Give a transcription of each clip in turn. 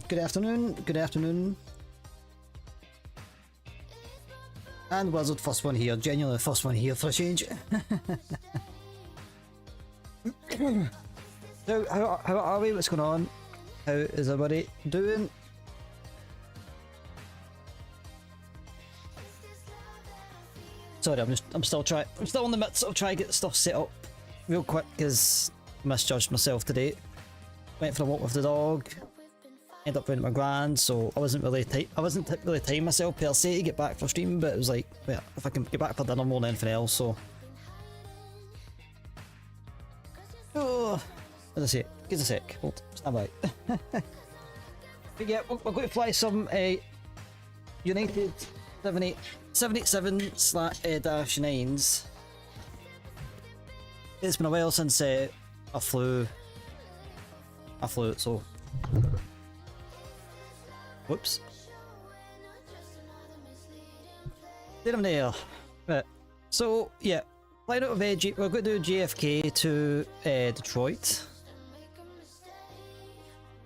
Good afternoon, good afternoon. And Wizard, first one here, genuinely the first one here for a change. So, how are we? What's going on? How is everybody doing? Sorry, I'm still in the midst of trying to get stuff set up real quick because I misjudged myself today. Went for a walk with the dog. Ended up round at my grand, so I wasn't really timing myself per se to get back for streaming, but it was like, yeah, if I can get back for dinner more than anything else, so. Oh, as I say, give us a sec, hold, stand by. But yeah, we're going to fly some United 787-9s. It's been a while since I flew it, so. Whoops. There I'm there. Right. So yeah, flying out of we're going to do JFK to Detroit.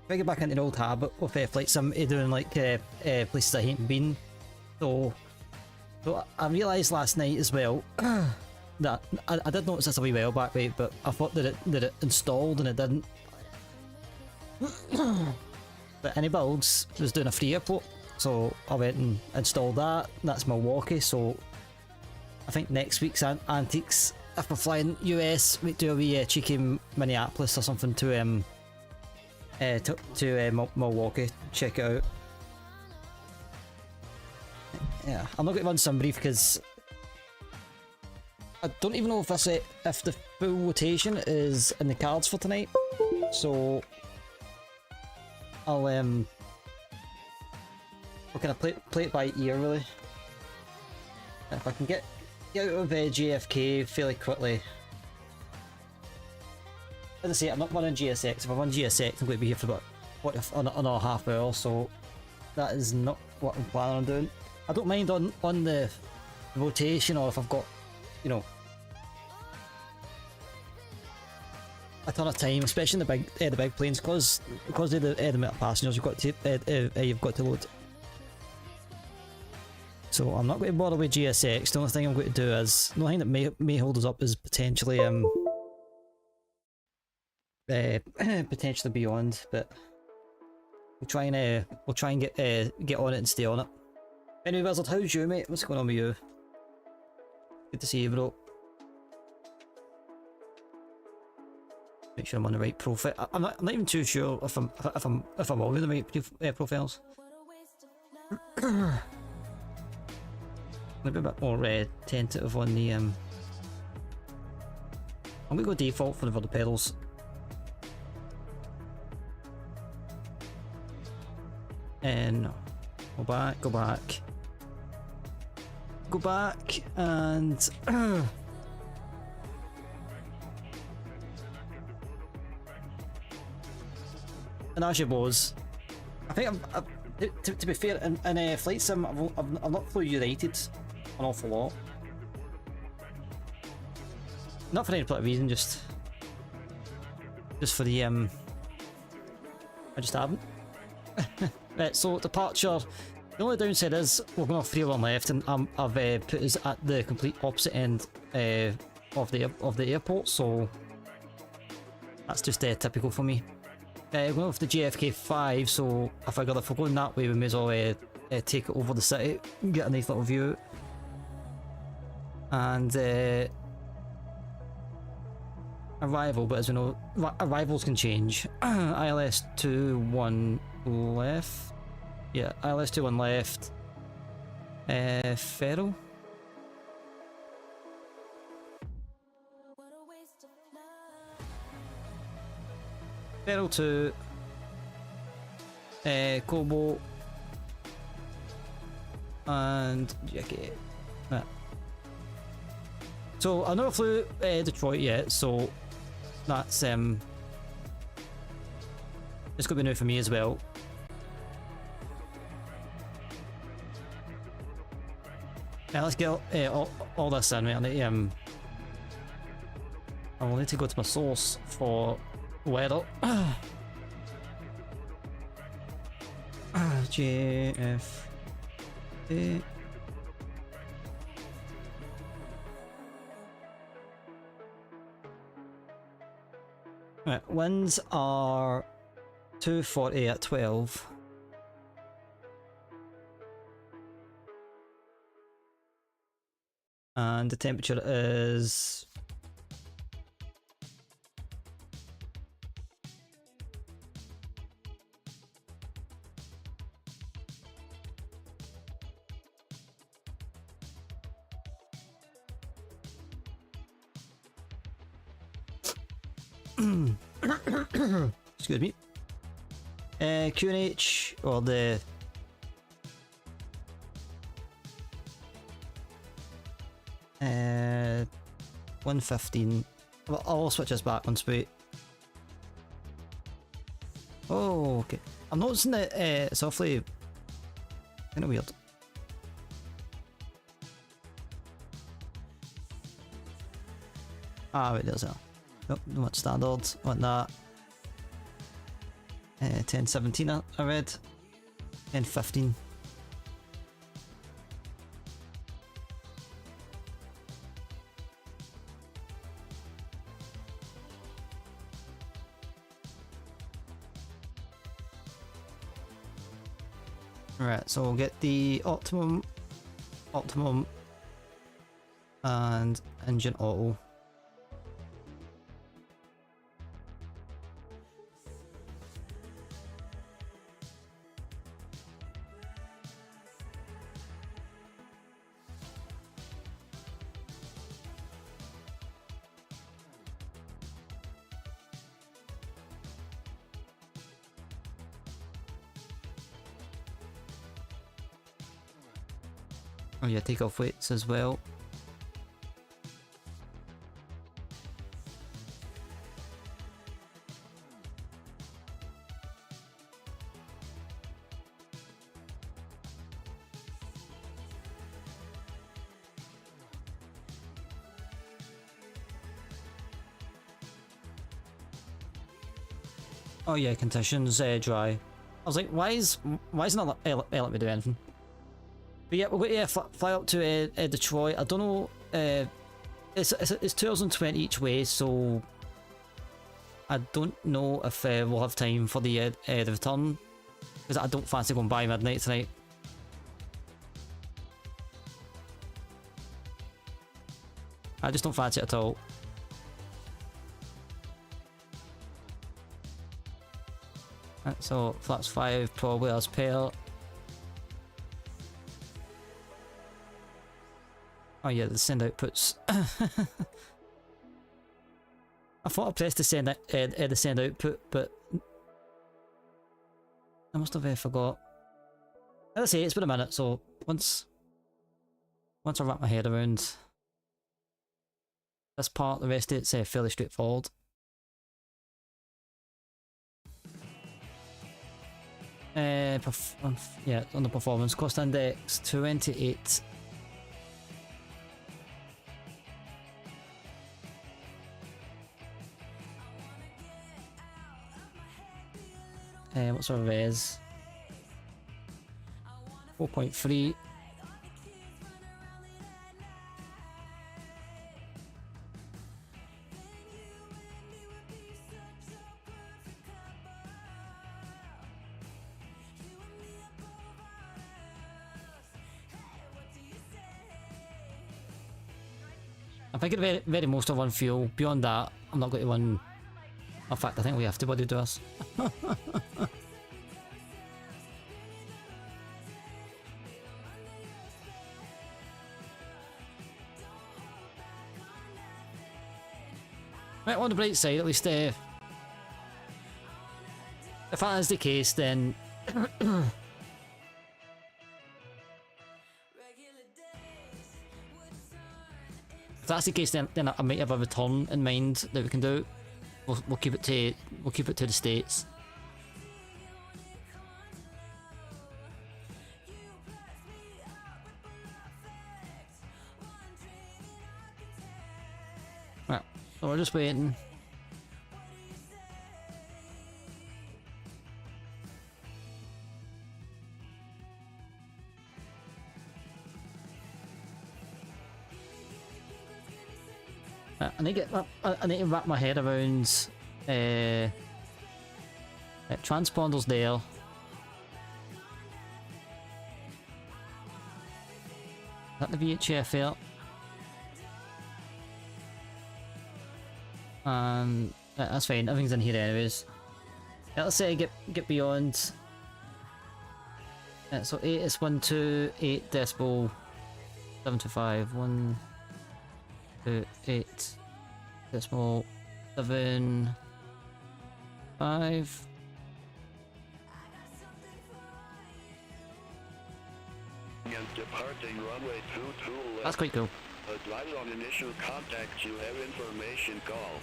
If I get back into an old habit with flight sim, doing like places I haven't been. So I realised last night as well that I did notice this a wee while back, right, but I thought that it installed and it didn't. But any builds was doing a free airport, so I went and installed that. That's Milwaukee, so I think next week's antics, if we're flying US, we do a wee cheeky Minneapolis or something to Milwaukee. Check it out. Yeah, I'm not going to run some brief because I don't even know if the full rotation is in the cards for tonight, so. I'll we'll kind of play it by ear really. And if I can get out of JFK fairly quickly. As I say, I'm not running GSX. If I run GSX, I'm going to be here for about another half hour, so that is not what I'm planning on doing. I don't mind on the rotation, or if I've got, you know, a ton of time, especially in the big planes, because of the amount of passengers you've got to load. So I'm not going to bother with GSX. The only thing I'm going to do is, the only thing that may hold us up is potentially potentially beyond, but we'll try and get on it and stay on it. Anyway, Wizard, how's you, mate? What's going on with you? Good to see you, bro. Make sure I'm on the right profile. I'm not even too sure if I'm all in the right profiles. Maybe a bit more tentative on the I'm gonna go default for the pedals. And go back, and and as you was, I think to be fair, in Flight Sim, I've not flew United an awful lot. Not for any particular reason, just for the I just haven't. Right, so departure. The only downside is we're going off 301 left, and I've put us at the complete opposite end of the airport, so that's just typical for me. We're going off the JFK 5, so I figured if we're going that way, we may as well take it over the city and get a nice little view. And arrival, but as we know, arrivals can change. ILS 21 left. Yeah, ILS 21 left. Ferro. Ferro 2. Kobo. And JK. Right. So I never flew Detroit yet, so that's it's gonna be new for me as well. Now let's get all this in. Right? I will need to go to my source for weather. JFK. Right, winds are 240 at 12. And the temperature is excuse me. QNH or the 115. I'll switch this back once we. Oh, okay. I'm noticing that it's awfully kind of weird. Ah, wait, there's that. Nope, no much standard. Want that. 1017 I read. 1015. Right, so we'll get the optimum, and engine auto. Oh yeah, take off weights as well. Oh yeah, conditions dry. I was like, why isn't it let me do anything? But yeah, we're going to fly up to Detroit. I don't know. It's 2020 each way, so I don't know if we'll have time for the return, because I don't fancy going by midnight tonight. I just don't fancy it at all. Right, so flaps 5 probably as per. Oh yeah, the send outputs. I thought I pressed the send output, but I must have forgot. As I say, it's been a minute, so once I wrap my head around this part, the rest of it's fairly straightforward. Yeah, on the performance cost index 28. What's our res? 4.3. I think it very most of one fuel. Beyond that, I'm not going to run. In fact, I think we have to body do us. Right, on the bright side, at least if that is the case, then if that's the case, then I might have a return in mind that we can do. We'll keep it to the States. Right, so we're just waiting. I need to wrap my head around transponder's there. Is that the VHF here? That's fine, everything's in here anyways. Yeah, let's say get beyond. So 8 is 128 decibel 725 128 decimal 75. Departing runway 22 left. That's quite cool. Advise on initial contact, you have information call.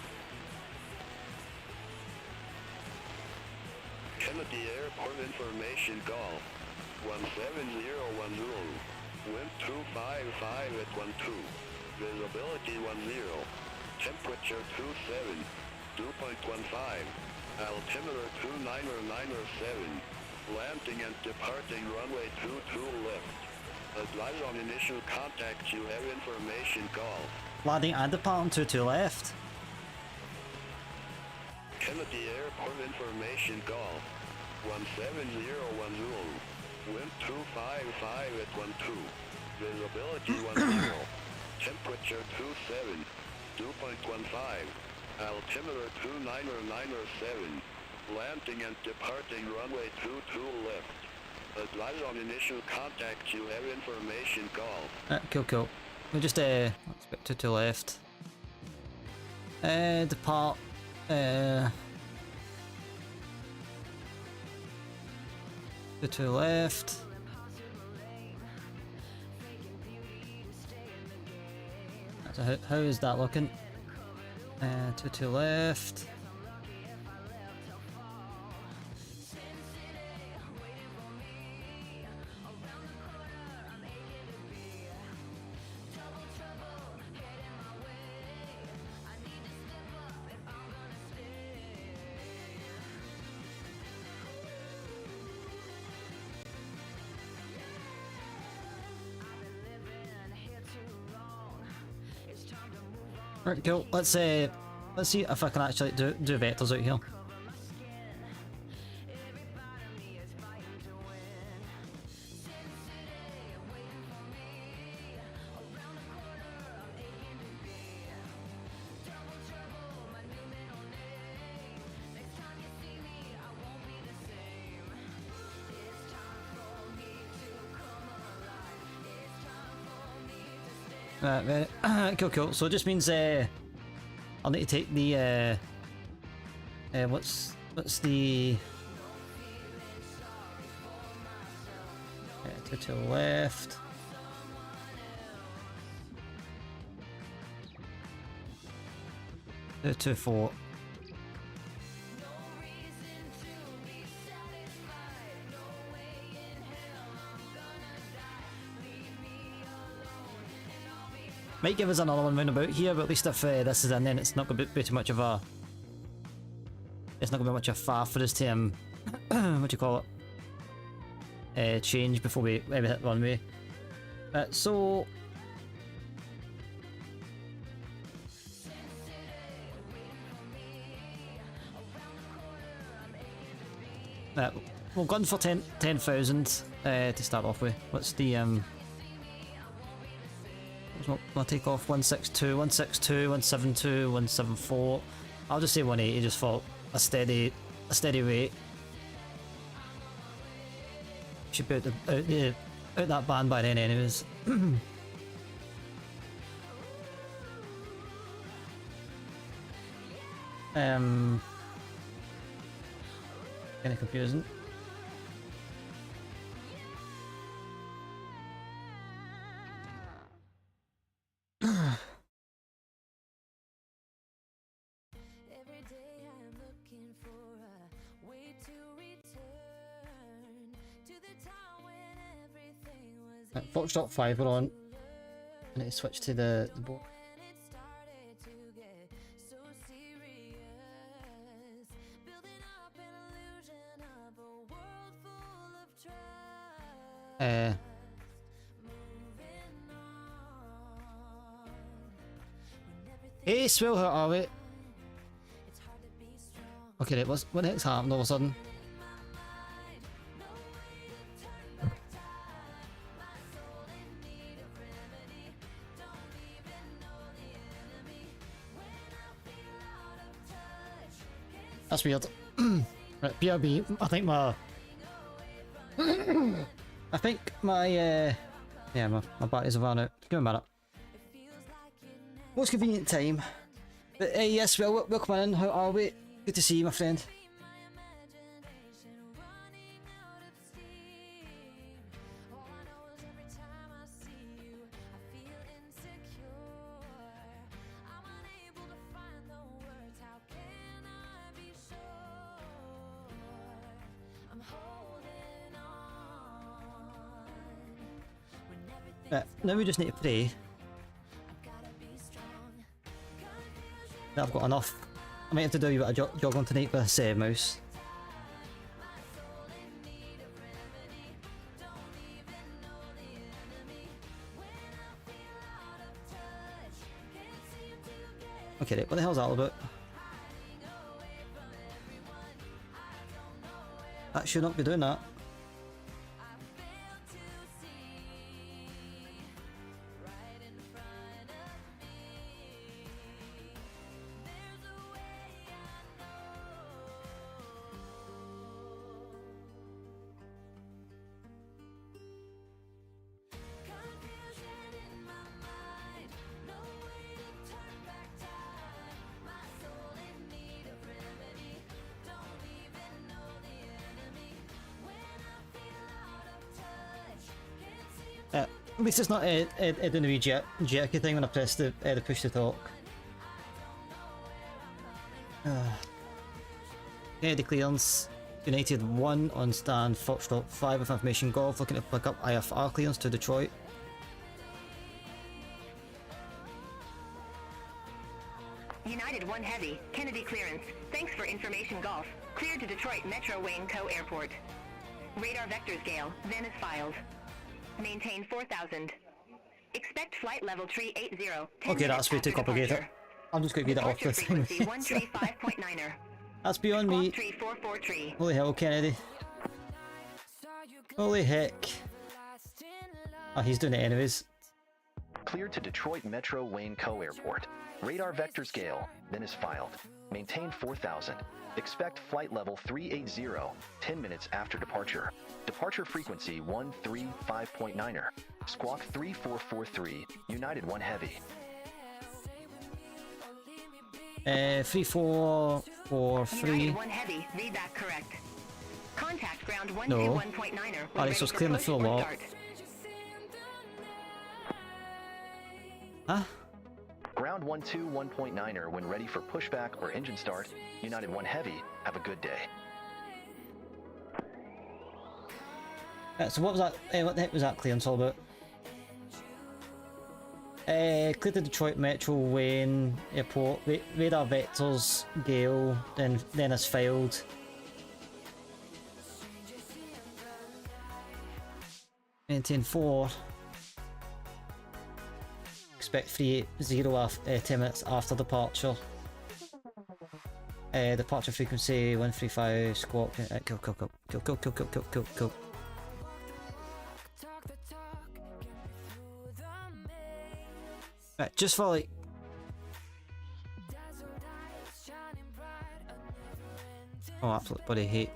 Kennedy Airport information call. 17010. Wind 255 at 12. Visibility 10. Temperature 27. 2.15. Altimeter 29907. Landing and departing runway 22 left. Advise on initial contact, you have information call. Landing and departing 22 left. Kennedy Airport information call. 17010. Wind 255 at 12. Visibility 10. Temperature 27. 2.15. Altimeter 29907. Landing and departing runway 22 left. Advise on initial contact, you have information call. Cool. We just let's get 22 left. Depart 22 left. So how is that looking? 22 left. Right, cool. Let's see if I can actually do vectors out here. Right, cool. So it just means I'll need to take the what's the to the left. To 4. Might give us another one roundabout here, but at least if this is in, then it's not going to be too much of a. It's not going to be much of a faff for us to what do you call it? Change before we hit the runway. So. We'll go for 10,000 to start off with. What's the I'll take off 162, 162, 172, 174. I'll just say 180 just for a steady rate. Should be out that band by then anyways. Kinda confusing. Foxtrot 5 we're on. I need to switch to the board. Hey, Swill, how are we? Okay, what the heck's happened all of a sudden? That's weird. Right, BRB, I think my batteries have run out. Give me a minute. Most convenient time. But yes, well, welcome in. How are we? Good to see you, my friend. Now we just need to pray that I've got enough. I might have to do a bit of jogging tonight with this mouse. Okay, what the hell's that all about? That should not be doing that. At least it's not doing the wee jerky thing when I press the push to talk. The clearance. United 1 on stand, Foxtrot 5 with information golf, looking to pick up IFR clearance to Detroit. United 1 Heavy, Kennedy clearance. Thanks for information golf. Cleared to Detroit Metro Wayne Co. Airport. Radar vector scale, then is filed. Maintain 4,000. Expect flight level 380. Okay, that's way too complicated. I'm just going to get that off the thing. 135.9er. That's beyond me. 3443. Holy hell, Kennedy. Holy heck. Oh, he's doing it anyways. Cleared to Detroit Metro Wayne Co. Airport. Radar vector scale, then is filed. Maintain 4,000. Expect flight level 380, 10 minutes after departure. Departure frequency 135.9er. Squawk 3443, United 1 Heavy. 3443. United 1 Heavy, read that correct. Contact ground No. 121.9er. Alright, so it's clearing the full lot. Huh? Ground 121.9er when ready for pushback or engine start. United 1 Heavy, have a good day. So what was that? What the heck was that clearance all about? Cleared the Detroit Metro Wayne Airport. Radar vectors Gale. Then is filed. Maintain 4. Expect 380 10 minutes after departure. Departure frequency 135 squawk. Cool. Right, just for like. Oh, absolute bloody hate.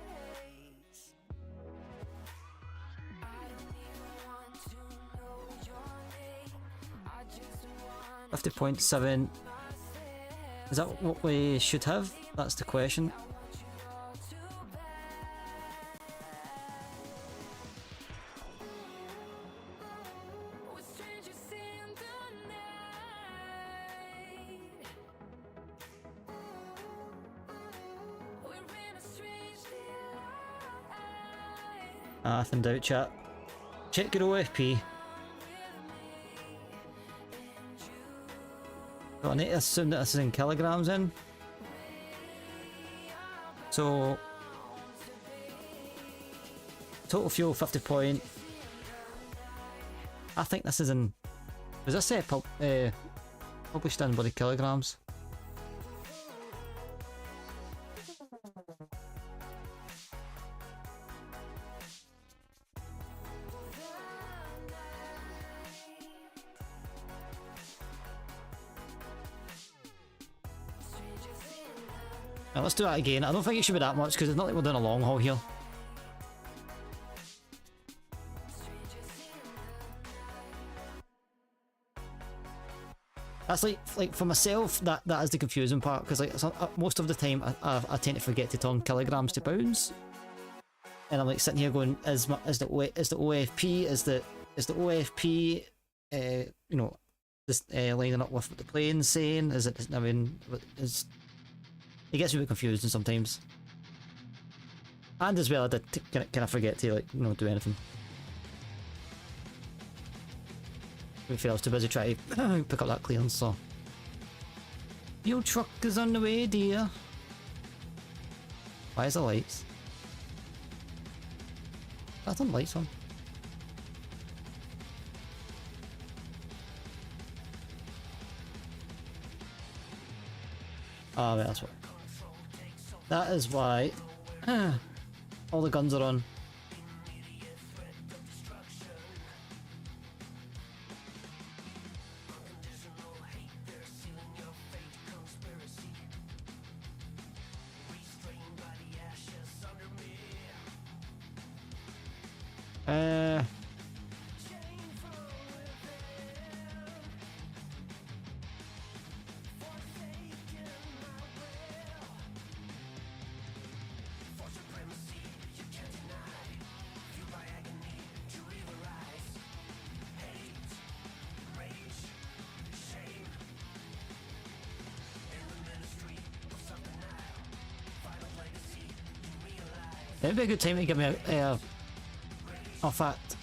$50.7. Is that what we should have? That's the question. Nothing doubt, chat. Check your OFP. So I need to assume that this is in kilograms in. So total fuel 50 point. I think this is in. Does this say published in bloody kilograms? Now let's do that again. I don't think it should be that much because it's not like we're doing a long haul here. That's like for myself, that is the confusing part because like most of the time I tend to forget to turn kilograms to pounds, and I'm like sitting here going, is the OFP you know, just lining up with what the plane's saying? Is it? I mean, it gets me a bit confusing sometimes, and as well I did kind of forget to like do anything. I was too busy trying to pick up that clearance, so. Your truck is on the way, dear. Why is the lights? That's on lights on. Ah, right, that's what. That is why all the guns are on. It'd be a good time to give me a fact.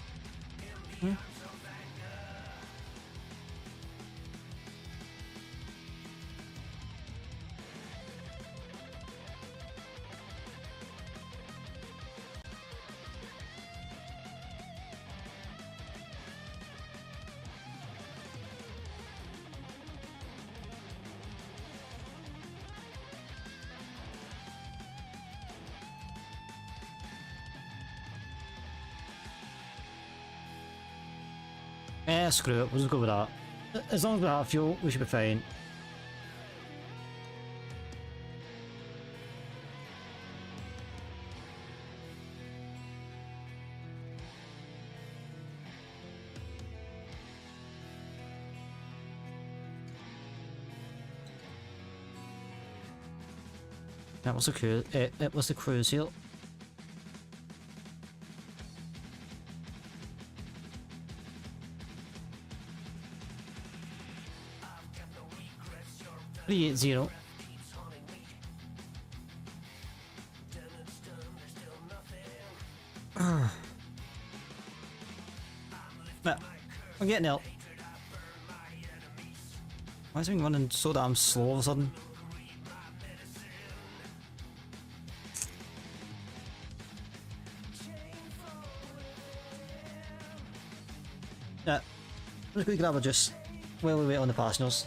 Screw it, we'll just go with that. As long as we have fuel, we should be fine. That was the cruise. It was the cruise here. $380. But I'm getting out. Why is it running so damn slow all of a sudden? Yeah, I'm just going to grab a juice while we wait on the passengers.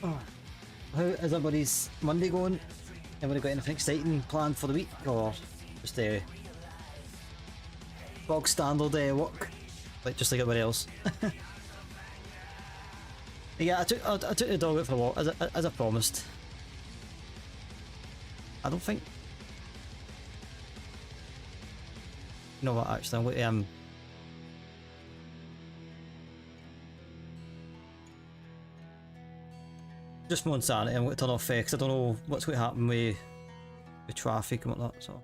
Oh. How is everybody's Monday going? Everybody got anything exciting planned for the week, or just a bog standard work, like just like everybody else? Yeah, I took the dog out for a walk as I promised. I don't think. You know what? Actually, I'm going to just more insanity. I'm going to turn off because I don't know what's going to happen with traffic and whatnot. So.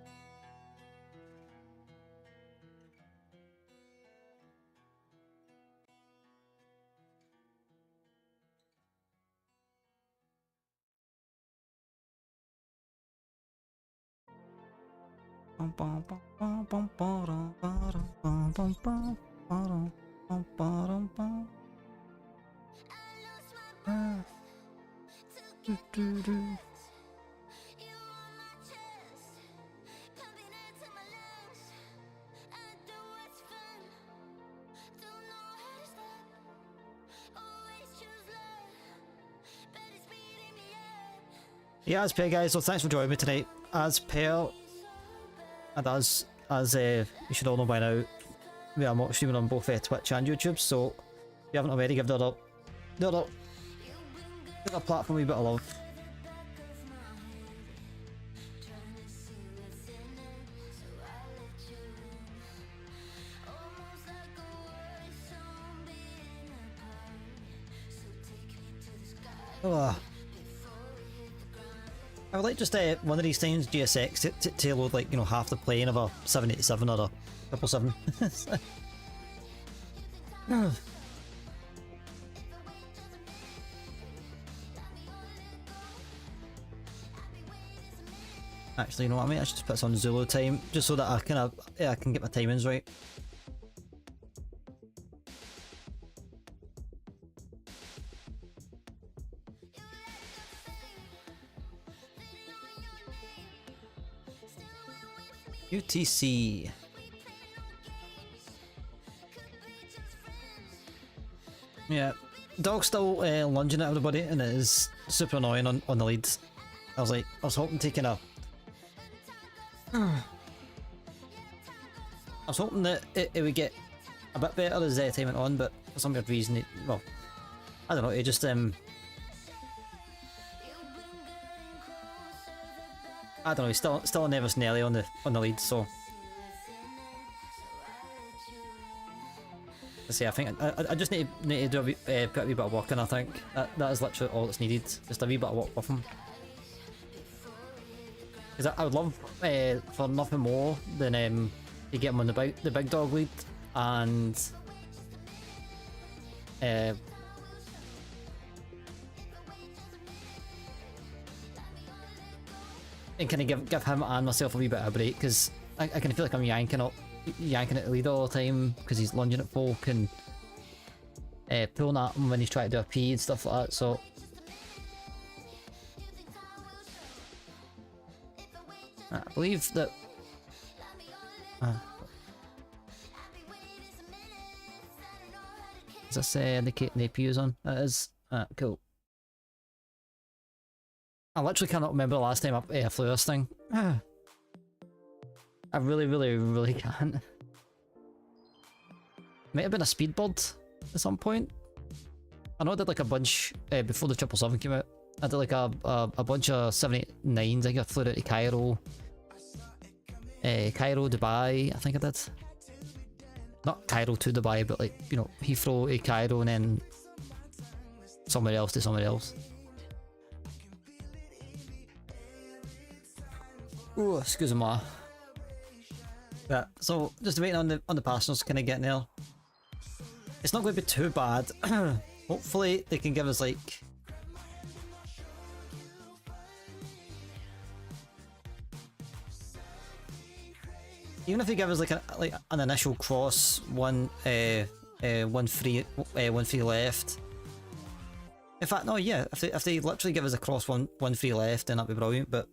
Yeah, as per guys, so thanks for joining me tonight. As per, and as you should all know by now, we are streaming on both Twitch and YouTube, so if you haven't already, give the other platform a wee bit of love. Oh. I would like just one of these times GSX to load like, you know, half the plane of a 787 or a 777. Actually, you know what I mean? I should just put this on Zulu time just so that I can get my timings right. UTC. Yeah, dog's still lunging at everybody, and it is super annoying on the leads. I was hoping taking a. I was hoping that it would get a bit better as time went on, but for some weird reason, well, I don't know. It just I don't know, he's still a nervous Nelly on the lead, so let's see. I think I just need to do put a wee bit of work in. I think that is literally all that's needed, just a wee bit of work with him. Because I would love for nothing more than to get him on the big dog lead and kind of give him and myself a wee bit of a break, because I kind of feel like I'm yanking at the lead all the time because he's lunging at folk and pulling at him when he's trying to do a pee and stuff like that. So I believe that is this indicating the APU's on? That is cool. I literally cannot remember the last time I flew this thing. I really can't. Might have been a Speedbird at some point. I know I did like a bunch before the 777 came out. I did like a bunch of 789s. I think I flew out to Cairo, Dubai. I think I did. not Cairo to Dubai, but like, you know, Heathrow to Cairo and then somewhere else to somewhere else. Ooh, excuse me. Yeah, so just waiting on the passengers kind of getting there. It's not going to be too bad. Hopefully they can give us like even if they give us like an initial cross, one free left. In fact, no, yeah, if they literally give us a cross one free left, then that'd be brilliant. But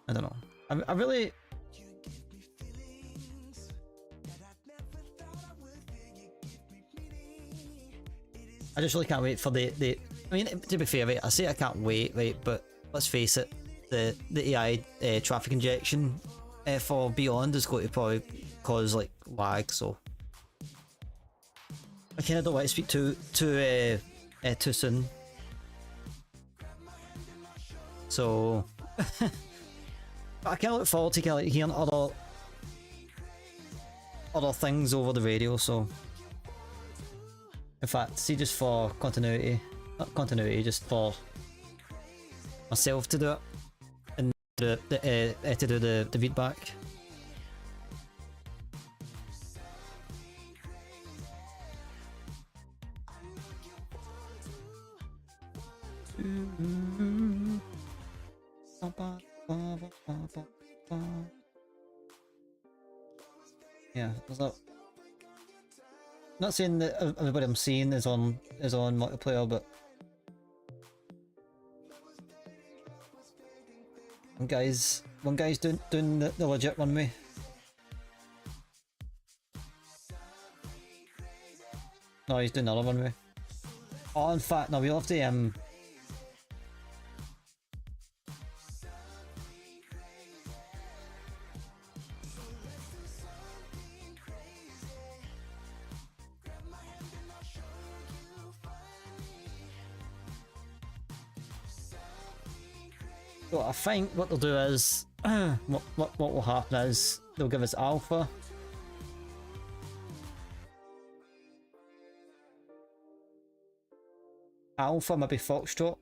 I don't know. I really. I just really can't wait for the. I mean, to be fair, right, I say I can't wait, right, but let's face it, the AI traffic injection for Beyond is going to probably cause like lag, so I kind of don't want to speak too soon. So, but I kind of look forward to kind of like hearing other things over the radio. So, in fact, see, just for continuity, not continuity, just for myself to do it and to do the feedback. Yeah, what's up? Not saying that everybody I'm seeing is on multiplayer, but one guy's doing the legit one way. No, he's doing another one way. Oh, in fact, no, we'll have to So I think what they'll do is what will happen is they'll give us alpha. Alpha, maybe Foxtrot.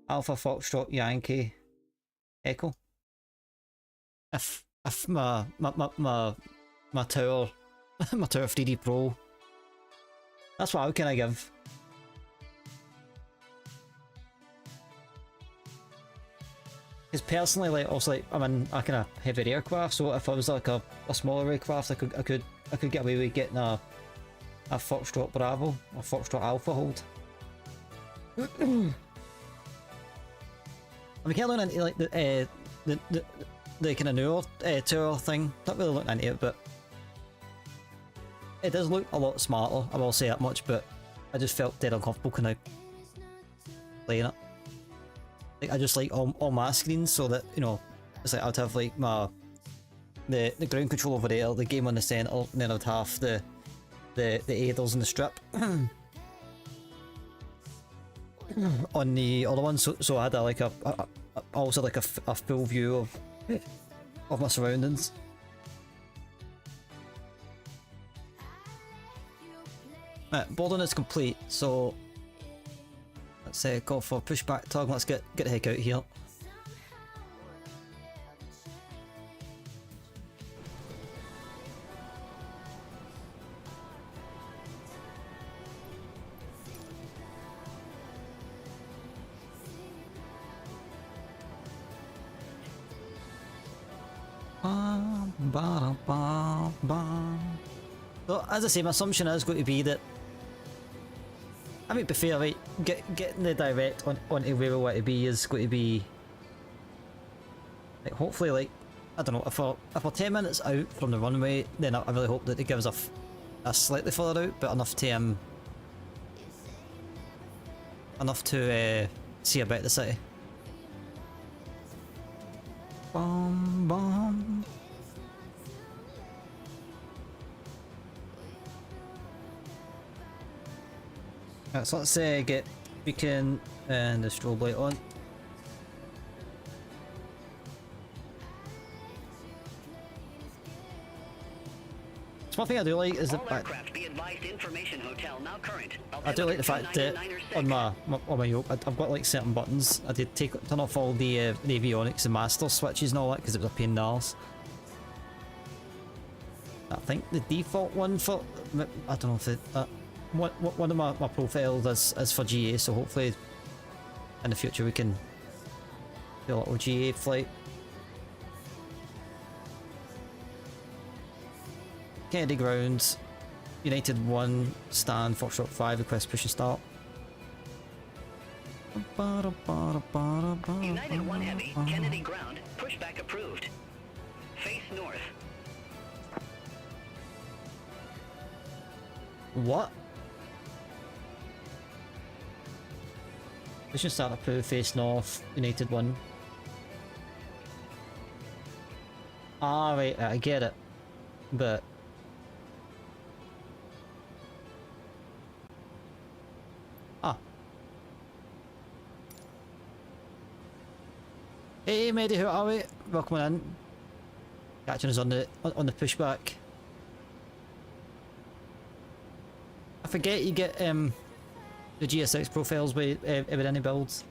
Alpha, Foxtrot, Yankee, Echo. If my tower my tower 3D Pro. That's what I would kinda give. Because personally, like, also, like, I'm in a kind of heavy aircraft, so if I was like a smaller aircraft, I could get away with getting a Foxtrot Bravo or Foxtrot Alpha hold. I'm kind of looking into like the kind of newer tower thing. Not really looking into it, but it does look a lot smarter. I will say that much, but I just felt dead uncomfortable kind of playing it. Like, I just like all my screens, so that, you know, it's like I'd have like the ground control over there, the game on the centre, and then I'd have the aiders in the strip on the other one. So I had also like a full view of my surroundings. Right, boarding is complete, so let's go for pushback tug. Let's get the heck out of here. So as I say, my assumption is going to be that, I mean, to be fair, right, getting the direct onto where we want to be is going to be, like, hopefully, like, I don't know, if we're 10 minutes out from the runway, then I really hope that it gives us a slightly further out, but enough to see about the city. Bum bum. Right, so let's get beacon and the strobe light on. one thing I do like is the All fact aircraft be advised information hotel now current. I do like the fact that on my yoke I've got like certain buttons. I did turn off all the avionics and master switches and all that because it was a pain in the arse. I think the default one for I don't know if it one of my profiles is for GA, so hopefully in the future we can do a little GA flight. Kennedy ground, United 1, stand, Foxtrot 5, request push and start. United 1 Heavy, Kennedy ground, pushback approved. Face north. What? Push and start approved, face north, United 1. Ah, right, I get it. But hey matey, how are we? Welcome in. Catching us on the pushback. I forget you get the GSX profiles with any builds.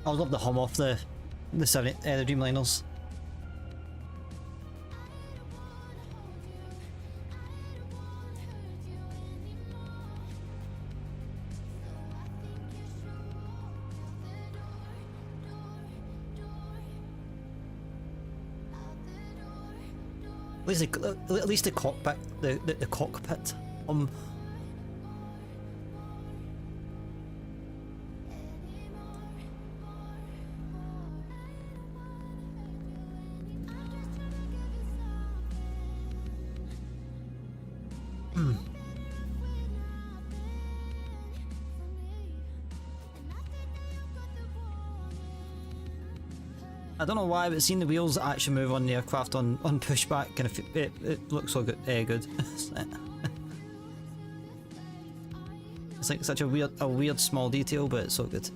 I would love the hum off the Dreamliners. At least the cockpit, the cockpit. I don't know why, but seeing the wheels actually move on the aircraft on pushback, kind of it looks so good. Good. It's like such a weird small detail, but it's so good.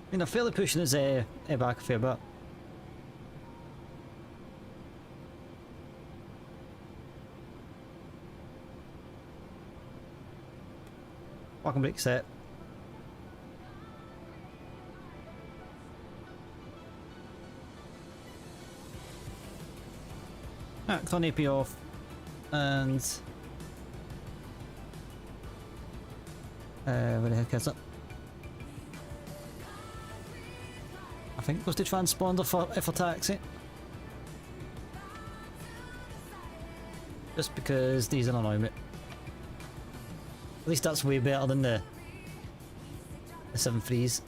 I mean, they're fairly pushing his back a fair bit. Welcome brake set. Alright, turn AP off. And where the heck is it? I think it goes to transponder for taxi. Just because these are annoying me. At least that's way better than the 7 threes.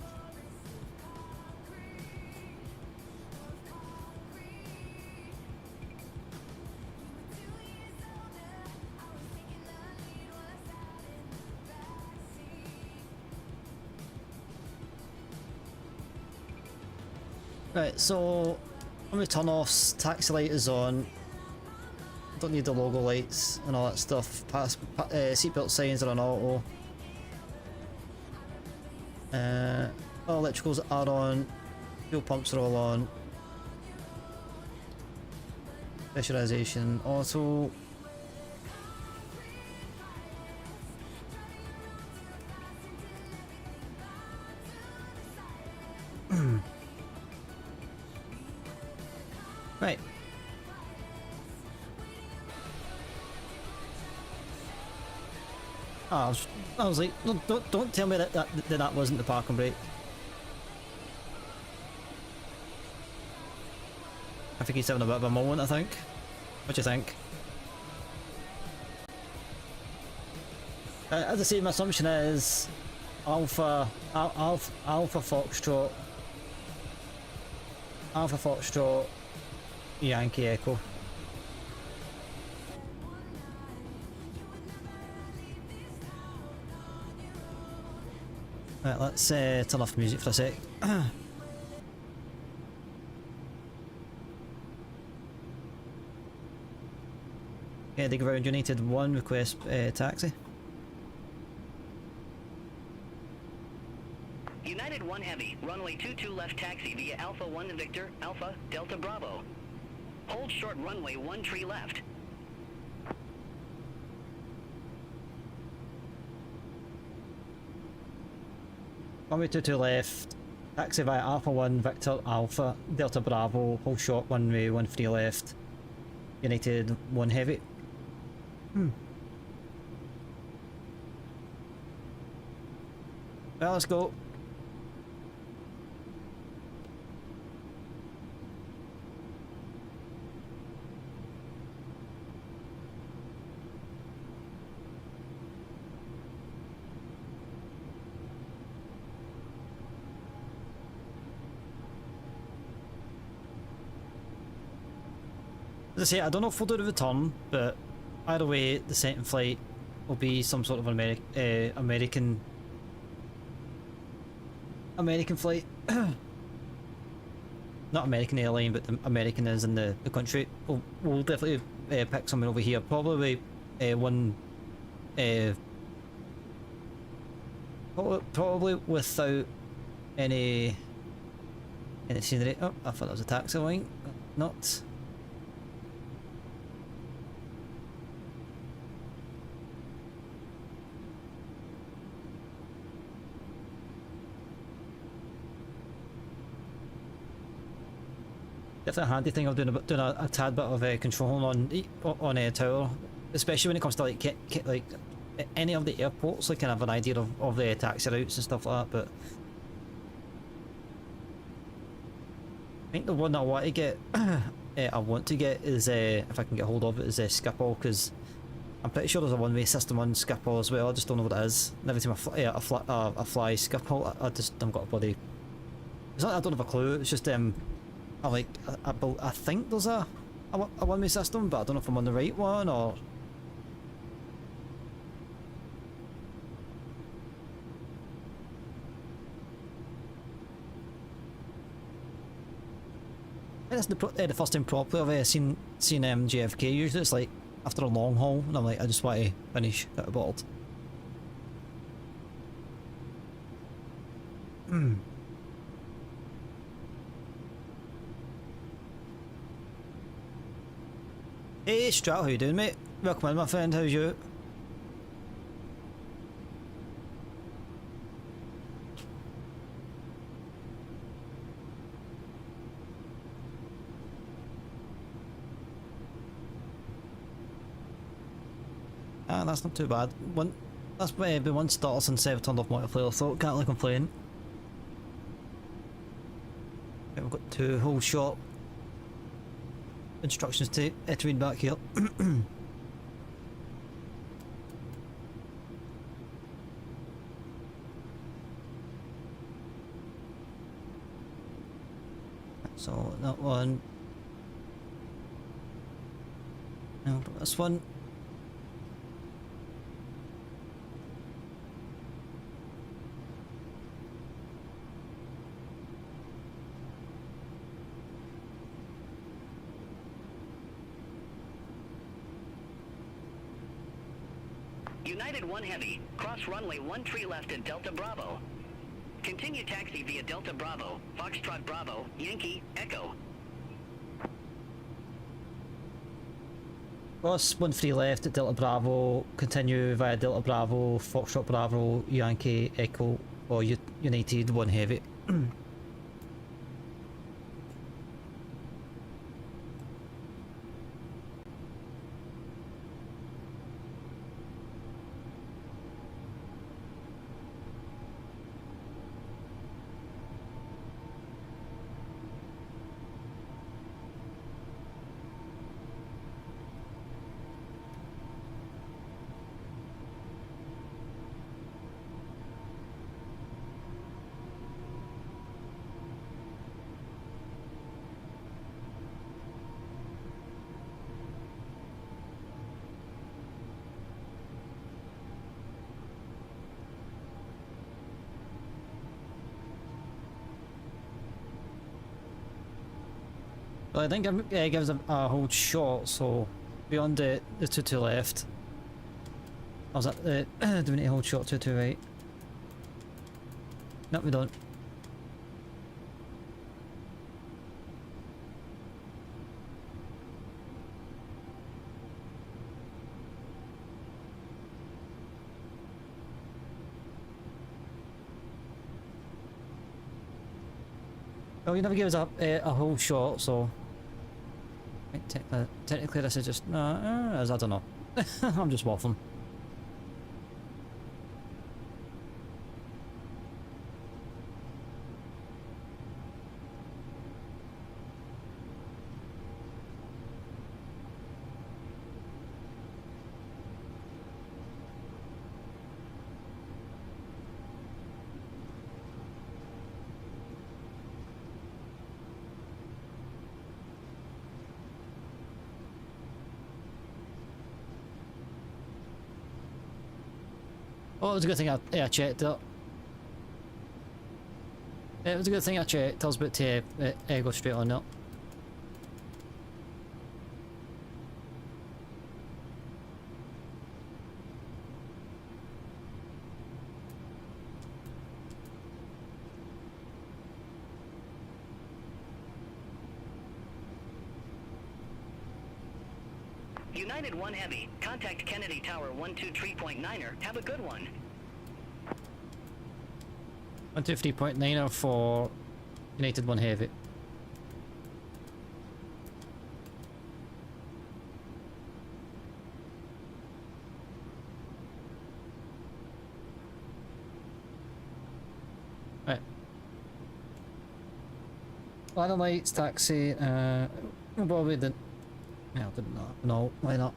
Right, so I'm going to turn off taxi light is on. Don't need the logo lights and all that stuff. Seatbelt signs are on auto. All electricals are on. Fuel pumps are all on. Pressurization auto. Right. Oh, I was like, no, don't tell me that wasn't the parking brake. I think he's having a bit of a moment, I think. What do you think? As I say, my assumption is Alpha Foxtrot, Yankee Echo. Right, let's turn off the music for a sec. Okay, the ground United 1 request taxi. United 1 Heavy, runway 22 left taxi via Alpha 1 Victor, Alpha, Delta Bravo. Hold short runway 13 left. Runway 22 left, taxi via Alpha 1 Victor, Alpha, Delta Bravo, hold short runway 13 left, United 1 Heavy. Well, let's go. As I say, I don't know if we'll do the return, but either way, the second flight will be some sort of American flight. Not American airline, but the American is in the country. We'll definitely pick something over here. Probably one. Probably without any scenery. Oh, I thought that was a taxi line. Not. Definitely a handy thing of doing a tad bit of control on a tower, especially when it comes to like any of the airports. Like, kind of an idea of the taxi routes and stuff like that. But I think the one that I want to get, is if I can get hold of it, is Schiphol, because I'm pretty sure there's a one-way system on Schiphol as well. I just don't know what it is. And every time I fly Schiphol, I haven't got a bloody. I don't have a clue. It's just I think there's a one-way system, but I don't know if I'm on the right one or. I think that's the first time properly I've seen JFK. Usually it's like after a long haul, and I'm like, I just want to finish out of board. Hey Strat, how you doing, mate? Welcome in, my friend. How's you? Ah, that's not too bad. That's been one starter since I've turned off multiplayer, so can't really complain. Okay, we've got 2 whole shot instructions to read back here. So that one. No, but this one. United 1 Heavy, cross runway 13 left at Delta Bravo. Continue taxi via Delta Bravo, Foxtrot Bravo, Yankee, Echo. Cross 13 left at Delta Bravo, continue via Delta Bravo, Foxtrot Bravo, Yankee, Echo, or United 1 Heavy. Well, I think it gives a hold short, so beyond the 2-2 left. I was at the do we need to hold short 2-2 right? No, we don't. Well, you never give us a whole shot, so technically this is just I don't know. I'm just waffling. Oh, it was a good thing I checked it. It was a good thing I checked. I was about to go straight on it. United 1 Heavy, contact Kennedy Tower 123.9er. Have a good one. 123.9er for United 1 Heavy. Right. Ladder lights, taxi, probably didn't. Yeah, I didn't know. No, why not?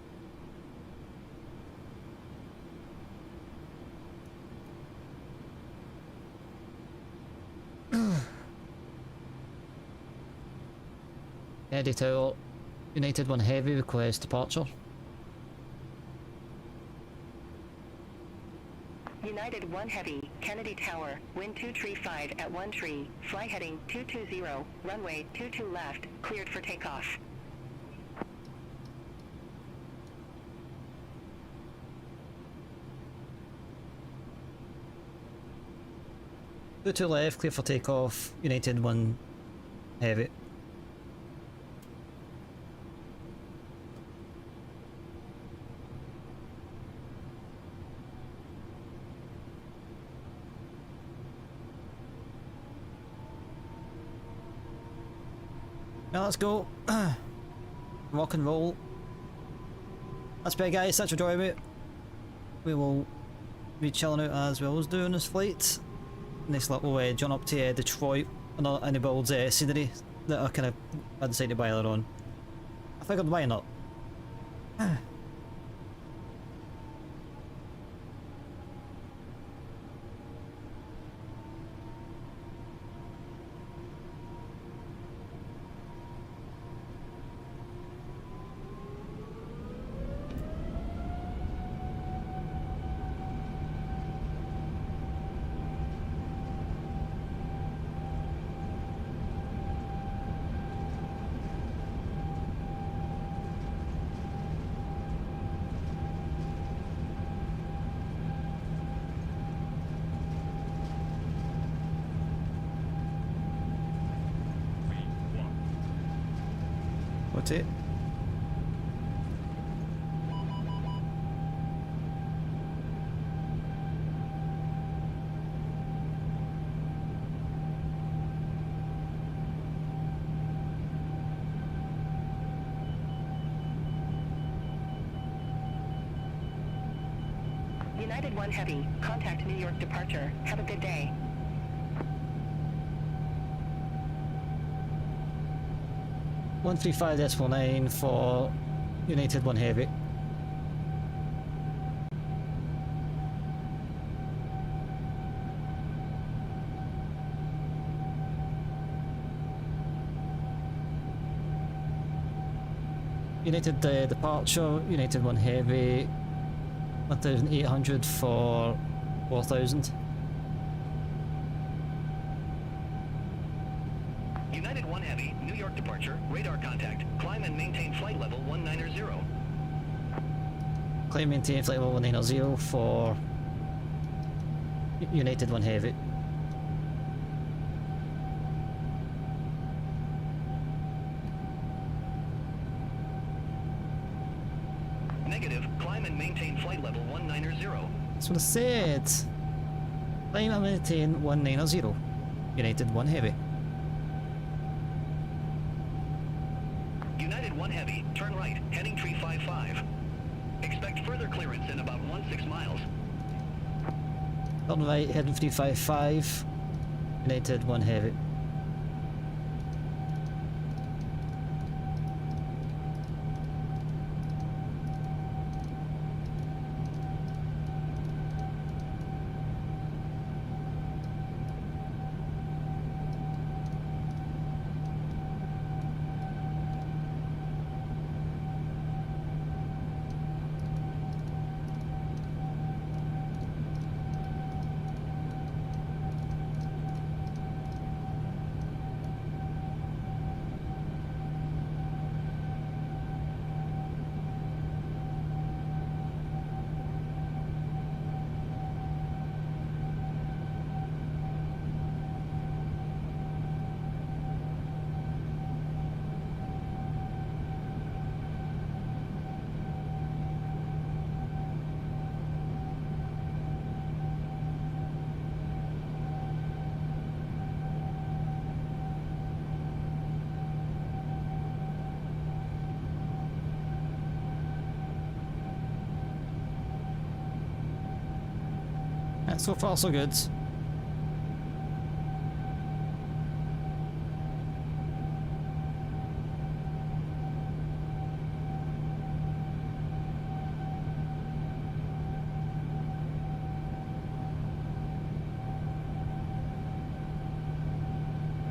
Editor, United 1 Heavy request departure. United 1 Heavy, Kennedy Tower, wind 235 at 1 tree, fly heading 220, runway 22 left, cleared for takeoff. 2-2 left, clear for takeoff, United 1 Heavy. Now let's go. Rock and roll. That's better, guys. Such a joy, mate. We will be chilling out as well as doing this flight. Nice little jaunt up to Detroit and any builds scenery that I kind of I decided to buy later on. I figured why not. rotate. United 1 Heavy, contact New York departure. Have a good day. One 135.9 for United 1 Heavy. United departure, United 1 Heavy, 1,800 for 4,000. United 1 Heavy, New York departure, radar contact. Climb and maintain flight level 190. Climb maintain flight level 190 for United 1 Heavy. Negative. Climb and maintain flight level 190. That's what I said. Climb and maintain 190. United 1 Heavy. United 1 Heavy, turn right, heading 355. Expect further clearance in about 16 miles. Turn right, heading 355. United 1 Heavy. Yeah, so far so good.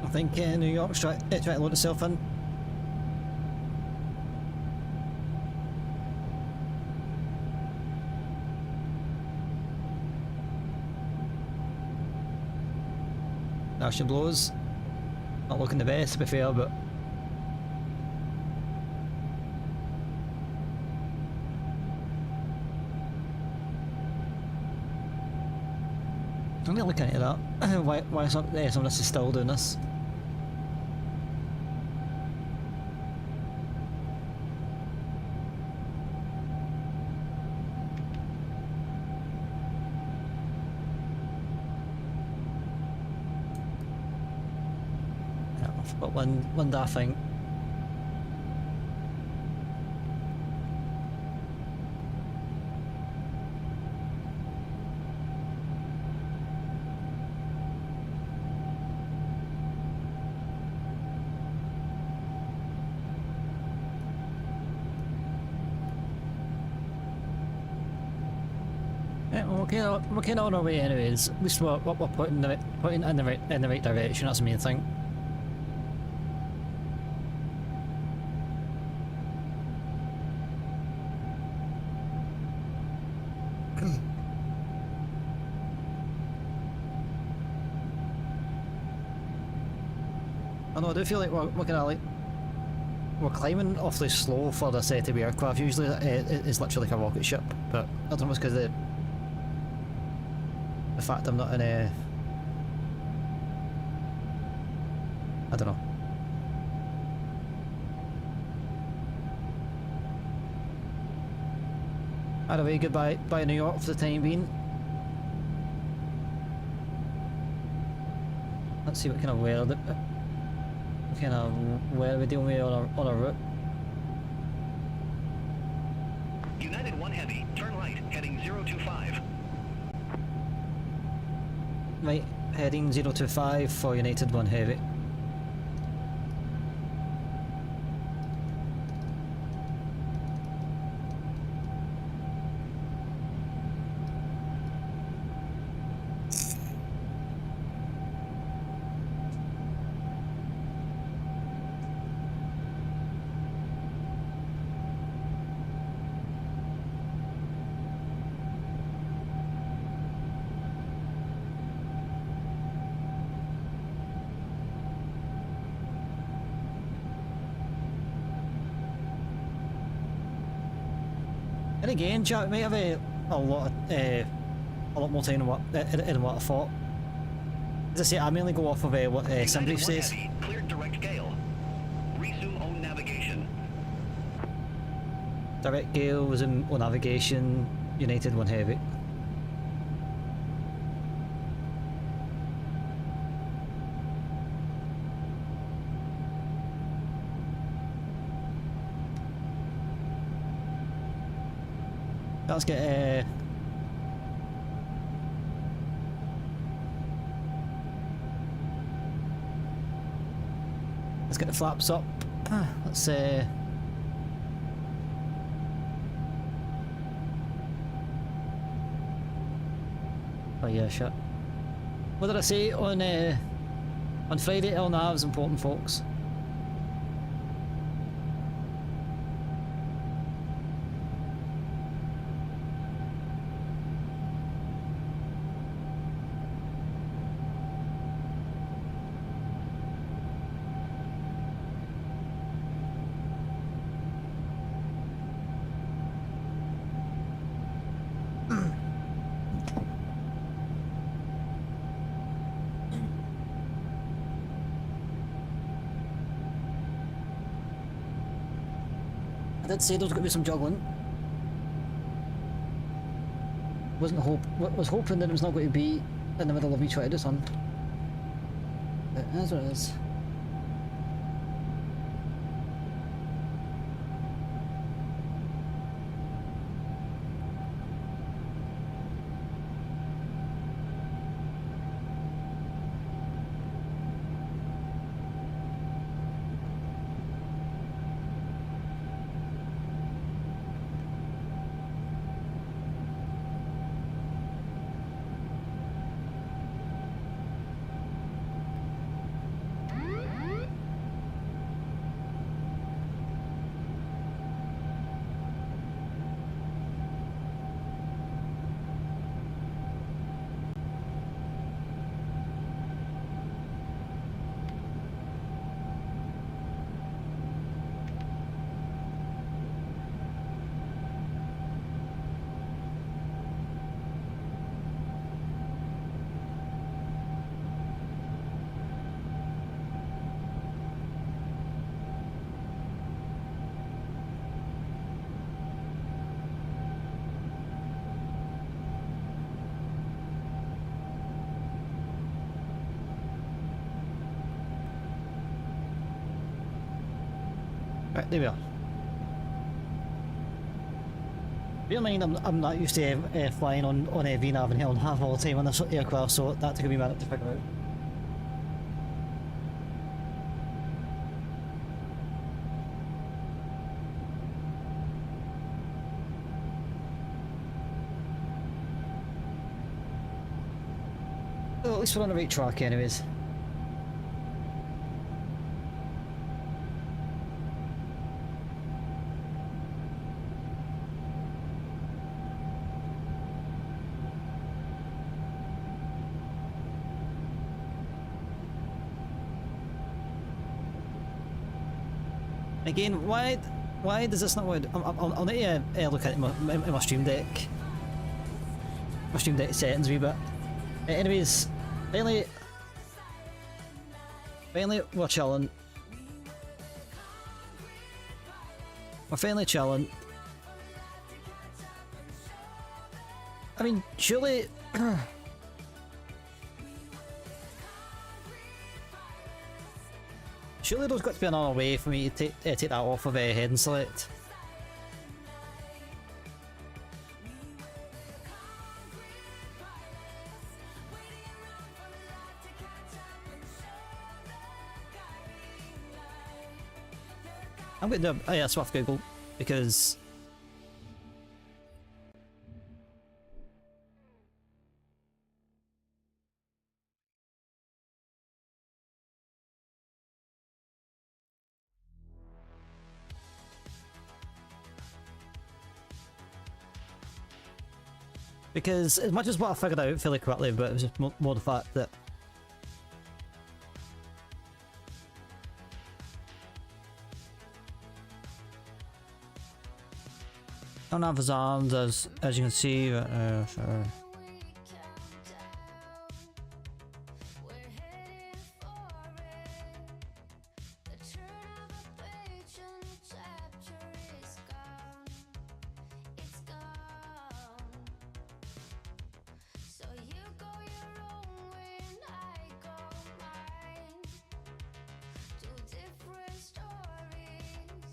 I think New York's trying to load itself in. Now she blows. Not looking the best to be fair, but I'm really looking at that. why some of this is still doing this. But one daft thing. Yeah, we're kind of on our way anyways. At least we're putting in the right direction. That's the main thing. I know, I do feel like we're kind of like we're climbing awfully slow for this to be aircraft. Usually it's literally like a rocket ship, but I don't know if it's because of the fact I'm not in a... I don't know. Either way, goodbye, bye New York for the time being. Let's see what kind of weather we're dealing with on our route. United 1 Heavy, turn right, heading 025. Right, heading 025 for United 1 Heavy. And again, chat, we might have a lot more time than what I thought. As I say, I mainly go off of what Simbrief says. Heavy, cleared direct gale. Resume own navigation. Direct Gale was on navigation, United 1 Heavy. Let's get let's get the flaps up. Let's oh yeah, shit. What did I say on Friday? El Nav's important, folks. I did say there's going to be some juggling. Was hoping that it was not going to be in the middle of me trying to do something. But that's what it is. Right, there we are. Bear in mind, I'm not used to flying on VNav and LNav all the time on this aircraft, so that took me a minute to figure out. Well, at least we're on the right track anyways. Again, why does this not work? I'll need to look at my stream deck. My stream deck settings a wee bit. Anyways, finally we're chilling. We're finally chilling. I mean, surely... surely there's got to be another way for me to take that off of a head and select. I'm going to do a swift Google because as much as what I figured out fairly quickly, but it was just more the fact that I don't have his arms as you can see, but sure.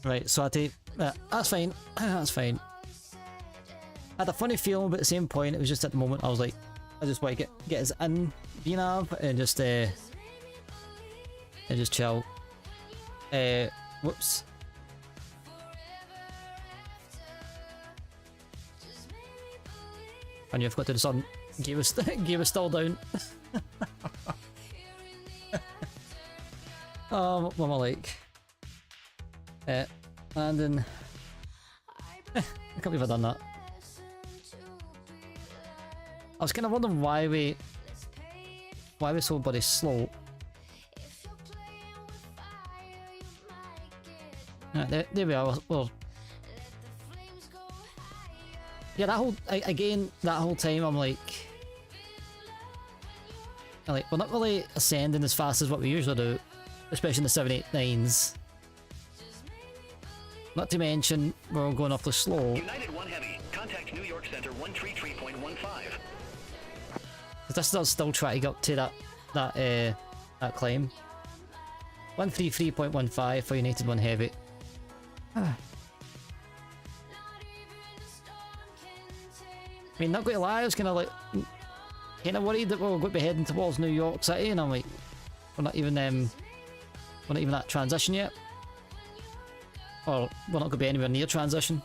Right, so I take that's fine. That's fine. I had a funny feeling, but at the same point, it was just at the moment I was like, I just want to get his in VNav and just chill. Whoops. I knew I forgot to do something. Game was still down. Oh, what am I like? Landon. I can't believe I've done that. I was kind of wondering why we're so bloody slow. There we are. Well, yeah, that whole time I'm like, we're not really ascending as fast as what we usually do, especially in the 789s. Not to mention we're going awfully slow. United 1 Heavy, contact New York Center 133.15. This does still try to get up to that climb. 133.15 for United 1 Heavy. I mean, not going to lie, I was kind of worried that we were going to be heading towards New York City, and I'm like, we're not even at transition yet, or we're not going to be anywhere near transition.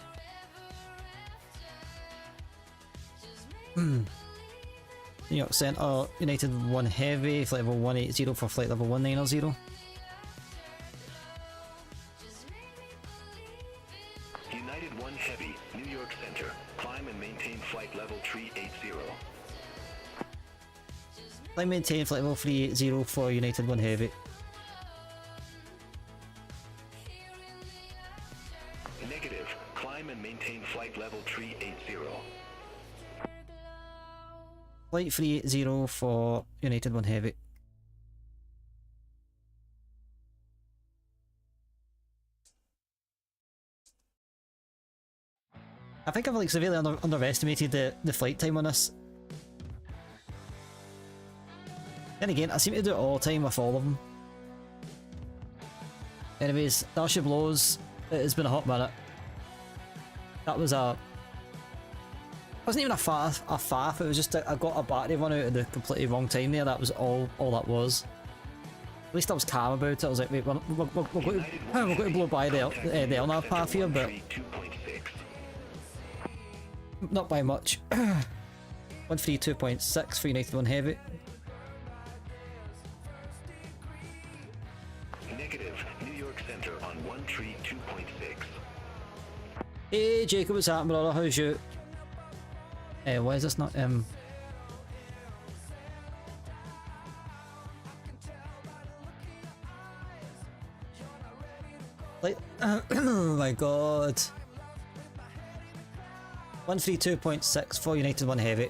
New York Center, United 1 Heavy, flight level 180 for flight level 190. United 1 Heavy, New York Center. Climb and maintain flight level 380. Climb maintain flight level 380 for United 1 Heavy. Negative. Climb and maintain flight level 380. Flight 380 for United 1 Heavy. I think I've severely underestimated the flight time on this. Then again, I seem to do it all the time with all of them. Anyways, Darsha Blows, it has been a hot minute. That was wasn't even a faff, it was just I got a battery run out at the completely wrong time there. That was all that was. At least I was calm about it. I was like, wait, we're going to blow by the LNAV path here, but not by much. 132.6 for United 1 Heavy. Negative. New York Center on 132.6. Hey Jacob, what's happening, brother? How's you? Why is this not like oh my god. 132.6 for United 1 Heavy.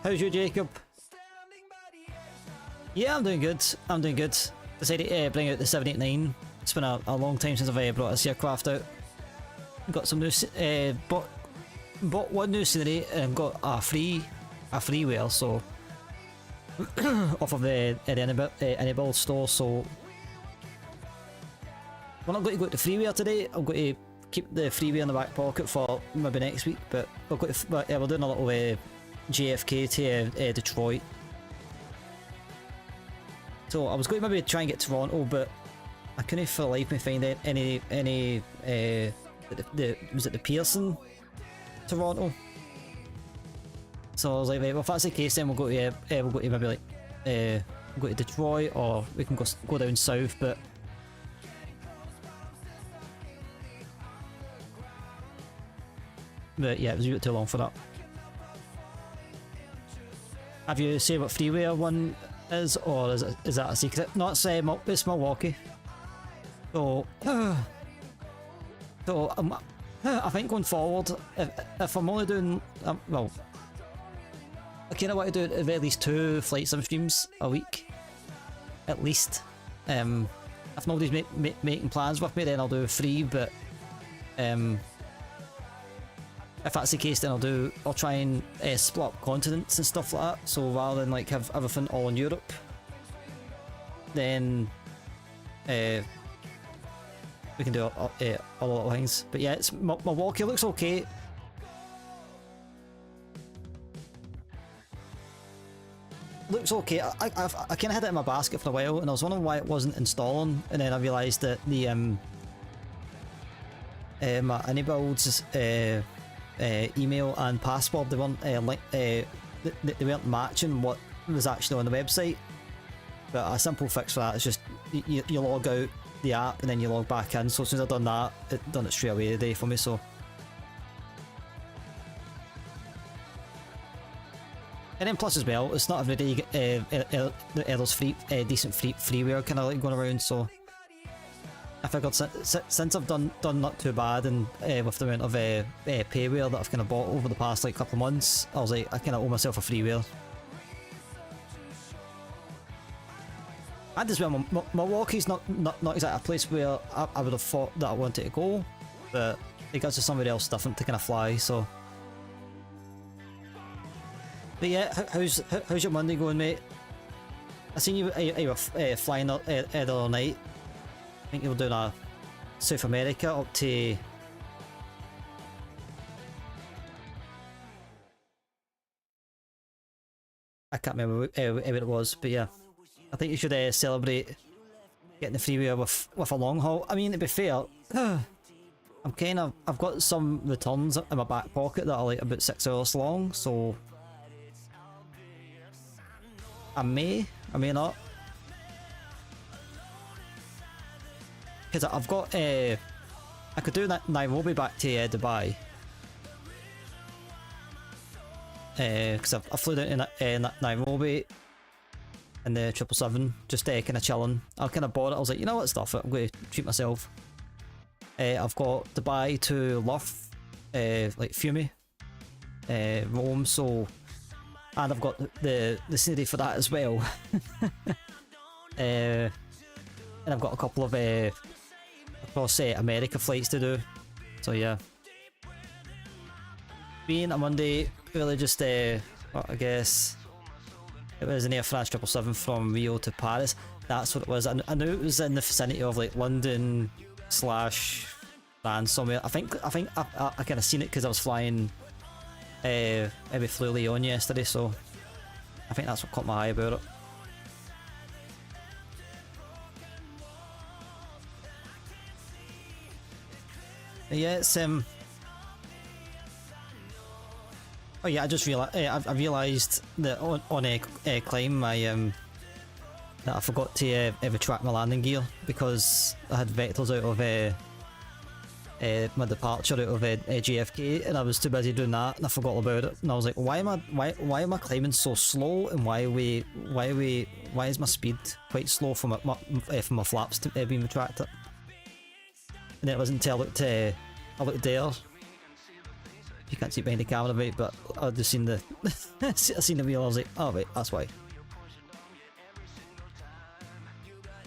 How's you, Jacob? Yeah, I'm doing good. Decided to bring out the 789. It's been a long time since I've brought this aircraft out. Got some new bought one new scenery and got a freeware, so off of the Enable store. So we're not going to go to freeware today. I'm going to keep the freeware in the back pocket for maybe next week. But we're going to, we're doing a little JFK to Detroit. So I was going to maybe try and get Toronto, but I couldn't for the life of me find any was it the Pearson Toronto? So I was like, right, well, if that's the case, then we'll go to maybe like go to Detroit, or we can go down south. But yeah, it was a bit too long for that. Have you seen what freeware one is, or is that a secret? No, it's Milwaukee. So, I think going forward, if I'm only doing well, I kind of want to do at very least 2 flight sim streams a week, at least. If nobody's making plans with me, then I'll do 3. But if that's the case, then I'll try and split up continents and stuff like that. So rather than like have everything all in Europe, then we can do all the little things. But yeah, it's Milwaukee looks okay. Looks okay. I kind of had it in my basket for a while, and I was wondering why it wasn't installing, and then I realised that the my Anybuild's email and password, they weren't they weren't matching what was actually on the website. But a simple fix for that is just you log out the app and then you log back in. So as soon as I've done that, it done it straight away today for me. So and then plus as well, it's not every day you get there's free decent freeware kind of like going around. So I figured since I've done not too bad, and with the amount of payware that I've kind of bought over the past like couple of months, I was like, I kind of owe myself a freeware. And as well, Milwaukee's not exactly a place where I would have thought that I wanted to go, but it gives us somewhere else different to kind of fly. So, but yeah, how's your Monday going, mate? I seen you were flying the other night. I think you were doing a South America up to I can't remember where it was, but yeah, I think you should celebrate getting the freeware with a long haul. I mean, to be fair, I've got some returns in my back pocket that are like about 6 hours long, so I may not. Because I've got, I could do Nairobi back to Dubai. Because I flew down to Nairobi in the 777, just kind of chilling. I kind of bought it, I was like, you know what, stuff it, I'm going to treat myself. I've got Dubai to Luff, like Fiume, Rome, so, and I've got the city for that as well. And I've got a couple of across America flights to do, so yeah. Being a Monday, really just well, I guess it was an Air France 777 from Rio to Paris. That's what it was. I knew it was in the vicinity of like London / France somewhere. I think I kind of seen it because I was flying maybe flew Lyon yesterday, so I think that's what caught my eye about it. Yeah, it's oh yeah, I just realized I realized that on a climb that I forgot to retract my landing gear because I had vectors out of my departure out of JFK, and I was too busy doing that and I forgot about it, and I was like, why am I climbing so slow, and why is my speed quite slow from my flaps being retracted? And then it wasn't until I looked there. You can't see behind the camera, mate, but I just seen the I seen the wheel. I was like, oh wait, that's why.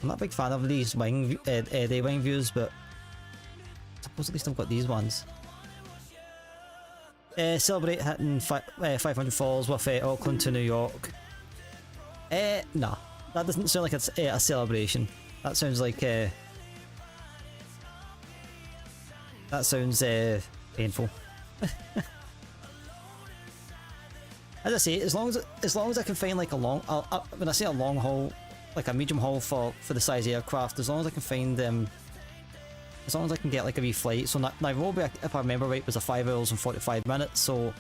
I'm not a big fan of these wing views, but I suppose at least I've got these ones. Celebrate hitting 500 followers with Auckland to New York. Nah, that doesn't sound like it's a celebration. That sounds like that sounds painful. As I say, as long as I can find like a long, when I say a long haul, like a medium haul for the size aircraft, as long as I can find as long as I can get like a wee flight. So Nairobi, if I remember right, was a 5 hours and 45 minutes. So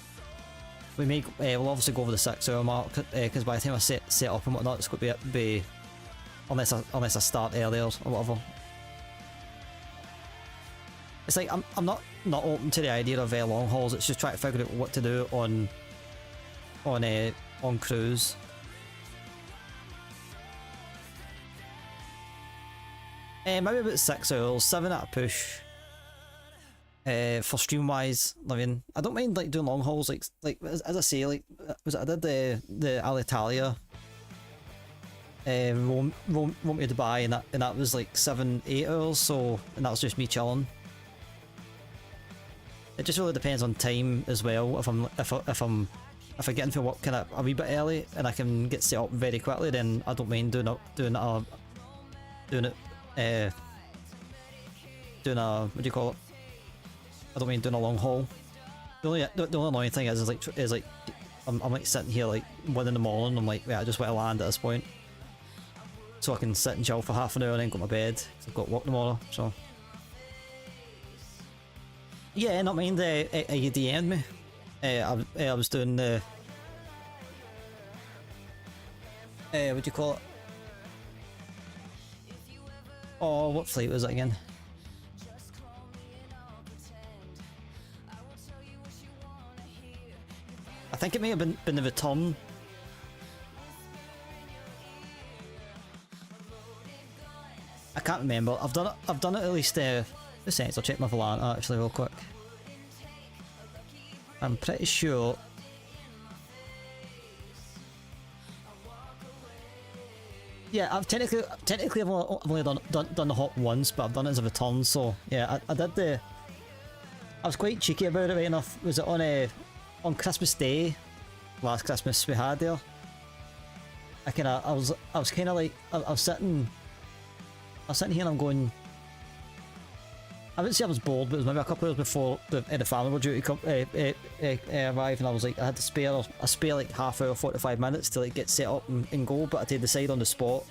we may we'll obviously go over the 6 hour mark because by the time I set up and whatnot, it's going to be unless I start earlier or whatever. It's like I'm not open to the idea of long hauls. It's just trying to figure out what to do on cruise. Maybe about 6 hours, 7 at a push. For stream wise, I mean, I don't mind like doing long hauls. Like as I say, like I did the Alitalia, Rome to Dubai, and that was like 7-8 hours. So and that was just me chilling. It just really depends on time as well. If I get into work kind of a wee bit early and I can get set up very quickly, then I don't mind doing a what do you call it? I don't mind doing a long haul. The only annoying thing is like I'm like sitting here like 1 in the morning. I'm like, yeah, I just want to land at this point, so I can sit and chill for half an hour and then go to bed. I've got work tomorrow, so yeah, not mind. You DM'd me. I was doing the what do you call it? Oh, what flight was it again? I think it may have been the return. I can't remember. I've done it at least. Just a second, I'll check my Volanta actually real quick. I'm pretty sure. Yeah, I've technically I've only done the hop once, but I've done it as a return. So yeah, I did the. I was quite cheeky about it, right enough. Was it on Christmas Day, last Christmas we had there? I was kind of like I was sitting here and I'm going. I wouldn't say I was bored, but it was maybe a couple of hours before the family were due to arrive, and I was like, I had to spare like half hour, 45 minutes to like get set up and go, but I had to decide on the spot.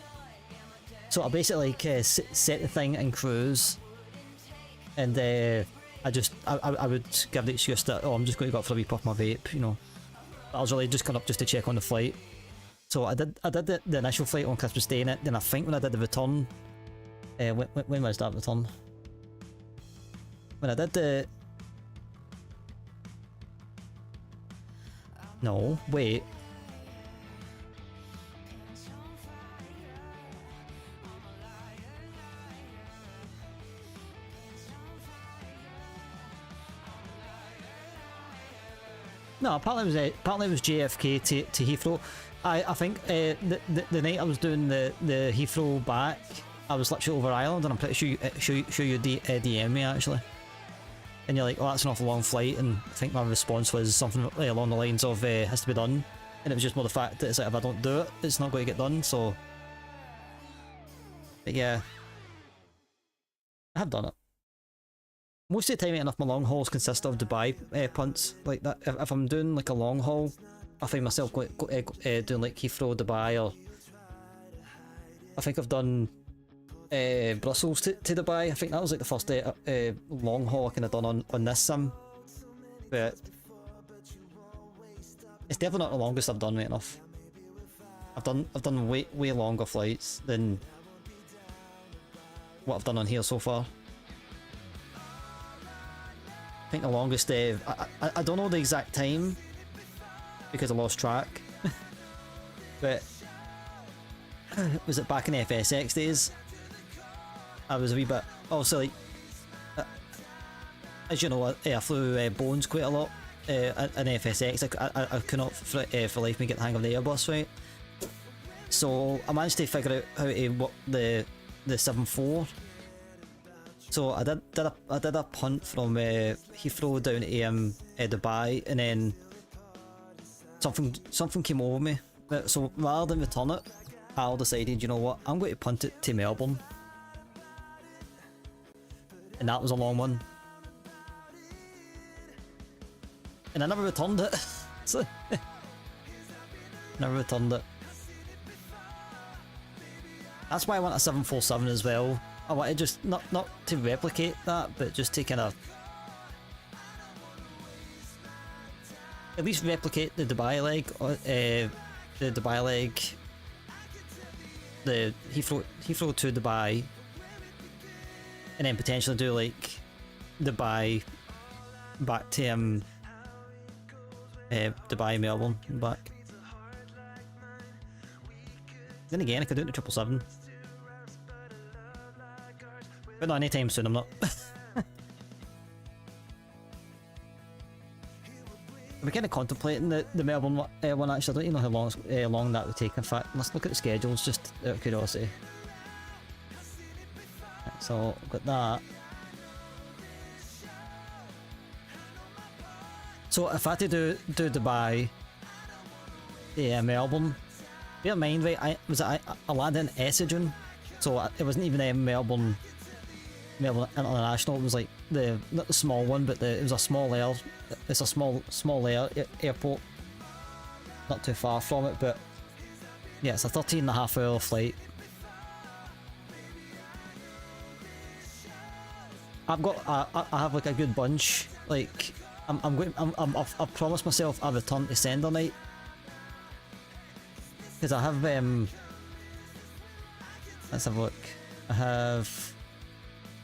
So I basically like set the thing in cruise, and I would give the excuse that, oh, I'm just going to go up for a wee puff of my vape, you know. But I was really just coming up just to check on the flight. So I did the initial flight on Christmas Day, and then I think when I did the return, when was that return? When I did the... No, wait. No, apparently it was JFK to Heathrow. I think the night I was doing the Heathrow back, I was literally over Ireland, and I'm pretty sure you DM me actually. And you're like, oh, that's an awful long flight, and I think my response was something along the lines of has to be done, and it was just more the fact that it's like, if I don't do it, it's not going to get done. So but yeah, I have done it. Most of the time, enough my long hauls consist of Dubai punts like that. If I'm doing like a long haul, I find myself doing like Heathrow, Dubai, or I think I've done Brussels to Dubai. I think that was like the first long haul I kind of done on this sim, but it's definitely not the longest I've done, right enough. I've done way longer flights than what I've done on here so far. I think the longest I don't know the exact time because I lost track, but was it back in FSX days? I was a wee bit, also like, as you know, I flew Bones quite a lot in FSX. I could not for life me get the hang of the Airbus, right? So I managed to figure out how to work the 7.4. So I did a punt from Heathrow down to Dubai, and then something came over me. So rather than return it, I decided, you know what, I'm going to punt it to Melbourne, and that was a long one, and I never returned it. So never returned it. That's why I want a 747 as well. I want to just not to replicate that, but just to kind of at least replicate the Dubai leg, the Dubai leg, the Heathrow to Dubai, and then potentially do like Dubai back to Dubai, Melbourne, and back. Then again, I could do it to 777. But not anytime soon, I'm not. We're kind of contemplating the Melbourne one actually. I don't even know how long that would take. In fact, let's look at the schedules just out of curiosity. Right, so, we've got that. So, if I had to do Dubai, Melbourne, bear in mind, right, I landed in Essendon, so it wasn't even Melbourne International. It was like not the small one, but it was a small air. It's a small airport, not too far from it. But yeah, it's a 13.5-hour flight. I have like a good bunch. Like I've promised myself I'll return to sender night, because I have let's have a look.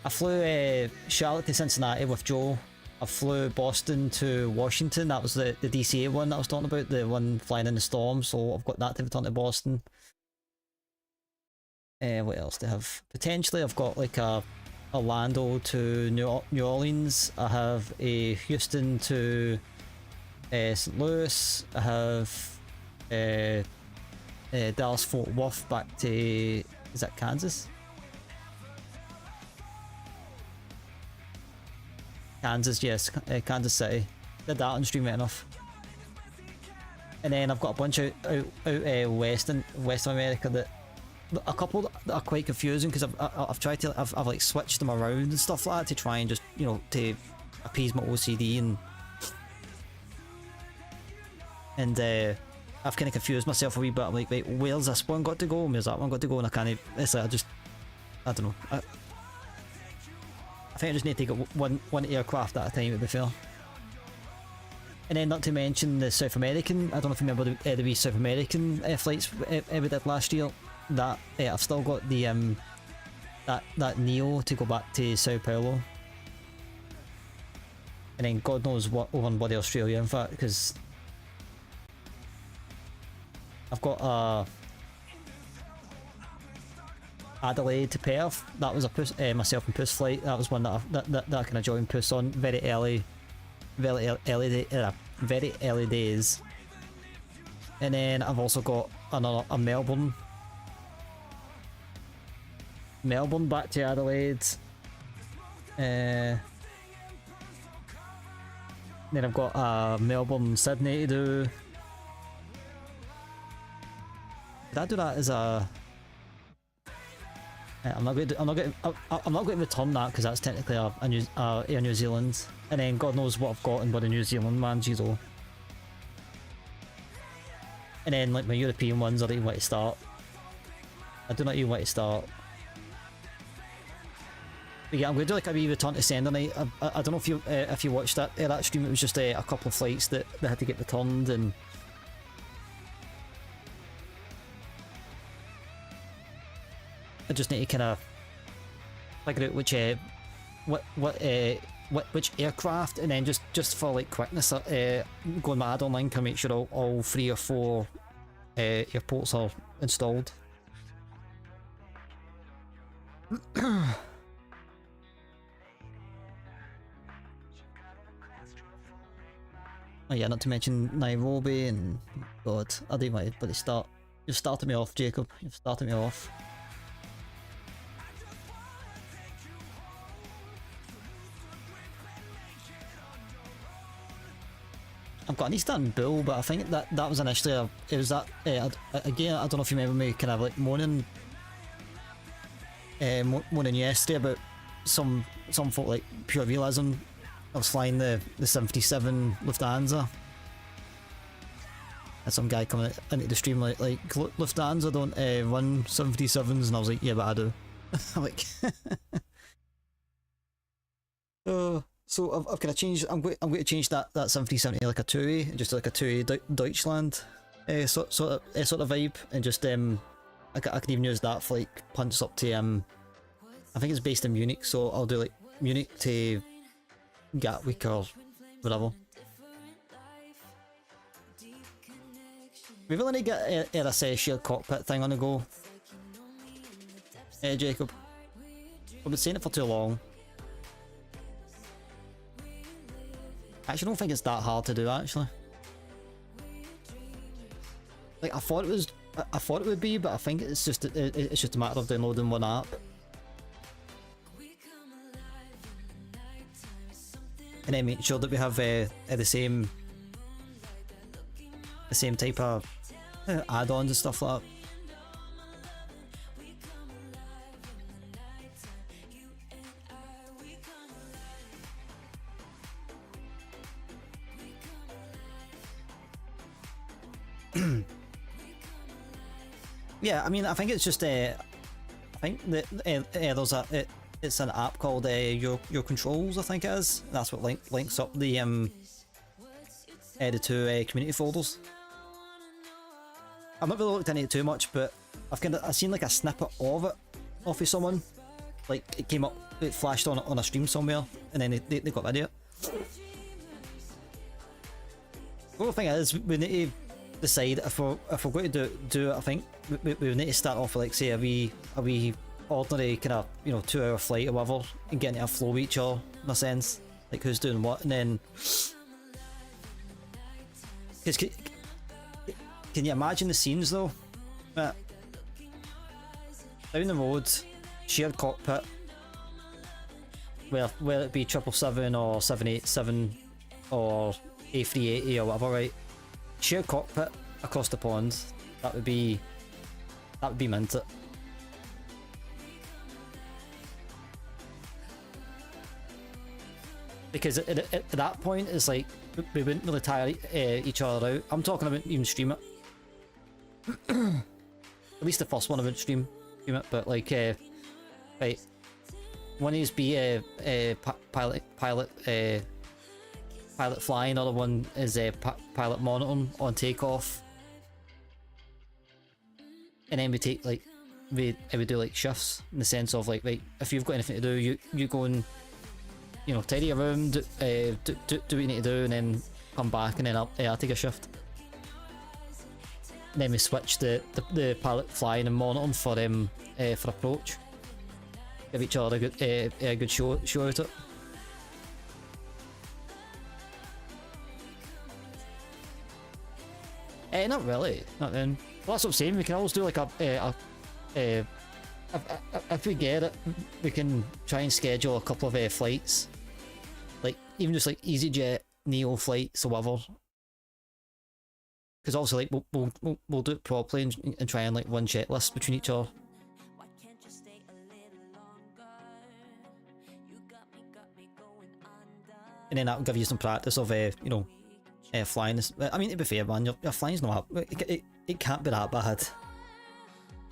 I flew Charlotte to Cincinnati with Joe. I flew Boston to Washington. That was the DCA one that I was talking about, the one flying in the storm. So I've got that to return to Boston. What else do I have? Potentially I've got like a Orlando to New Orleans. I have a Houston to St. Louis. I have Dallas Fort Worth back to, is that Kansas? Kansas, yes, Kansas City. Did that on stream right enough. And then I've got a bunch out west of America that a couple that are quite confusing, because I've tried to I've like switched them around and stuff like that to try and just, you know, to appease my OCD, and I've kind of confused myself a wee bit. I'm like, wait, where's this one got to go? Where's that one got to go? And I can't. It's like I don't know. I think I just need to take it one aircraft at a time, to be fair. And then not to mention the South American. I don't know if you remember the wee South American flights we did last year. That I've still got the that Neo to go back to Sao Paulo. And then God knows what over in bloody Australia, in fact, because I've got Adelaide to Perth. That was a myself and Puss flight. That was one that I kind of joined Puss on very early days. And then I've also got a Melbourne back to Adelaide. Then I've got Melbourne Sydney to do. Did I do that as a? I'm not going to return that, because that's technically Air New Zealand, and then God knows what I've got in bloody New Zealand, man, jeez oh. And then like my European ones, I don't even want to start. I do not even want to start. But yeah, I'm going to do like a wee return to sender night. I don't know if you watched that stream. It was just a couple of flights that had to get returned, and I just need to kind of figure out which aircraft, and then just for like quickness, go on my add-on link and make sure all 3 or 4 airports are installed. Oh yeah, not to mention Nairobi, and God, I didn't want to bloody start. You've started me off, Jacob. You've started me off. I've got an Eastern Bull, but I think that was initially it was that again. I don't know if you remember me kind of like moaning yesterday about some folk like pure realism. I was flying the 77 Lufthansa, and some guy coming into the stream like Lufthansa don't run 77s, and I was like, yeah, but I do. I'm like, so I've kind of changed. I'm going to change that 77 to like a 2A, just like a 2A Deutschland sort of vibe, and just I can even use that for like punts up to I think it's based in Munich, so I'll do like Munich to Gatwick or whatever. We really need to get a shared cockpit thing on the go. Jacob, I've been saying it for too long. I actually don't think it's that hard to do, actually. Like I thought it would be, but I think it's just a matter of downloading one app. And then make sure that we have the same type of add-ons and stuff like that. Yeah, I mean, I think it's just I think that there's it's an app called your controls, I think it is. That's what links up the two community folders. I've not really looked into it too much, but I've seen like a snippet of it off of someone. Like it came up, it flashed on a stream somewhere, and then they got video. The other thing is, we need to decide if we're going to do it. I think we need to start off with like say a wee ordinary kind of 2-hour flight or whatever, and getting a flow with each other in a sense, like who's doing what, and then because can you imagine the scenes though? Down the road, shared cockpit, whether it be 777 or 787 or A380 or whatever, right? Shared cockpit across the pond. That would be mint it. Because at that point, it's like we wouldn't really tire each other out. I'm talking about even stream it. At least the first one I wouldn't stream it, but like, right, one is be pilot flying, other one is pilot monitoring on takeoff, and then we take like we do like shifts in the sense of like, right, if you've got anything to do, you go and tidy your room, do what you need to do, and then come back, and then I'll take a shift. And then we switch the pilot flying and monitoring for approach. Give each other a good show at it. Not really. Not then. Well, that's what I'm saying. We can always do like if we get it, we can try and schedule a couple of flights, like even just like EasyJet, Neo flights or whatever. Because also like we'll do it properly and try and like run checklists between each other. And then that'll give you some practice of flying this. I mean, to be fair, man, your flying's not it can't be that bad.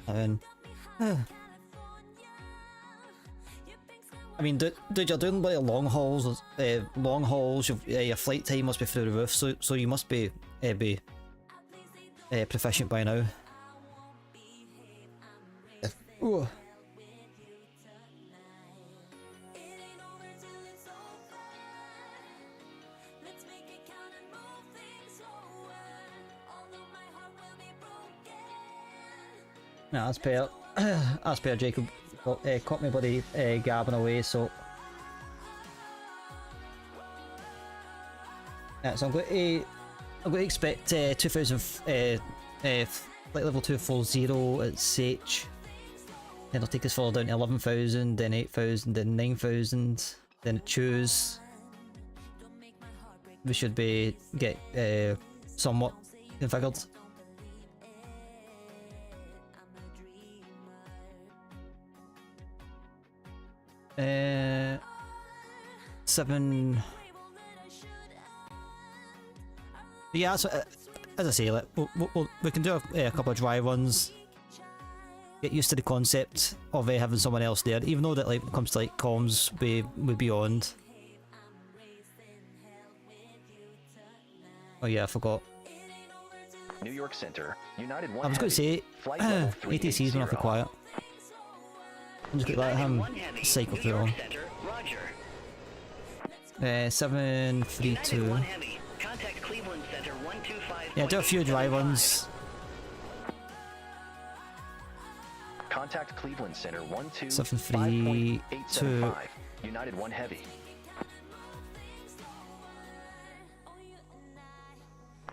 I mean, dude, you're doing like long hauls. Your flight time must be through the roof. So you must be proficient by now. Ooh. Nah, as per Jacob caught me bloody gabbing away, so yeah, so I'm going to expect 2000 flight level 240 at Sech. Then it'll take us further down to 11,000, then 8,000, then 9,000, then at Choose. we should be get somewhat configured. Seven. Yeah, so, as I say, like, we can do a couple of dry runs. Get used to the concept of having someone else there, even though that like when it comes to like comms, we beyond. Oh yeah, I forgot. New York Center, United 1 I was going to say, flight level ATC's gonna have to 380. quiet. I'm just gonna let him cycle through on. 732. Yeah, do a few dry runs. Contact Cleveland Center 732. 125.875. United 1 Heavy.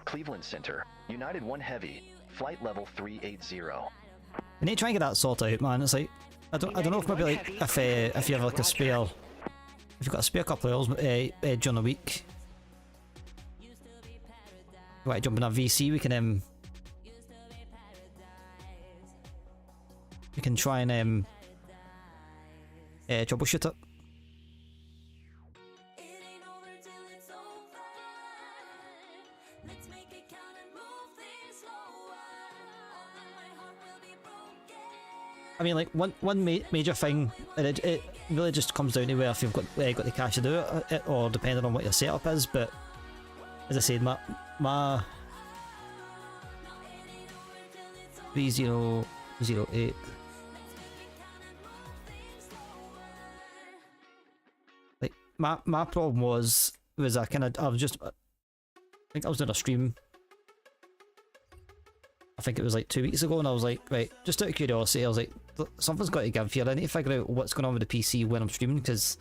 Cleveland Center, United 1 Heavy, flight level 380. We need to try and get that sorted out, man. It's like I don't know if maybe like if you have like a spare, if you've got a spare couple of hours during the week. Right, jump in that VC. We can try and troubleshoot it. I mean, like one major thing, and it really just comes down to where if you've got the cash to do it, or depending on what your setup is. But as I said, my 3008. Like my problem was I was just, I think I was doing a stream. I think it was like 2 weeks ago, and I was like, right, just out of curiosity, I was like, something's got to give here. I need to figure out what's going on with the PC when I'm streaming, because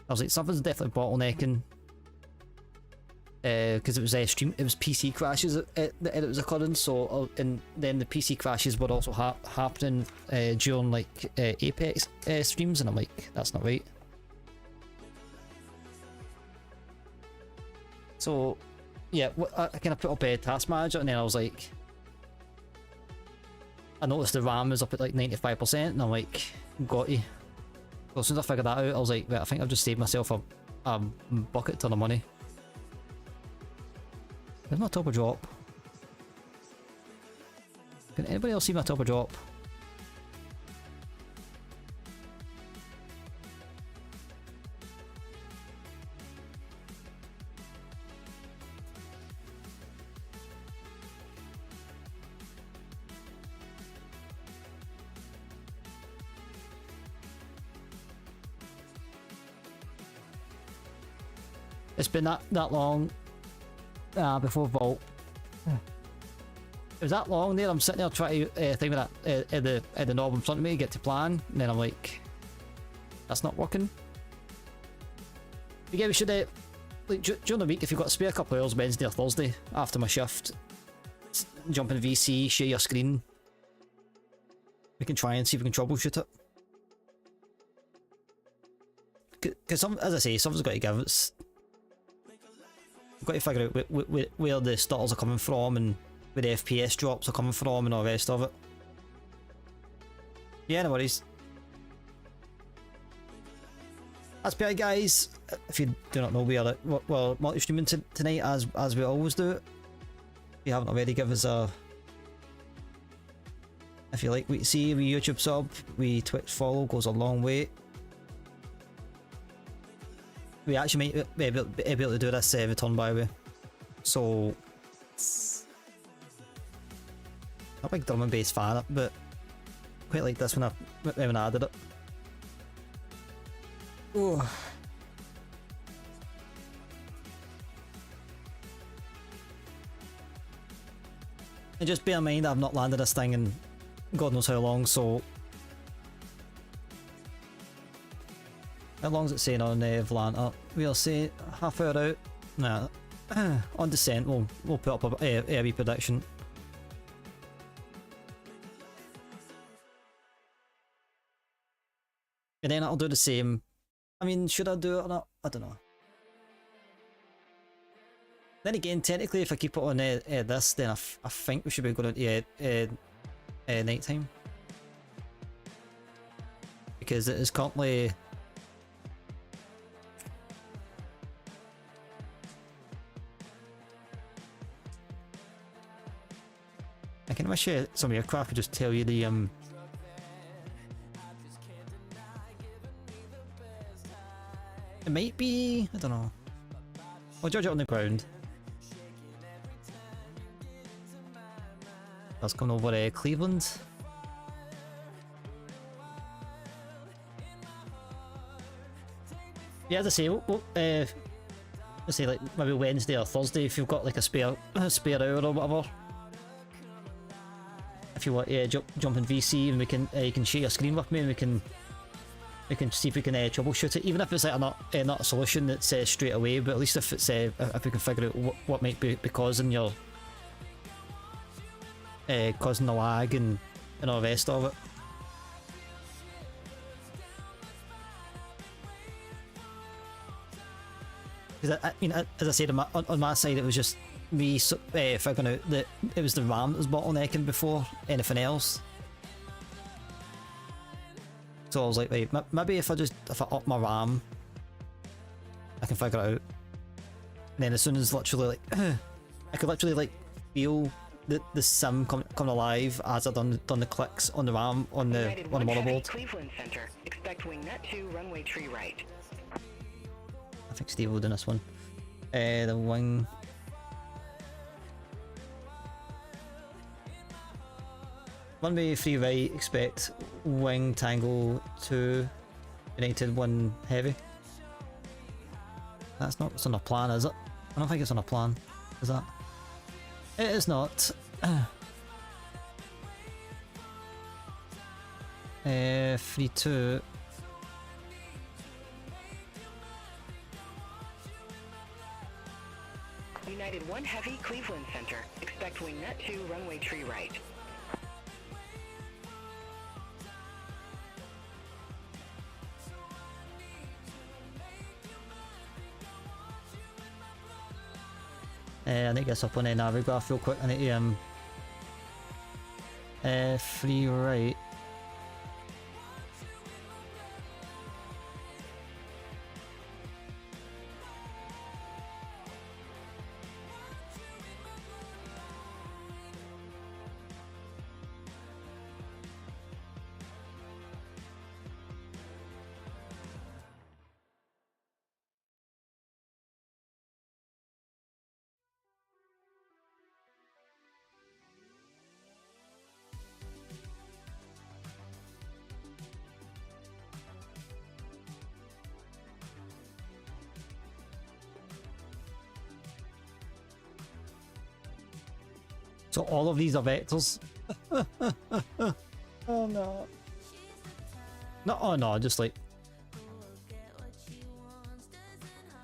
I was like, something's definitely bottlenecking. Because it was PC crashes that it was occurring. So and then the PC crashes were also happening during like Apex streams, and I'm like, that's not right. So yeah, I kind of put up a task manager, and then I was like, I noticed the RAM is up at like 95%, and I'm like, got you. So as soon as I figured that out, I was like, right, I think I've just saved myself a bucket ton of money. Where's my topper drop? Can anybody else see my topper drop? It's been that long before Vault. It was that long there. I'm sitting there trying to think of that at the knob in front of me, get to plan, and then I'm like, that's not working. But yeah, we should like during the week, if you've got a spare couple of hours Wednesday or Thursday after my shift, jump in VC, share your screen. We can try and see if we can troubleshoot it. Because as I say, something's got to give. We've got to figure out where the stutters are coming from, and where the FPS drops are coming from, and all the rest of it. Yeah, no worries. That's better, guys. If you do not know, we're multi-streaming tonight as we always do. If you haven't already, give us a, if you like what you see, we YouTube sub, we Twitch follow, goes a long way. We actually might be able to do this return, by the way. So, not a big drum and bass fan, but quite like this when I added it. Oh. And just bear in mind I've not landed this thing in God knows how long, so how long is it saying on Volanta? We'll say half hour out. Nah, on descent we'll put up a wee prediction. And then I'll do the same. I mean, should I do it or not? I don't know. Then again, technically, if I keep it on this, then I think we should be going into night time, because it is currently. I can wish some aircraft could just tell you the It might be, I don't know. We'll judge it on the ground. That's coming over Cleveland. Yeah, as I say, let's say like maybe Wednesday or Thursday if you've got like a spare hour or whatever. If you want, jump in VC and we can you can share your screen with me and we can see if we can troubleshoot it, even if it's like not a solution that's straight away, but at least if it's if we can figure out what might be causing your causing the lag and all the rest of it. Because I mean, as I said, on my side, it was just me figuring out that it was the RAM that was bottlenecking before anything else. So I was like, wait, maybe if I up my RAM, I can figure it out. And then as soon as literally like, I could literally like feel the sim coming alive as I done the clicks on the RAM on the motherboard. Cleveland Center. Expect wing nut 2, runway tree right. I think Steve will do this one. The wing. Runway 3 right, expect wing Tango 2, United 1 heavy. That's not what's on a plan, is it? I don't think it's on a plan. Is that? It is not. 3-2. United 1 heavy, Cleveland Center. Expect wing nut 2, runway tree right. I need to get up on a Navigraph real quick. I need to 3 right. So all of these are vectors. Oh no. No, oh no, just like.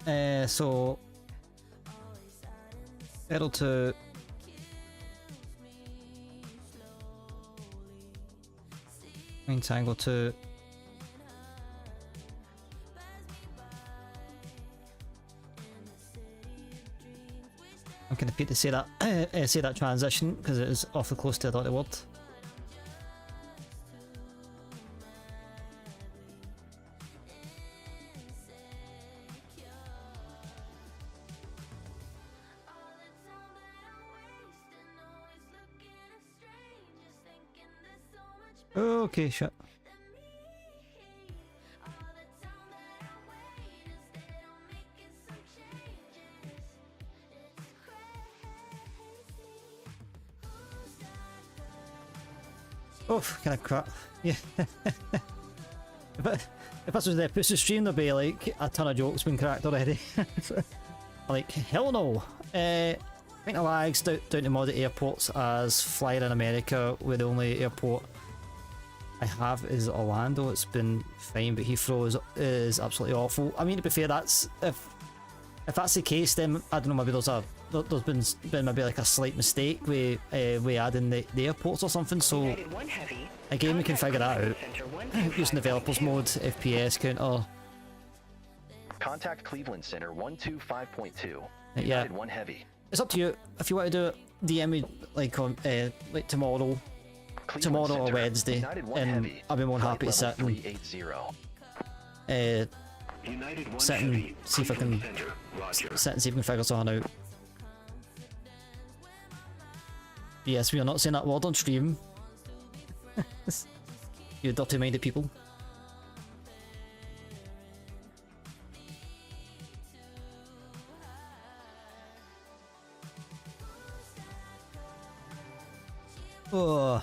So. L to. Main tangle to. I'm going to say that transition because it is awfully close to the word. Okay, shit. Oh, kind of crap. Yeah. if this was the episode stream, there'd be like a ton of jokes being cracked already. Like, hell no. I think the lag's down to modded airports as flying in America, where the only airport I have is Orlando. It's been fine, but Heathrow is absolutely awful. I mean, to be fair, that's if that's the case, then I don't know. Maybe there's been maybe like a slight mistake with adding the airports or something. So again, we can figure that out using developers mode, FPS counter. Contact Cleveland Center 125.2. Yeah, United 1 Heavy. it's up to you. If you want to do it, DM me like on like tomorrow Cleveland or Center. Wednesday, United 1 and Heavy. I'll be more than Flight happy to sit level and 380. United 1 sit and Heavy, see if I can Cleveland Center. Roger. sit and see if we can figure something out. Yes, we are not saying that word on stream. You dirty-minded people. Oh.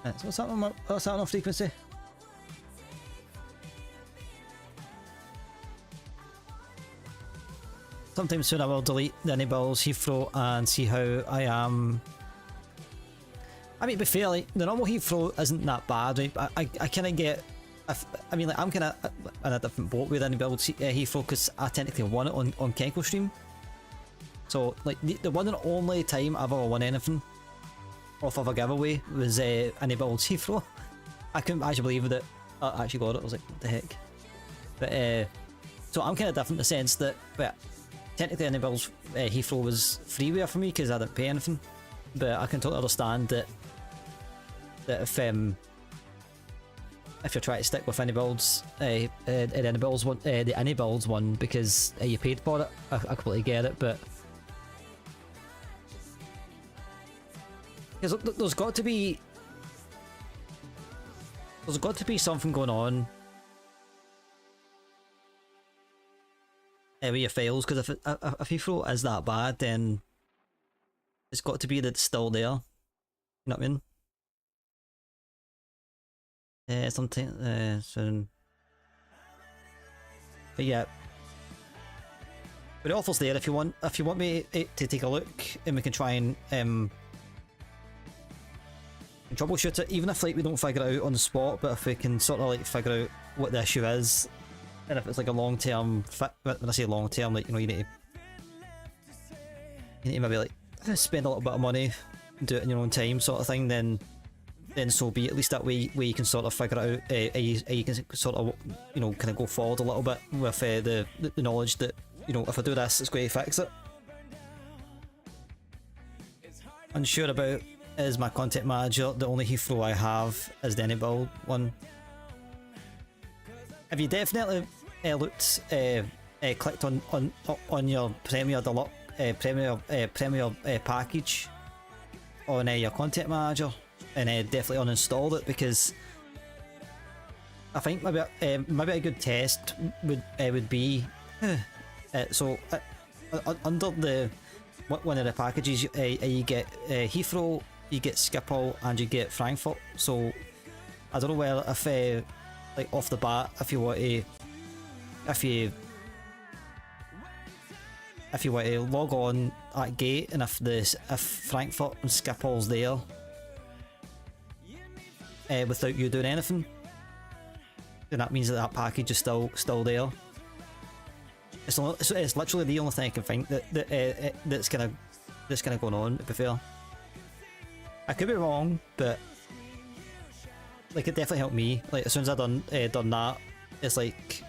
Right, so what's that on frequency? Sometime soon I will delete the enables Heathrow and see how I am. I mean, to be fair, like, the normal Heathrow isn't that bad, right? I kind of get... I mean, like, I'm kind of in a different boat with enabled Heathrow because I technically won it on Kenko stream. So, like, the one and only time I've ever won anything off of a giveaway was enabled Heathrow. I couldn't actually believe that I actually got it. I was like, what the heck? But, so I'm kind of different in the sense that, but technically enabled Heathrow was freeware for me because I didn't pay anything. But I can totally understand that if you're trying to stick with any builds, the any builds one because you paid for it, I completely get it. But because there's got to be something going on with your files, because if Heathrow is that bad, then it's got to be that it's still there. You know what I mean? Something soon. But yeah, but the offer's there if you want me to take a look, and we can try and troubleshoot it, even if like we don't figure it out on the spot, but if we can sort of like figure out what the issue is, and if it's like a long-term when I say long-term, like, you know, you need to maybe like spend a little bit of money, do it in your own time sort of thing, then so be it. At least that way you can sort of figure it out, you can sort of, you know, kind of go forward a little bit with the knowledge that, you know, if I do this, it's going to fix it. Unsure about is my content manager. The only Heathrow I have is the Anybuild one. Have you definitely looked, clicked on your Premier Deluxe Premier package on your content manager, and definitely uninstalled it? Because I think maybe a good test would be so under the one of the packages you get Heathrow, you get Schiphol, and you get Frankfurt. So I don't know whether if like off the bat, if you want to log on at gate, and if Frankfurt and Schiphol's there without you doing anything, then that means that package is still there. It's literally the only thing I can think that's kind of going on, to be fair. I could be wrong, but like it definitely helped me. Like as soon as I done that, it's like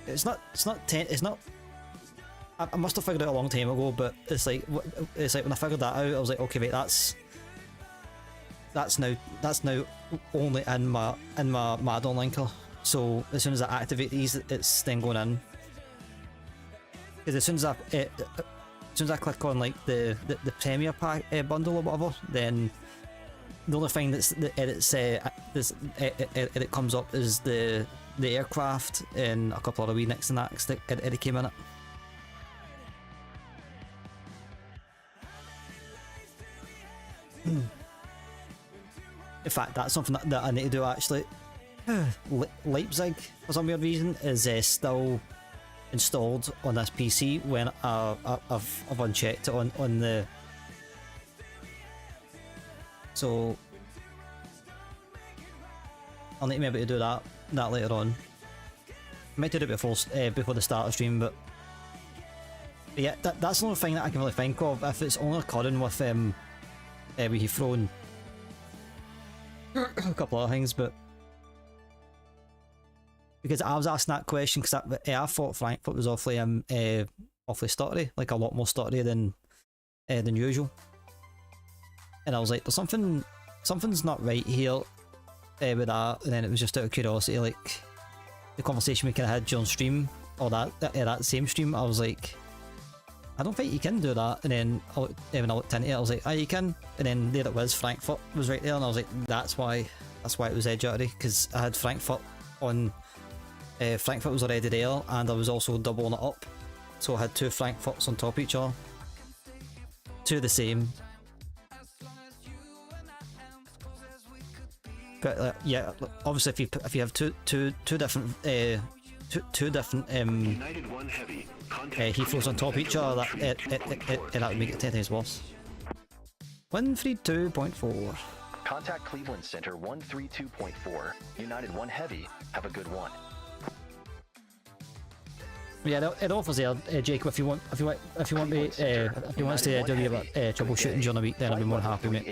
it's not I must have figured it out a long time ago, but it's like when I figured that out, I was like, okay, wait, that's now only in my add-on linker. So as soon as I activate these, it's then going in. Because as soon as I click on like the Premier pack bundle or whatever, then the only thing it comes up is the aircraft and a couple of wee nicks and knacks that it came in it. In fact, that's something that I need to do actually. Leipzig, for some weird reason, is still installed on this PC when I've unchecked it on the. So I'll need to be able to do that later on. I might do it before the start of stream, but yeah, that's the only thing that I can really think of. If it's only occurring with Heathrow a couple other things, but because I was asking that question because I thought Frankfurt was awfully awfully stuttery, like a lot more stuttery than usual, and I was like, there's something's not right here with that. And then it was just out of curiosity, like the conversation we kind of had during stream, or that same stream. I was like, I don't think you can do that. And then when I looked into it, I was like, oh, you can. And then there it was, Frankfurt was right there, and I was like, that's why it was edge outery, because I had Frankfurt on. Frankfurt was already there, and I was also doubling it up, so I had two Frankfurts on top of each other, two the same. But yeah, obviously if you have two different United 1 Heavy. Heathrows on top of each other, that would make it 10 times worse. 132.4. Contact Cleveland Center 132.4. United 1 Heavy. Have a good one. Yeah, it offers there, Jacob. If you want me, if you want us to do a bit of troubleshooting during the week, then I'll be more than happy, mate.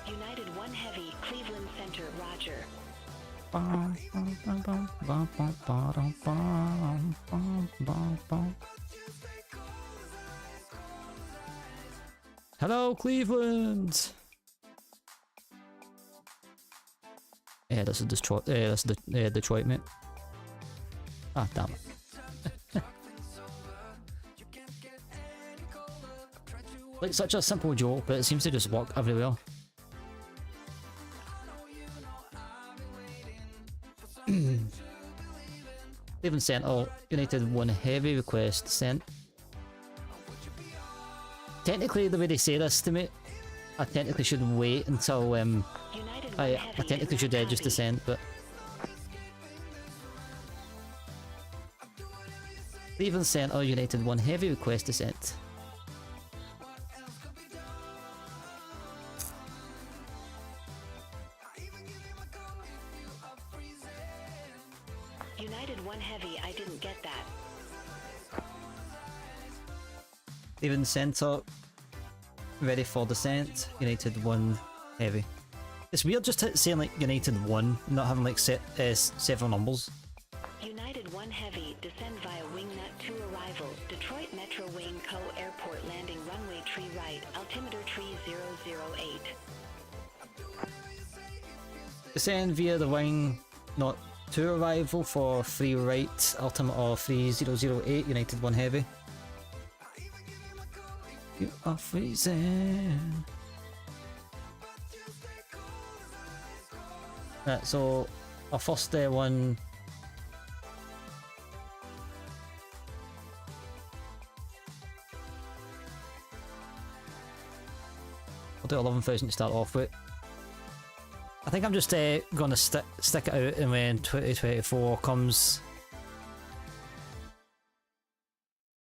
United 1 Heavy, Cleveland Center, Roger. Hello, Cleveland. Yeah, this is Detroit. This is Detroit, mate. Ah, damn it. Like such a simple joke, but it seems to just work everywhere. Cleveland Centre, United 1 Heavy request sent. Technically, the way they say this to me, I technically should wait until I technically should just send, but Cleveland Centre, United 1 Heavy request sent. United 1 Heavy, I didn't get that. Cleveland Centre, ready for descent. United 1 Heavy. It's weird just saying like United 1, not having like several numbers. United 1 Heavy, descend via wingnut to arrival. Detroit Metro Wayne Co. Airport landing runway tree right, altimeter tree 008. Descend via the wing, not to arrival for free right, altimeter 3008, United 1 Heavy. You are freezing. Right, so our first one. I'll do 11,000 to start off with. I think I'm just gonna stick it out, and when 2024 comes,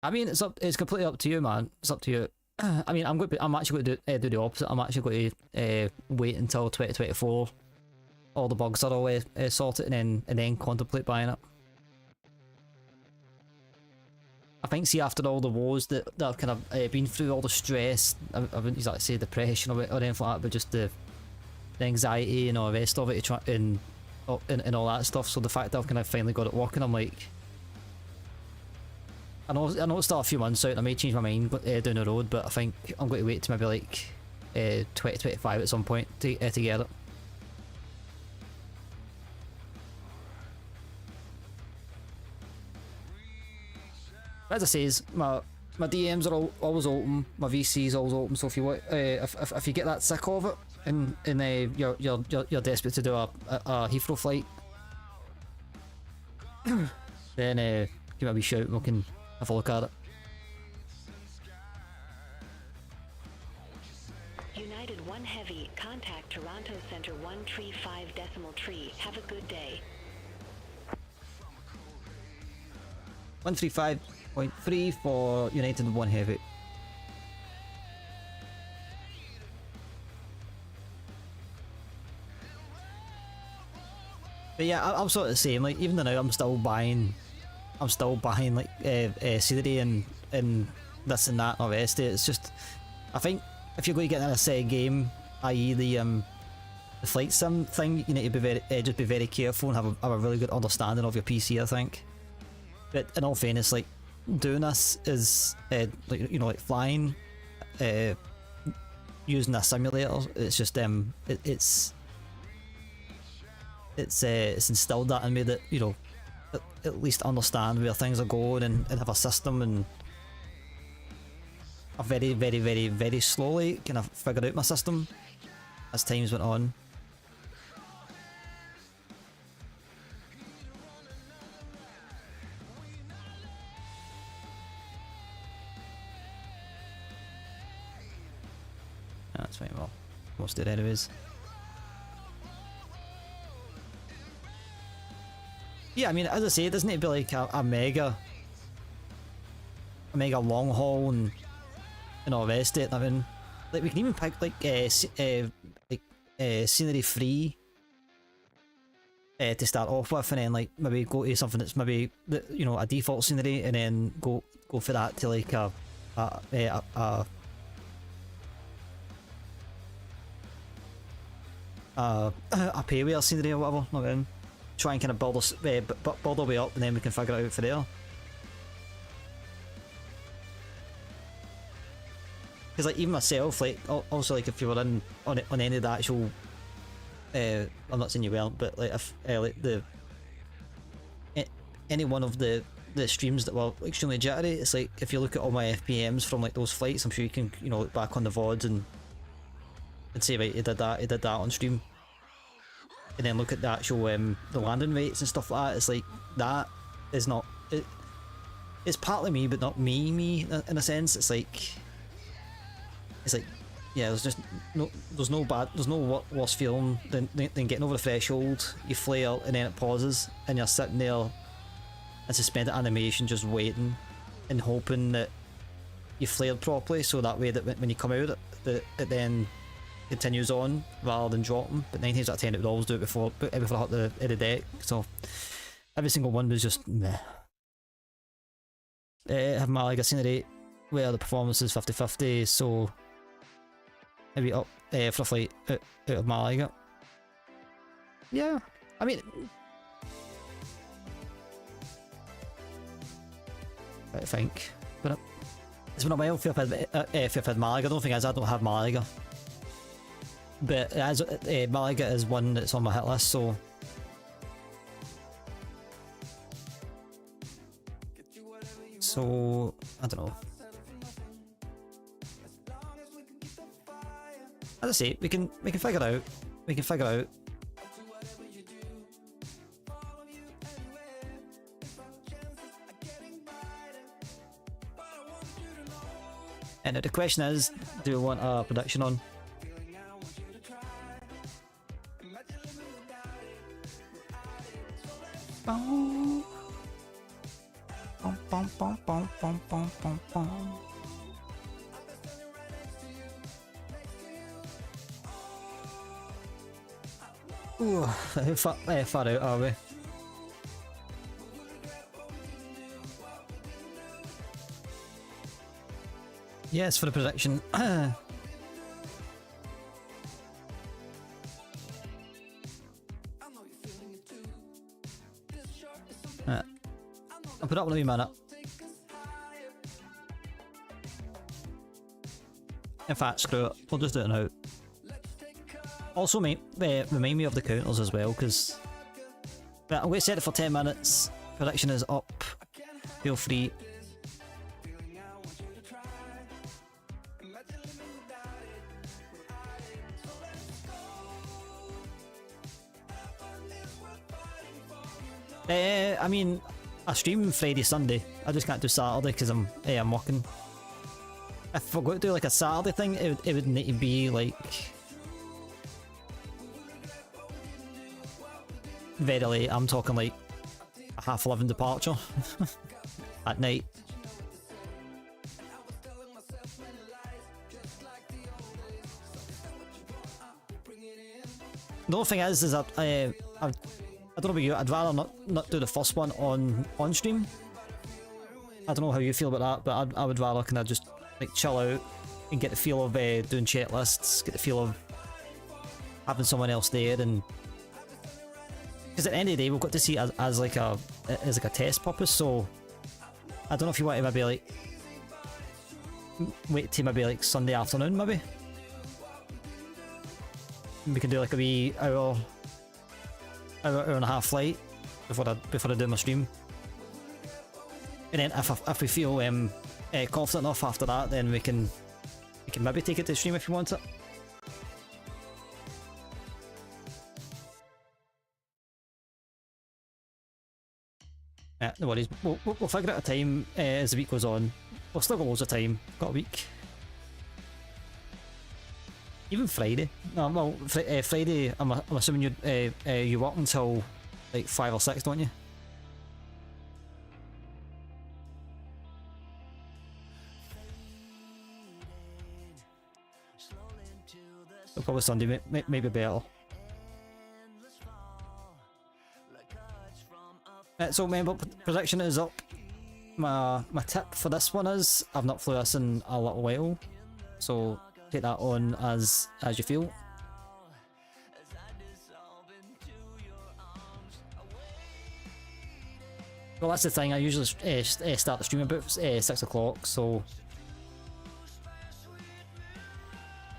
I mean, it's completely up to you, man. It's up to you. I mean, I'm actually going to do the opposite. I'm actually going to wait until 2024, all the bugs are all sorted, and then contemplate buying it. I think, see, after all the woes that I've kind of been through, all the stress, I wouldn't exactly say depression or anything like that, but just the anxiety and all the rest of it, and all that stuff. So the fact that I've kind of finally got it working, I'm like, I know it's still a few months out, I may change my mind down the road, but I think I'm going to wait to maybe like 2025 at some point to get it. As I says, my DMs are always open, my VC's always open. So if you want, if you get that sick of it, and you're desperate to do a Heathrow flight, then give me a wee shout and we can have a look at it. United 1 Heavy, contact Toronto Center 135 decimal tree. Have a good day. 135.3 for United 1 Heavy. But yeah, I'm sort of the same. Like, even though now I'm still buying like scenery and this and that and all the rest of it. It's just, I think if you're going to get in a set game, i.e. The flight sim thing, you need to be just be very careful and have a really good understanding of your PC, I think. But in all fairness, like doing this is like, you know, like flying, using a simulator. It's just it's instilled that in me that, you know, at least understand where things are going and have a system, and I very, very, very, very slowly kind of figured out my system as times went on. That's fine, well, most did anyways. Yeah, I mean, as I say, it doesn't need to be like a mega long haul and all the rest of it. I mean, like we can even pick like scenery free to start off with, and then like maybe go to something that's maybe, you know, a default scenery, and then go for that to like a payware scenery or whatever. Okay. Try and kind of build our way up, and then we can figure it out for there. Because like even myself, like also like if you were in on any of the actual, I'm not saying you weren't, but like if like any one of the streams that were extremely jittery, it's like if you look at all my FPMs from like those flights, I'm sure you can, you know, look back on the VODs and say, right, he did that on stream. And then look at the actual the landing rates and stuff like that. It's like that is not it. It's partly me, but not me in a sense. It's like yeah. There's no worse feeling than getting over the threshold. You flare and then it pauses, and you're sitting there in suspended animation, just waiting and hoping that you flared properly, so that way that when you come out, it then continues on rather than dropping. But 9 times out of 10 it would always do it before I hit the deck, so every single one was just meh. Have Malaga scenery where the performance is 50-50, so maybe up for a flight out of Malaga. Yeah, I mean, I think, but it's been a while if I've had Malaga. I don't think I don't have Malaga. But as Malaga is one that's on my hit list, so I don't know. As I say, we can figure it out. We can figure it out. And the question is, do we want a production on? Ooh, how far out are we? Yes, for the prediction. I'll put up in a wee minute. In fact, screw it. We'll just do it now. Also, mate, remind me of the counters as well, because I'm going to set it for 10 minutes. Prediction is up. Feel free. I mean, I stream Friday, Sunday. I just can't do Saturday because I'm working. If we're going to do like a Saturday thing, it would need to be like very late. I'm talking like a 11:30 departure at night. The only thing is that I don't know about you. I'd rather not do the first one on stream. I don't know how you feel about that, but I would rather kind of just like chill out and get the feel of doing checklists, get the feel of having someone else there, and because at the end of the day we've got to see it as like a test purpose. So I don't know if you want to maybe like wait till maybe like Sunday afternoon, maybe we can do like a wee hour and a half flight before I do my stream, and then if we feel confident enough after that, then we can maybe take it to stream if you want it. Yeah, no worries. We'll figure out a time as the week goes on. We've still got loads of time. Got a week. Even Friday. No, well, Friday. I'm assuming you work until like 5 or 6, don't you? So probably Sunday, maybe better. So remember, prediction is up. My tip for this one is I've not flew this in a little while, so take that on as you feel. Well, that's the thing. I usually start the stream about 6 o'clock, so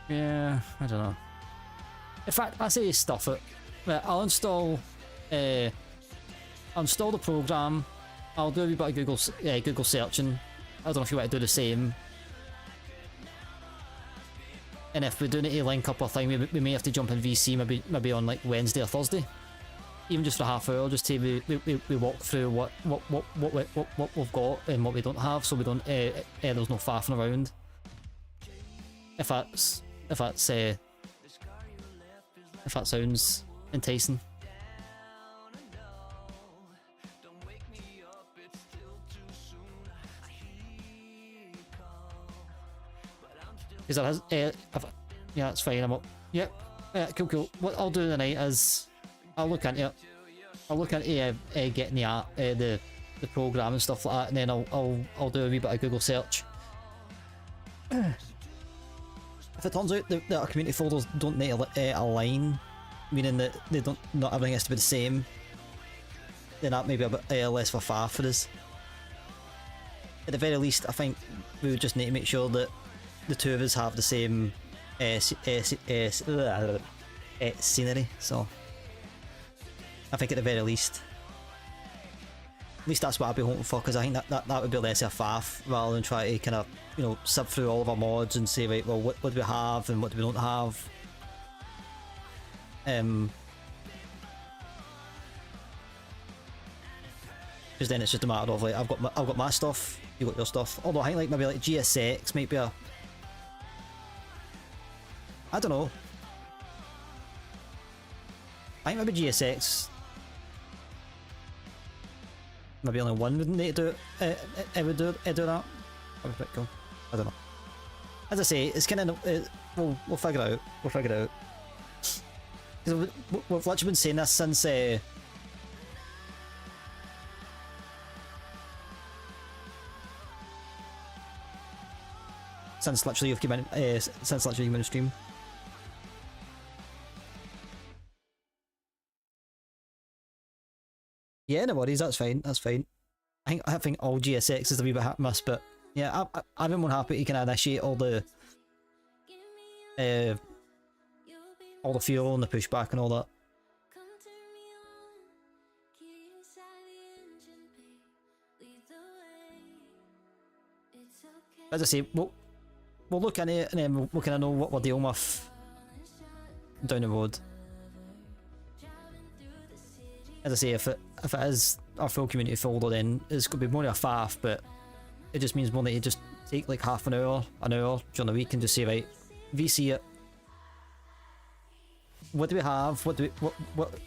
yeah, I don't know. In fact, I say stuff it. I'll install the program. I'll do a wee bit of Google searching. I don't know if you want to do the same. And if we do need to link up a thing, we may have to jump in VC maybe on like Wednesday or Thursday, even just for half hour, just to we walk through what we've got and what we don't have, so we don't there's no faffing around. If that sounds enticing. Because yeah, that's fine. I'm up. Yep. Cool. What I'll do tonight is I'll look into it. I'll look into getting the program and stuff like that, and then I'll do a wee bit of Google search. If it turns out that our community folders don't need to align, meaning that not everything has to be the same, then that may be a bit less of a faff for us. At the very least, I think we would just need to make sure that the two of us have the same scenery, so I think at the very least that's what I'd be hoping for, because I think that would be less of a faff rather than try to kind of, you know, sub through all of our mods and say, right, well, what do we have and what do we don't have. Because then it's just a matter of like, I've got my stuff, you got your stuff. Although I think like maybe like GSX might be a, I don't know. I think maybe GSX, maybe only one wouldn't need to do it. It would do that. That would be pretty cool. I don't know. As I say, it's kind of we'll figure it out. We'll figure it out. Because we've literally been saying this since literally you've come in since literally you've been in stream. Yeah, no worries, that's fine, that's fine. I think all GSX is a wee bit hit and miss, but yeah, I've been more happy to kind of initiate all the fuel and the pushback and all that. As I say, we'll look into it and then we'll kind of know what we're dealing with down the road. As I say, if it is our full community folder, then it's going to be more of a faff, but it just means we'll need to just take like half an hour during the week and just say, right, VC it. What do we have? What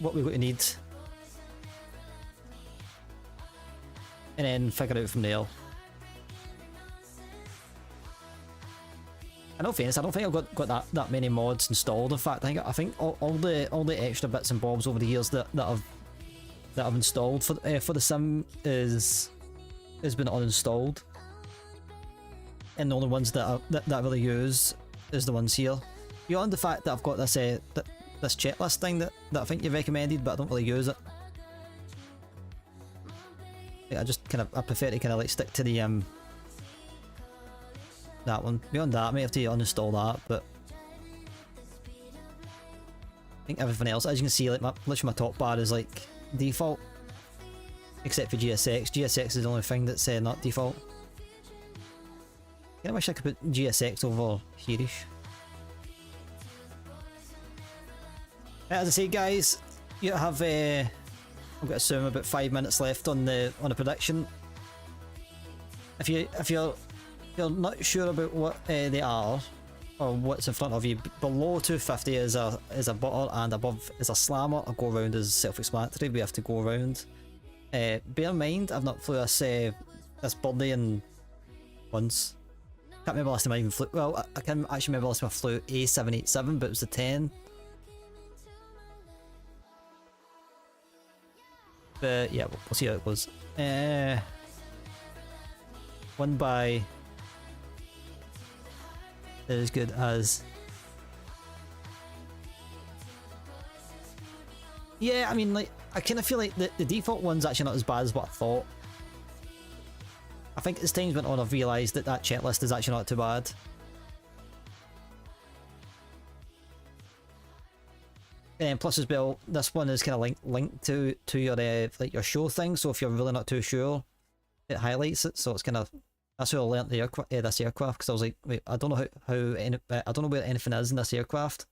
we're going to need? And then figure it out from there. In all fairness, I don't think I've got that many mods installed. In fact, I think all the extra bits and bobs over the years that I've installed for the sim has been uninstalled, and the only ones that I really use is the ones here. Beyond the fact that I've got this this checklist thing that I think you recommended, but I don't really use it. Yeah, I prefer to kind of like stick to the that one. Beyond that, I may have to uninstall that, but I think everything else, as you can see, like literally my top bar is like default, except for GSX. GSX is the only thing that's not default. I wish I could put GSX over here-ish. As I say, guys, you have I've got to assume about 5 minutes left on the prediction. If you're not sure about what they are or what's in front of you, below 250 is a butter and above is a slammer. A go around is self-explanatory. We have to go around. Bear in mind, I've not flew this birdie in once. Can't remember last time I even flew. Well, I can actually remember last time I flew A787, but it was the 10. But yeah, we'll see how it goes. Won by as good as. Yeah, I mean, like, I kind of feel like the default one's actually not as bad as what I thought. I think as times went on, I've realised that checklist is actually not too bad. And plus as well, this one is kind of linked to your like your show thing. So if you're really not too sure, it highlights it. So it's kind of, that's how I learnt this aircraft, because I was like, wait, I don't know I don't know where anything is in this aircraft.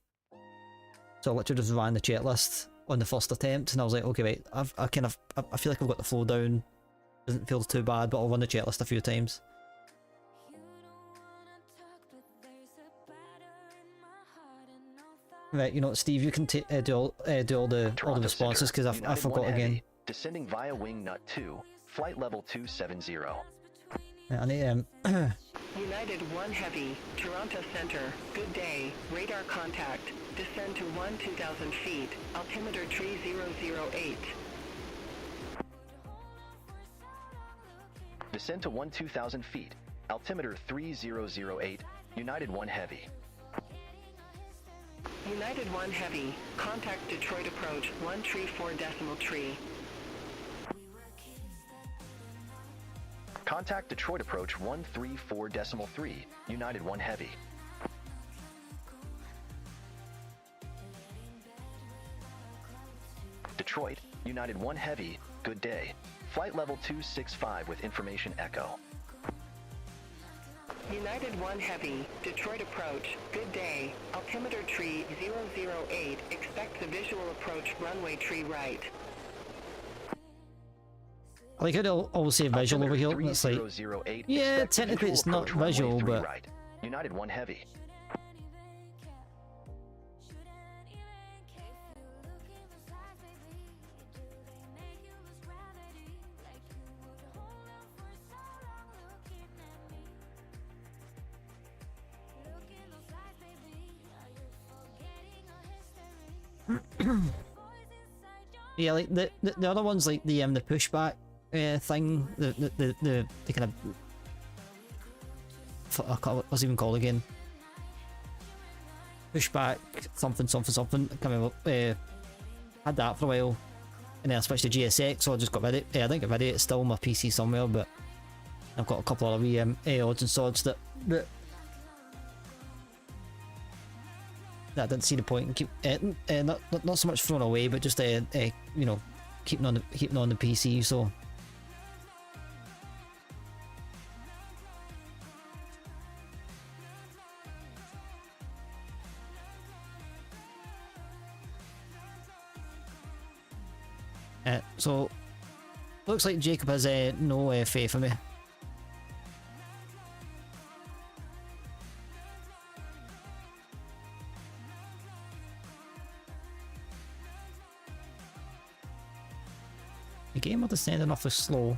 So I literally just ran the checklist on the first attempt, and I was like, okay, wait, I feel like I've got the flow down. Doesn't feel too bad, but I'll run the checklist a few times. Right, you know what, Steve, you can do all the responses, because I forgot again. Descending via wing nut 2, flight level 270. Right, I need United 1 Heavy, Toronto Center, good day, radar contact, descend to 2000 feet, altimeter tree 008. Descend to 2000 feet, altimeter 3008, United 1 Heavy. United 1 Heavy, contact Detroit approach 134.3. Contact Detroit approach 134.3, United 1 Heavy. Detroit, United 1 Heavy, good day. Flight level 265 with information echo. United 1 Heavy, Detroit approach, good day, altimeter tree 008, expect the visual approach runway tree right. I like how they'll always say visual over here. It's like, yeah, technically it's not visual, but right. United 1 Heavy. yeah, like the other ones, like the pushback thing, the kind of, what's it even called again? Pushback something. I can't remember. Had that for a while, and then I switched to GSX, so I just got rid of it. I didn't get rid of it. It's still on my PC somewhere, but I've got a couple of wee odds and sods that I didn't see the point in keep not so much thrown away, but just you know, keeping on the PC. So so looks like Jacob has no faith in me. The game of descending off is slow.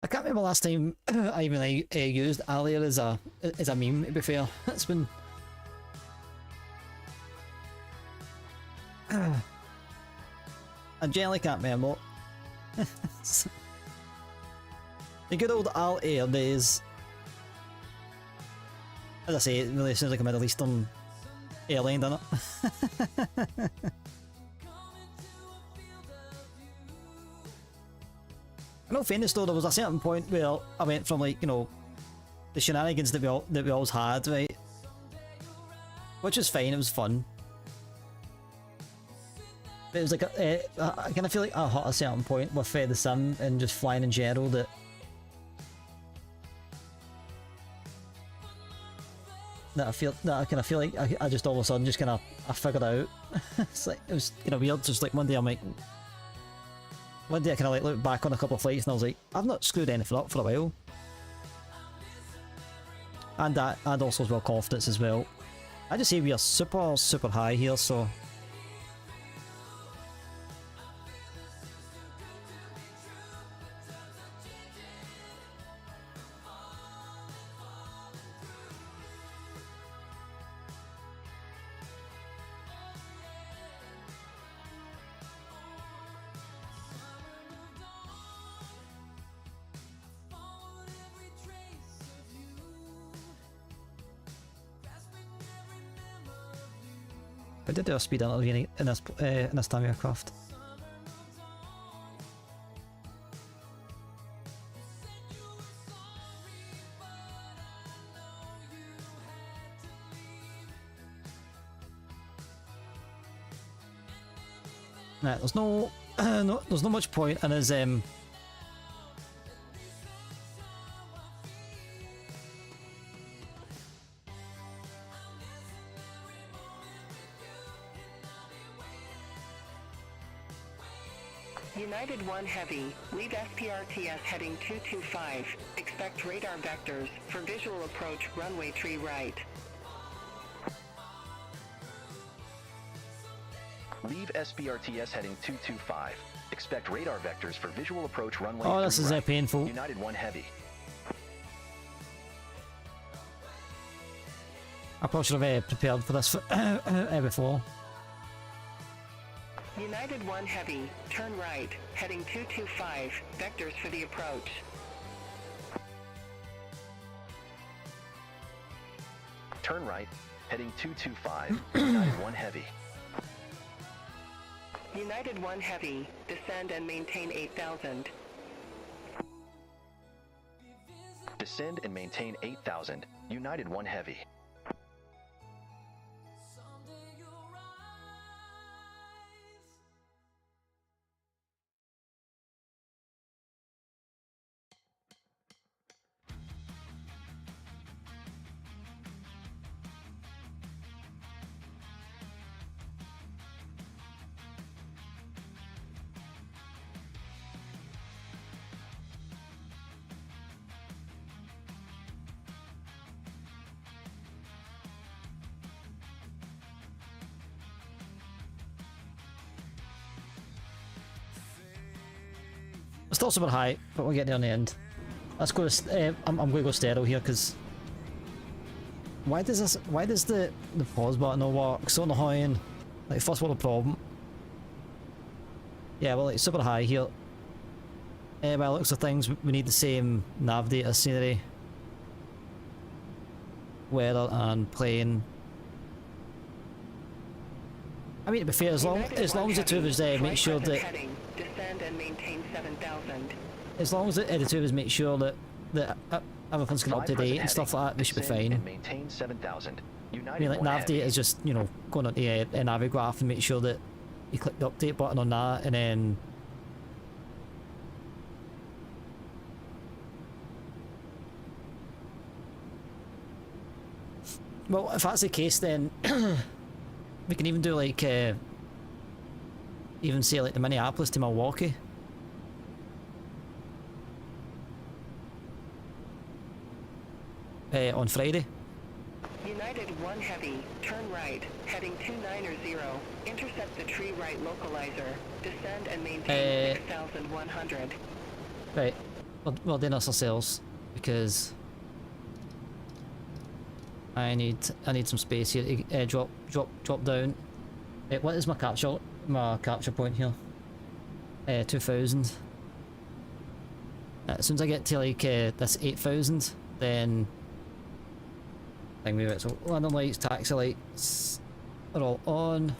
I can't remember last time I even used Alia as a meme, to be fair. It's been I generally can't remember. The good old Alt Air days. As I say, it really sounds like a Middle Eastern airline, doesn't it? In all fairness though, there was a certain point where I went from, like, you know, the shenanigans that we always had, right? Which was fine, it was fun. But it was like, I kind of feel like I hit a certain point with the sim and just flying in general that I kind of feel like I just all of a sudden just kind of I figured out. It's like, it was kind of weird. Just like one day I kind of like look back on a couple of flights and I was like, I've not screwed anything up for a while. And also as well confidence as well. I just say we are super high here, so. I did do a speed interview in this Tmie aircraft. Right, there's there's no much point in his United 1 Heavy, leave SPRTS heading 225. Expect radar vectors for visual approach runway tree right. Leave SBRTS heading 225. Expect radar vectors for visual approach runway. Oh, this is right. painful. United 1 Heavy. I probably should have prepared for this before. United 1 Heavy, turn right, heading 225, vectors for the approach. Turn right, heading 225, United 1 Heavy. United 1 Heavy, descend and maintain 8,000. Descend and maintain 8,000, United 1 Heavy. Still super high, but we'll get there in the end. Let's go to, I'm going to go sterile here, because why does the pause button not work? So annoying. Like, first world problem. Yeah, well, it's super high here. By the looks of things, we need the same nav data, scenery, weather and plane. I mean, to be fair, as long as the two of us make sure that descend and maintain 7,000. As long as the two of us make sure that everything's going up to date and stuff like that, we should be fine. And maintain 7,000. I mean, like, nav data is just, you know, going on the Navigraph and make sure that you click the update button on that, and then well, if that's the case, then we can even do like even say like the Minneapolis to Milwaukee. On Friday. United 1 Heavy, turn right, heading 290, intercept the tree right localizer, descend and maintain 6,100. Right, we're doing this ourselves, because I need some space here to drop down. What is my capture point here? 2,000. As soon as I get to like this 8,000, then I think maybe it's landing lights, taxi lights are all on.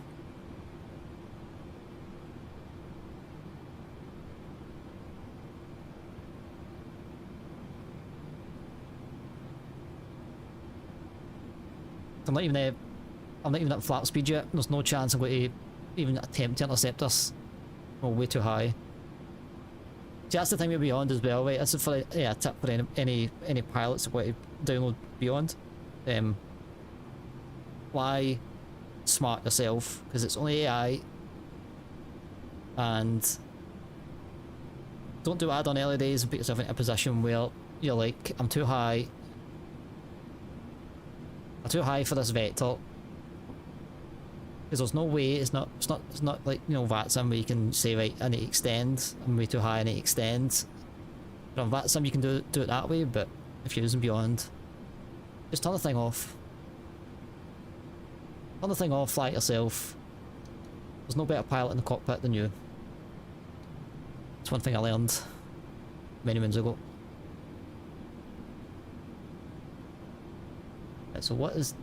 I'm not even at flap speed yet. There's no chance I'm going to even attempt to intercept us. We're way too high. See, that's the thing with Beyond as well, right? That's a tip for any pilots that want to download Beyond. Fly smart yourself, because it's only AI. And don't do add-on early days and put yourself in a position where you're like, I'm too high for this vector, because there's no way. It's not like, you know, VATSIM where you can say, right, I need to extend, I'm way too high, I need to extend. But on VATSIM you can do it that way, but if you're using Beyond, just turn the thing off. Turn the thing off, fly it yourself. There's no better pilot in the cockpit than you. It's one thing I learned many moons ago. Right, so what is...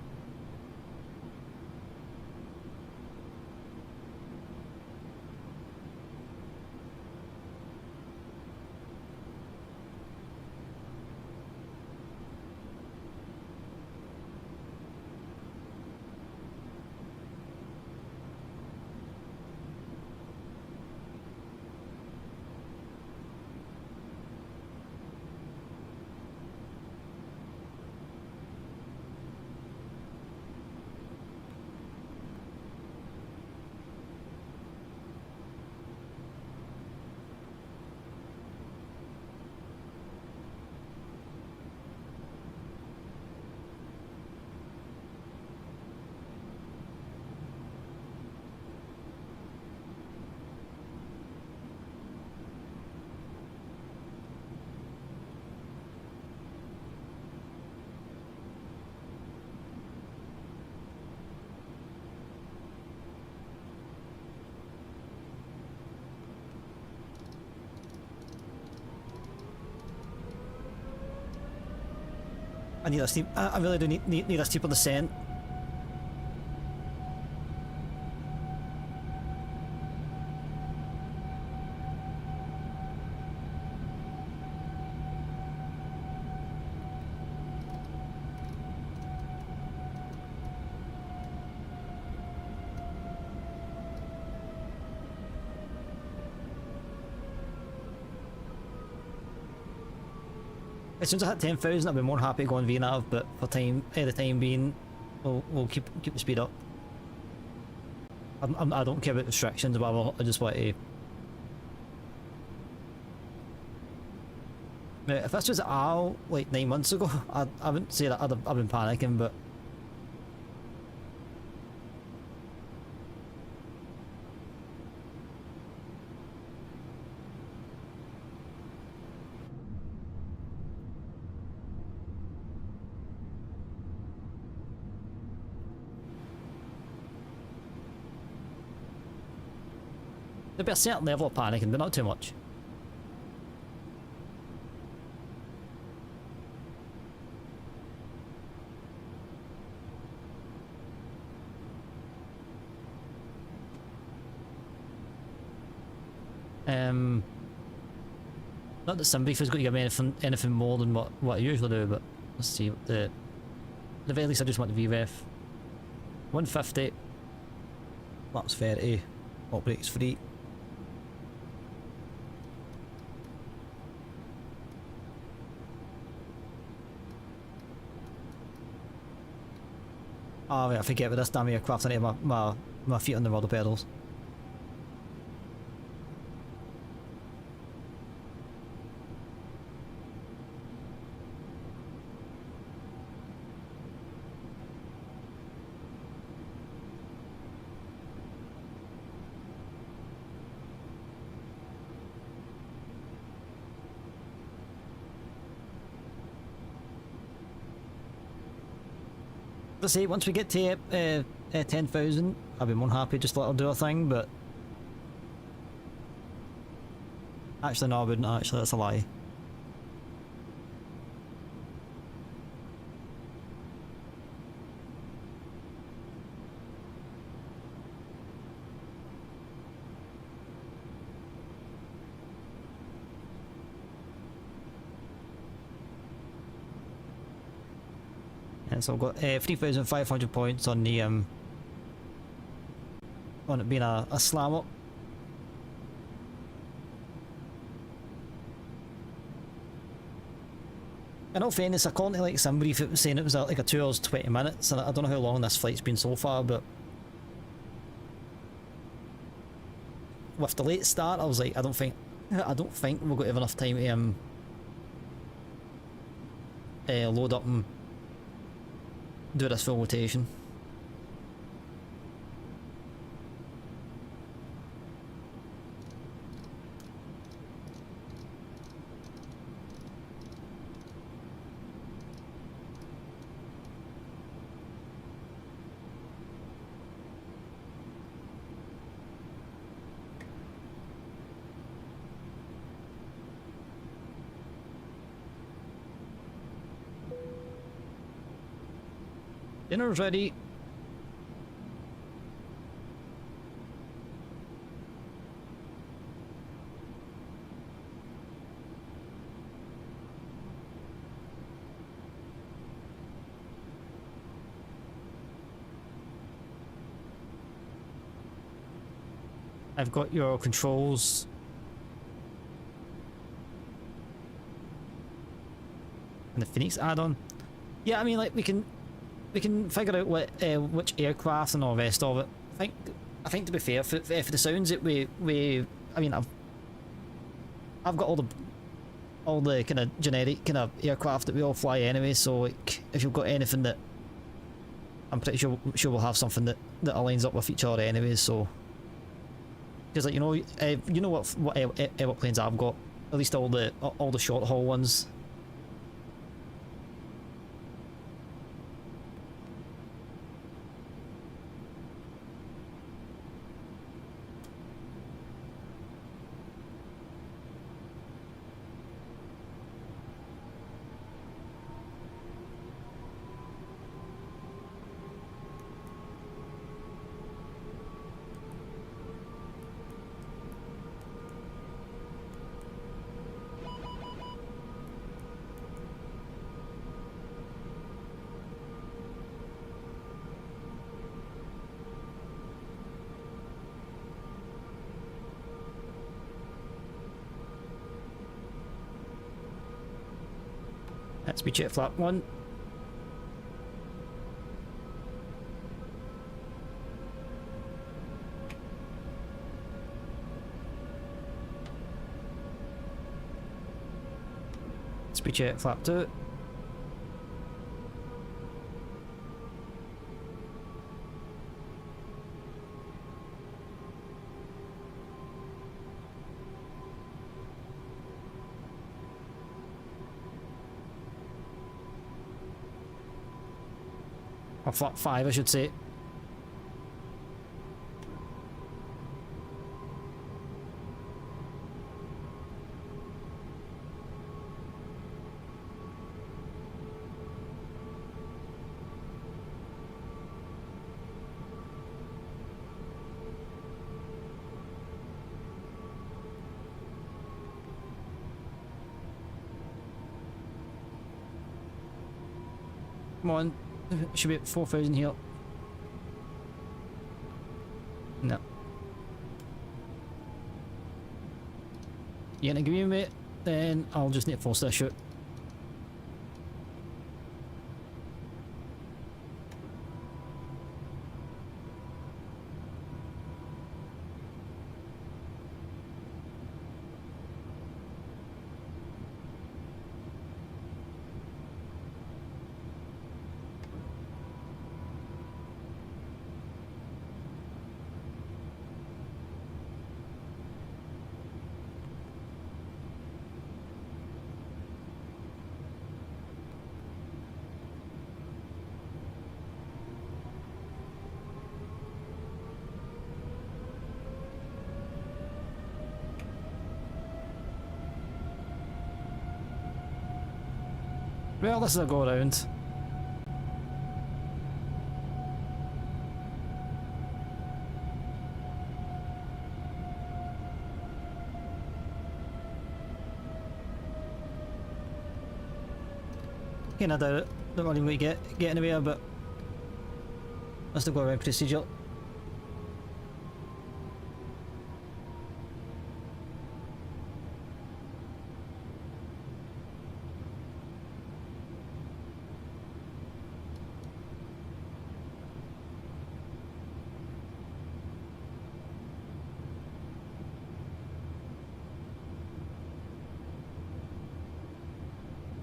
I need a steep. I really do need a steeper descent. As soon as I hit 10,000, I'll be more happy going VNav, but for the time being, we'll keep the speed up. I don't care about restrictions or whatever. I just want to. Mate, if this was Al like 9 months ago, I wouldn't say that I've been panicking, but. There'd be a certain level of panicking, but not too much. Not that SimBrief is going to give me anything more than what I usually do, but let's see. The very least I just want the VREF. 150. Laps 30. Operates free. Oh wait, I forget with this damn aircraft, I need my feet on the rudder pedals. Let's say once we get to 10,000, I'll be more happy just to let her do her thing, but Actually, no, I wouldn't. Actually, that's a lie. And so I've got 3,500 points on the on it being a slam up. In all fairness, according to like somebody was saying it was like a 2 hours 20 minutes, and I don't know how long this flight's been so far, but with the late start, I was like, I don't think we've got to have enough time to load up and do this full rotation. Dinner's ready. I've got your controls. And the Phoenix add-on. Yeah, I mean, like, we can figure out what which aircraft and all the rest of it. I think to be fair, for the sounds that I mean, I've got all the kind of generic kind of aircraft that we all fly anyway. So like, if you've got anything that, I'm pretty sure we'll have something that aligns up with each other anyway. So because like you know what airplanes I've got, at least all the short haul ones. That's me jet flap 1. Speed jet flap 2. Or flap 5, I should say. Come on, should be at 4,000 here. No. You gonna give me a mate? Then I'll just need to force that shoot. Well, this is a go around. Kinda doubt it. Don't really want to get anywhere, but let's still go around procedure.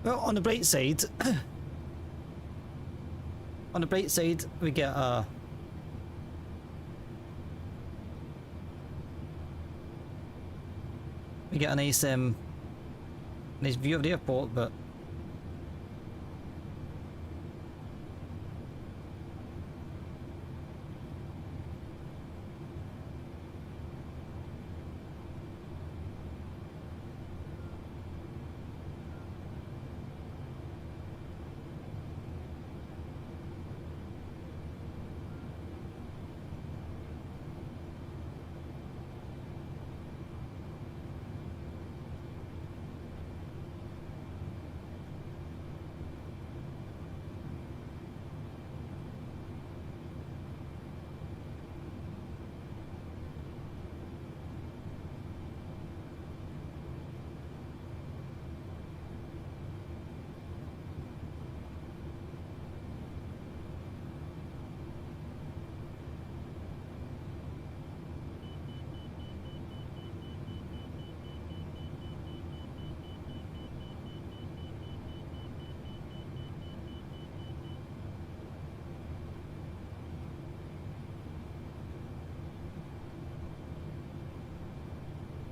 Well, on the bright side, we get a nice view of the airport, but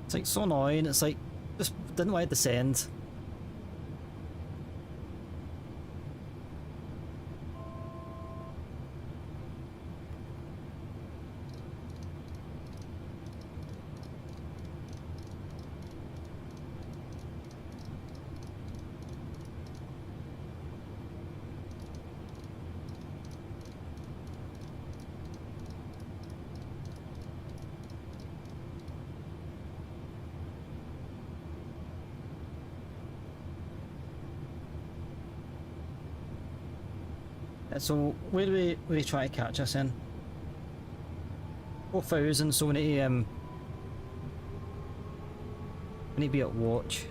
it's like so annoying. It's like just didn't want it to descend. So where do we try to catch us in? 4,000, so we need to be at watch.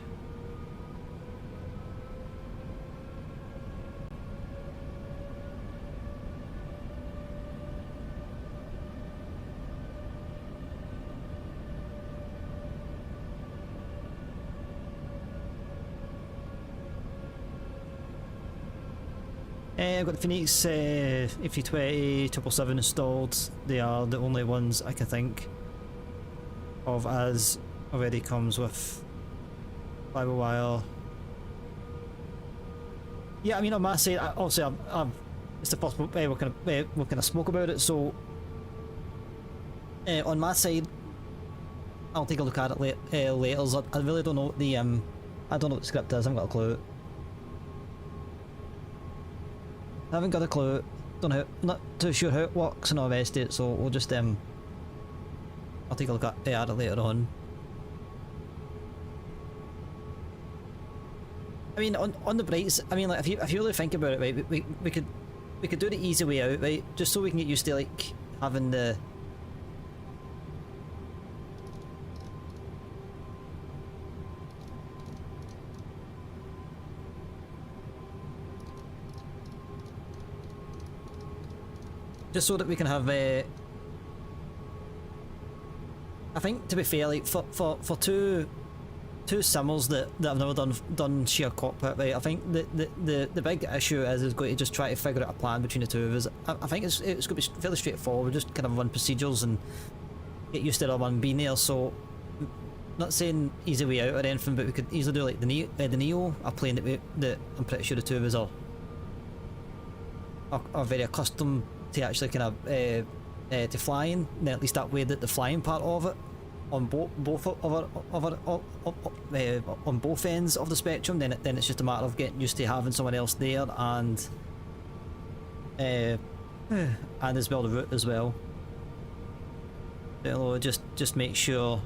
I've got the Phoenix A320 777 installed. They are the only ones I can think of, as already comes with fiber wire. Yeah, I mean on my side, obviously it's the possible we kind of spoke about it. So on my side, I'll take a look at it later. I really don't know what the I don't know what the script is. I haven't got a clue. I haven't got a clue. Don't know. Not too sure how it works and all the rest of it. So we'll just I'll take a look at it later on. I mean, on the brights. I mean, like if you really think about it, right? We could do the easy way out, right? Just so we can get used to like having the. Just so that we can have I think, to be fair, like for two simmers that have never done sheer cockpit, right? I think the big issue is going to just try to figure out a plan between the two of us. I think it's going to be fairly straightforward. Just kind of run procedures and get used to the one being there. So, not saying easy way out or anything, but we could easily do like the Neo, a plane that I'm pretty sure the two of us are very accustomed to actually kind of to flying. Then at least that way that the flying part of it on both on both ends of the spectrum, then it's just a matter of getting used to having someone else there, and as well the route as well. So just make sure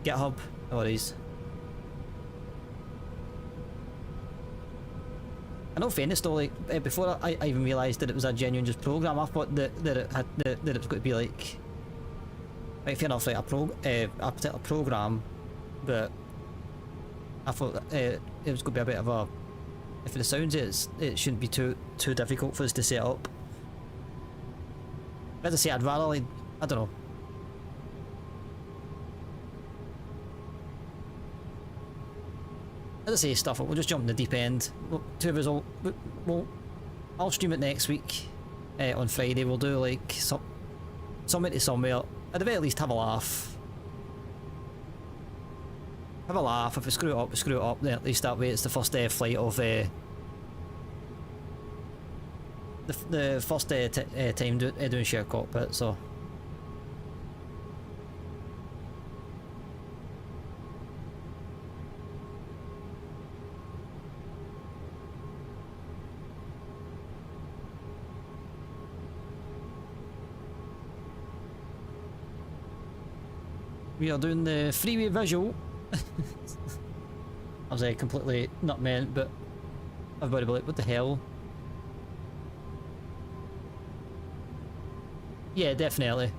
GitHub, no worries. I know fairness though, like before I even realised that it was a genuine just program, I thought that it had that it was going to be like fair enough, like a particular program, but I thought it was going to be a bit of a, if it sounds it shouldn't be too difficult for us to set up. As I say, I'd rather, like, I don't know. As I say, stuff, we'll just jump in the deep end. Two of us I'll stream it next week on Friday. We'll do like somewhere to somewhere. At the very least, have a laugh. Have a laugh. If we screw it up, we screw it up. Then at least that way it's the first flight of the first time doing share cockpit. So. We are doing the freeway visual. I was completely not meant, but everybody will be like, what the hell? Yeah, definitely.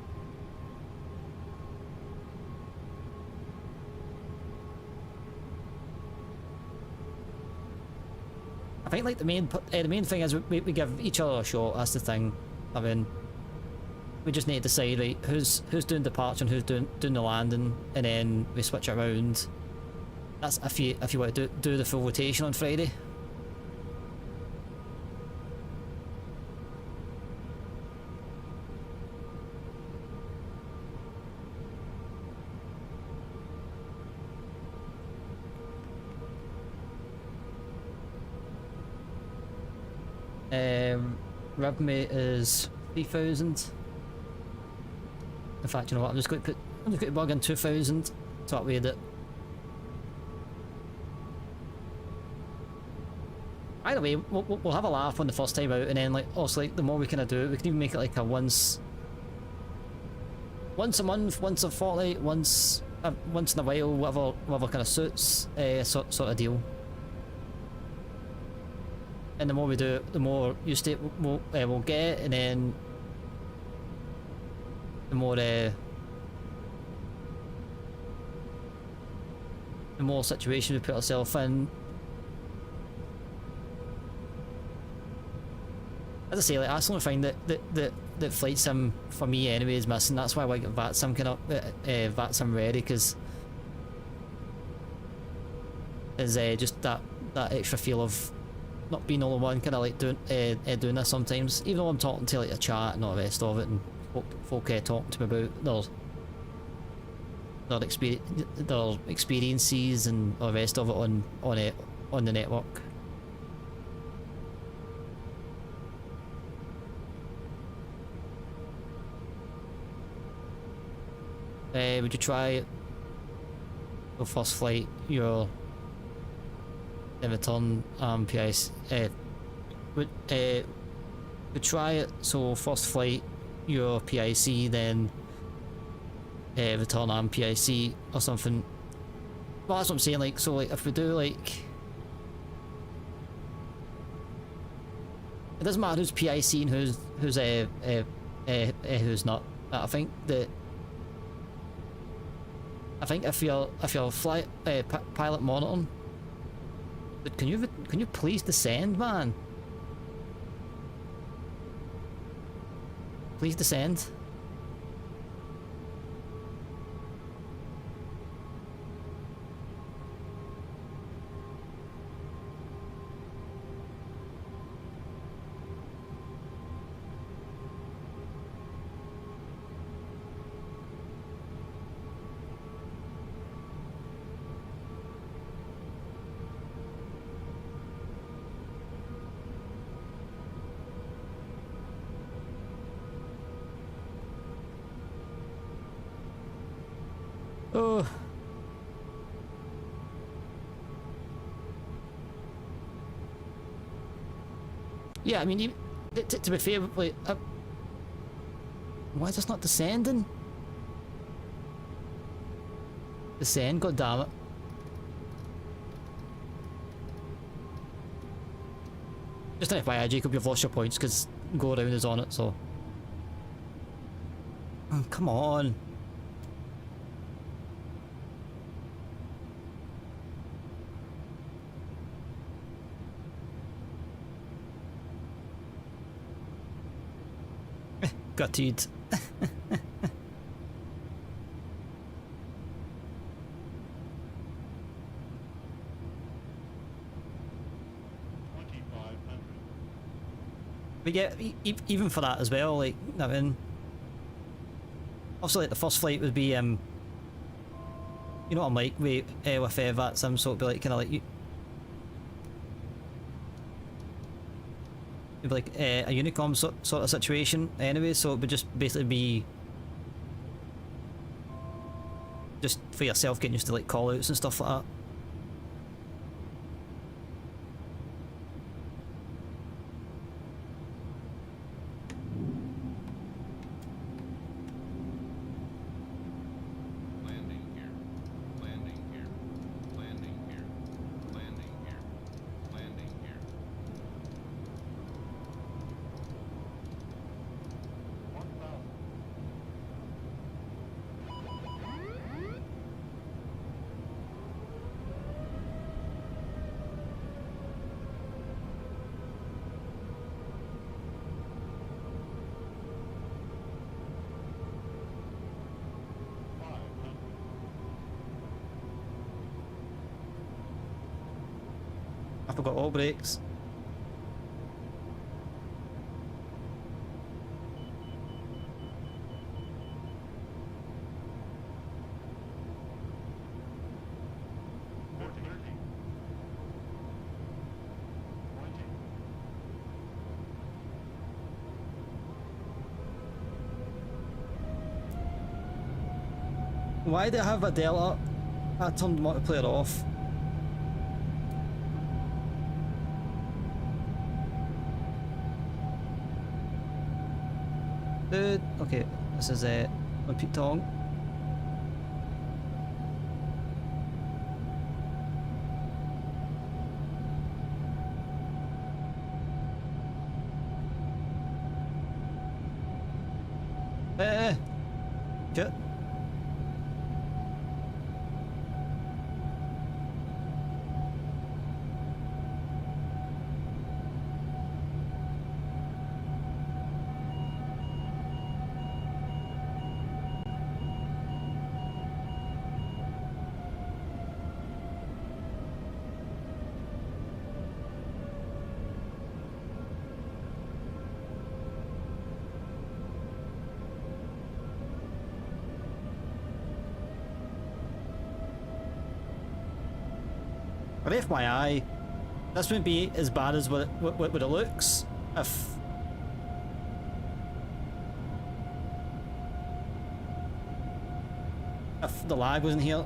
I think like the main thing is we give each other a shot. That's the thing. I mean, we just need to decide, right, who's doing departure and who's doing the landing, and then we switch it around. That's if you want to do the full rotation on Friday. Rib mate is 3,000. In fact, you know what? I'm just going to bug in 2,000, so that way that. Either way, we'll have a laugh on the first time out, and then like also like the more we kind of do it, we can even make it like a once a month, once a fortnight, once in a while, whatever kind of suits, sort of deal. And the more we do it, the more used to it we'll get, and then the more situation we put ourselves in. As I say, like that's the only thing that Flight Sim for me anyway is missing. That's why I like VAT Sim kind of VAT Sim ready, because is just that extra feel of not being all in one, kind of like doing this sometimes. Even though I'm talking to like a chat and all the rest of it, and folk talking to me about their experiences and all the rest of it on the network. Would you try your first flight, your return PIC? Would try it, so first flight your PIC, then return PIC or something. Well, that's what I'm saying, like, so like if we do like, it doesn't matter who's PIC and who's not. I think if you're pilot monitoring, but can you please descend, man? Please descend. Oh. Yeah, I mean, to be fair, like, why is this not descending? Descend, god damn it. Just an FYI, Jacob, you've lost your points because go around is on it, so. Oh, come on. Gutted. But yeah, even for that as well, like, I mean, obviously, like, the first flight would be, you know what I'm like, with VAT Sim, so it'd be like, kind of like, it'd be like a Unicom sort of situation anyway, so it would just basically be just for yourself getting used to like call outs and stuff like that. I forgot all brakes. Why do I have a delta? I turned multiplayer off. Okay, this is on Pete Tong. Shit. But FYI, this wouldn't be as bad as what it looks if the lag wasn't here.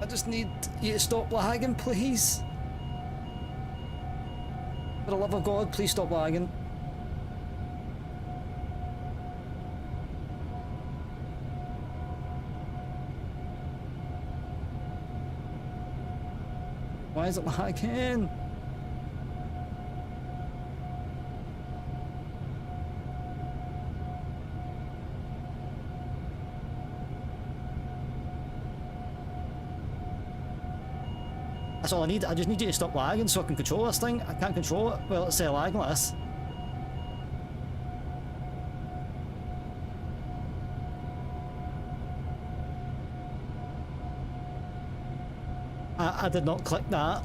I just need you to stop lagging, please. For the love of God, please stop lagging. Why is it lagging? That's all I need. I just need you to stop lagging so I can control this thing. I can't control it. Well, let's say lagging like this. I did not click that.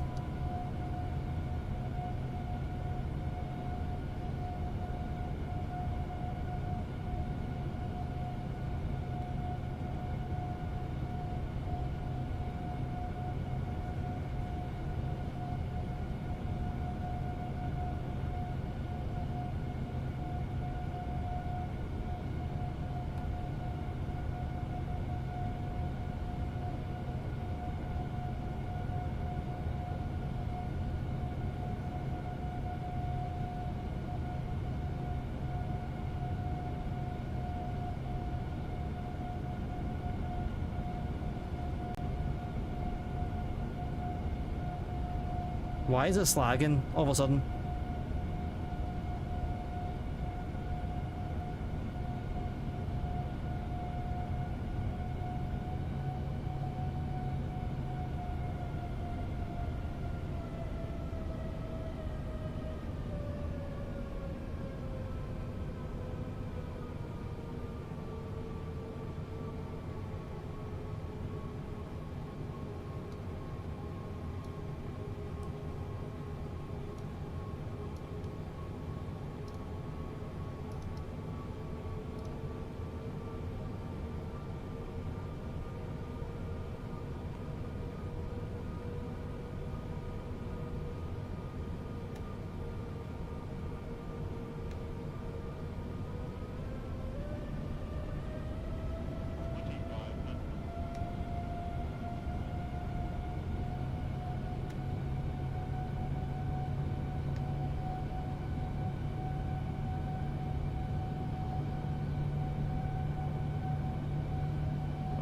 Why is it slagging all of a sudden?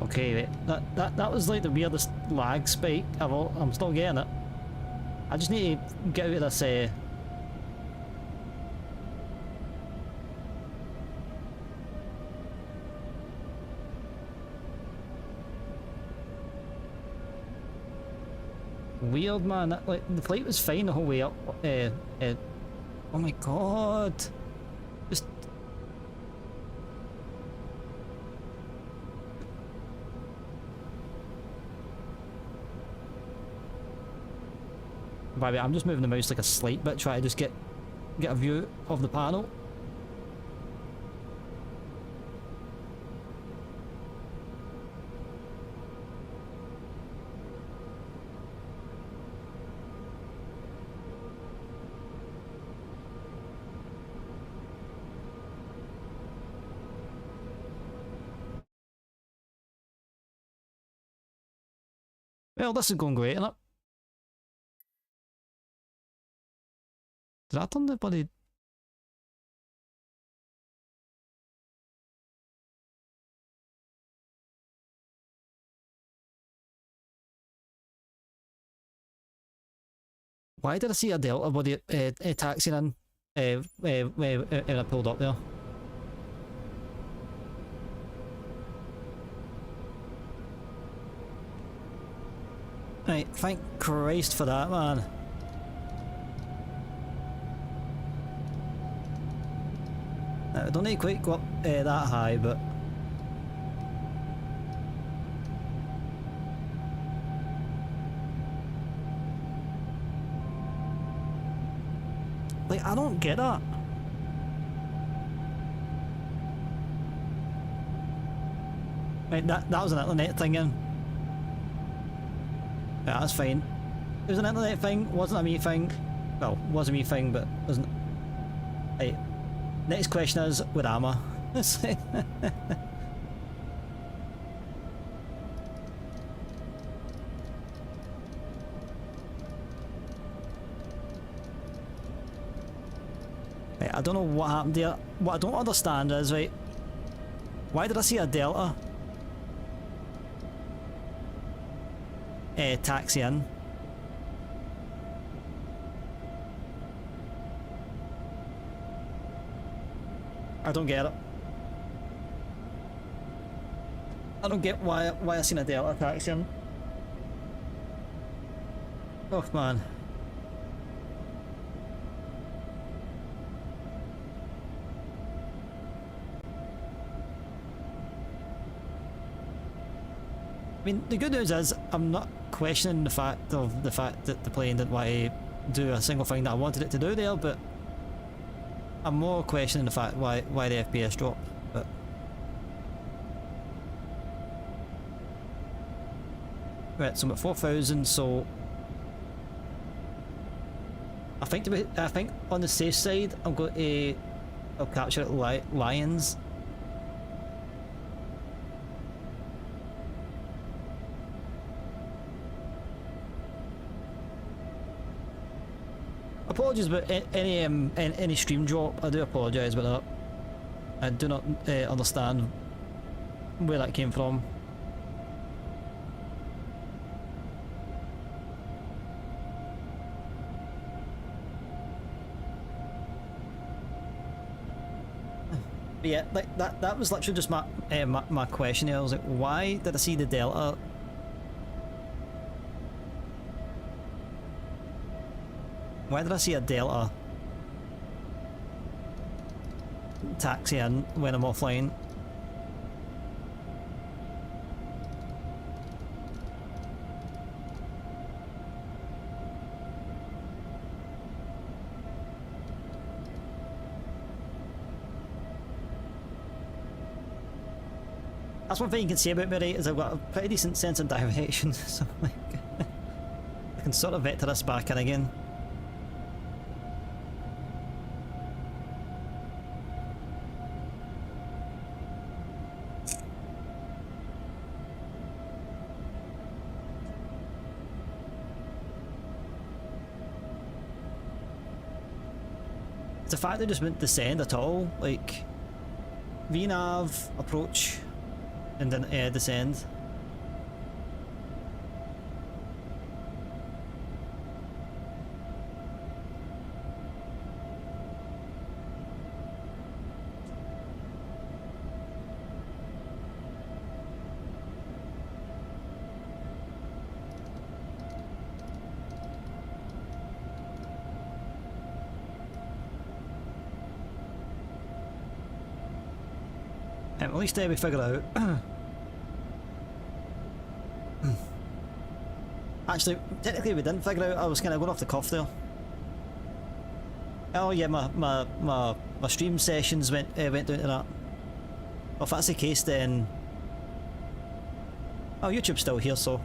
Okay, wait, that was like the weirdest lag spike I'm still getting it. I just need to get out of this weird, man. Like the flight was fine the whole way up. Oh my god. Just by the way, I'm just moving the mouse like a slight bit, try to just get a view of the panel. Well, this is going great, isn't it? Did I turn the bloody... Why did I see a Delta body taxiing in when I pulled up there? Right, thank Christ for that, man. I don't need to quite go up that high, but... Like, I don't get that. Right, that was an internet thing in. Yeah, that's fine. It was an internet thing, wasn't a me thing. Well, was a me thing, but wasn't... Right. Next question is, where am I? Right, I don't know what happened there. What I don't understand is, right, why did I see a Delta taxi in? I don't get it. I don't get why I seen a Delta taxi in. Oh man. I mean, the good news is I'm not questioning the fact that the plane didn't want to do a single thing that I wanted it to do there, but I'm more questioning the fact why the FPS dropped. But right, so I'm at 4,000. So I think on the safe side, I'm going to I'll capture it Lions. Apologies about any stream drop. I do apologise about that. I do not understand where that came from. But yeah, like that was literally just my question here. I was like, why did I see the Delta? Why did I see a Delta taxi in when I'm offline? That's one thing you can say about me, right, is I've got a pretty decent sense of direction, so like, I can sort of vector this back in again. It's the fact they just wouldn't descend at all, like, VNav, approach, and then descend. At least we figured out. Actually, technically we didn't figure out. I was kind of going off the cuff there. Oh yeah, my stream sessions went down to that. Well, if that's the case, then oh, YouTube's still here, so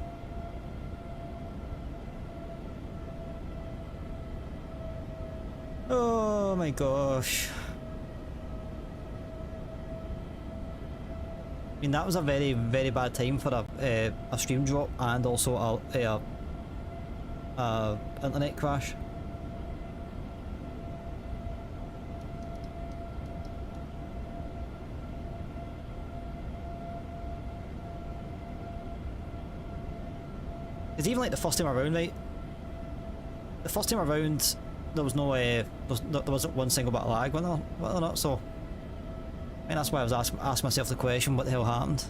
oh my gosh. I mean, that was a very, very bad time for a stream drop and also a internet crash. Because even like the first time around, right? The first time around, there was no there wasn't one single bit of lag, whether or not, so. I mean, that's why I was asking myself the question, what the hell happened?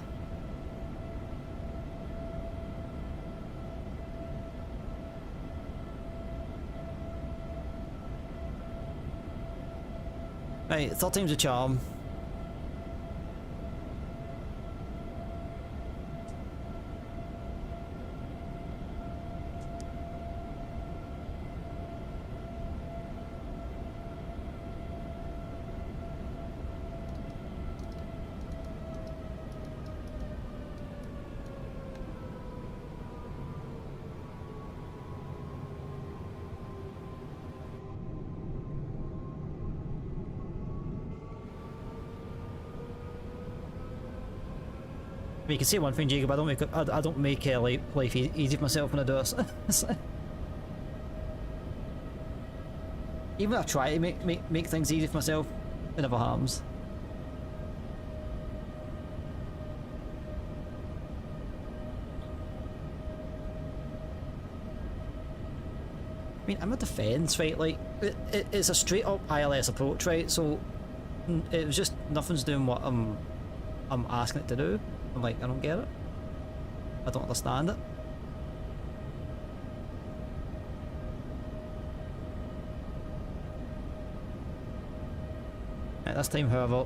Right, third time's a charm. I mean, you can say one thing, Jacob. I don't make life easy for myself when I do this. Even when I try to make things easy for myself, it never happens. I mean, I'm a defence, right? Like, it's a straight up ILS approach, right? So it was just nothing's doing what I'm asking it to do. I'm like, I don't get it. I don't understand it. Right, this time, however,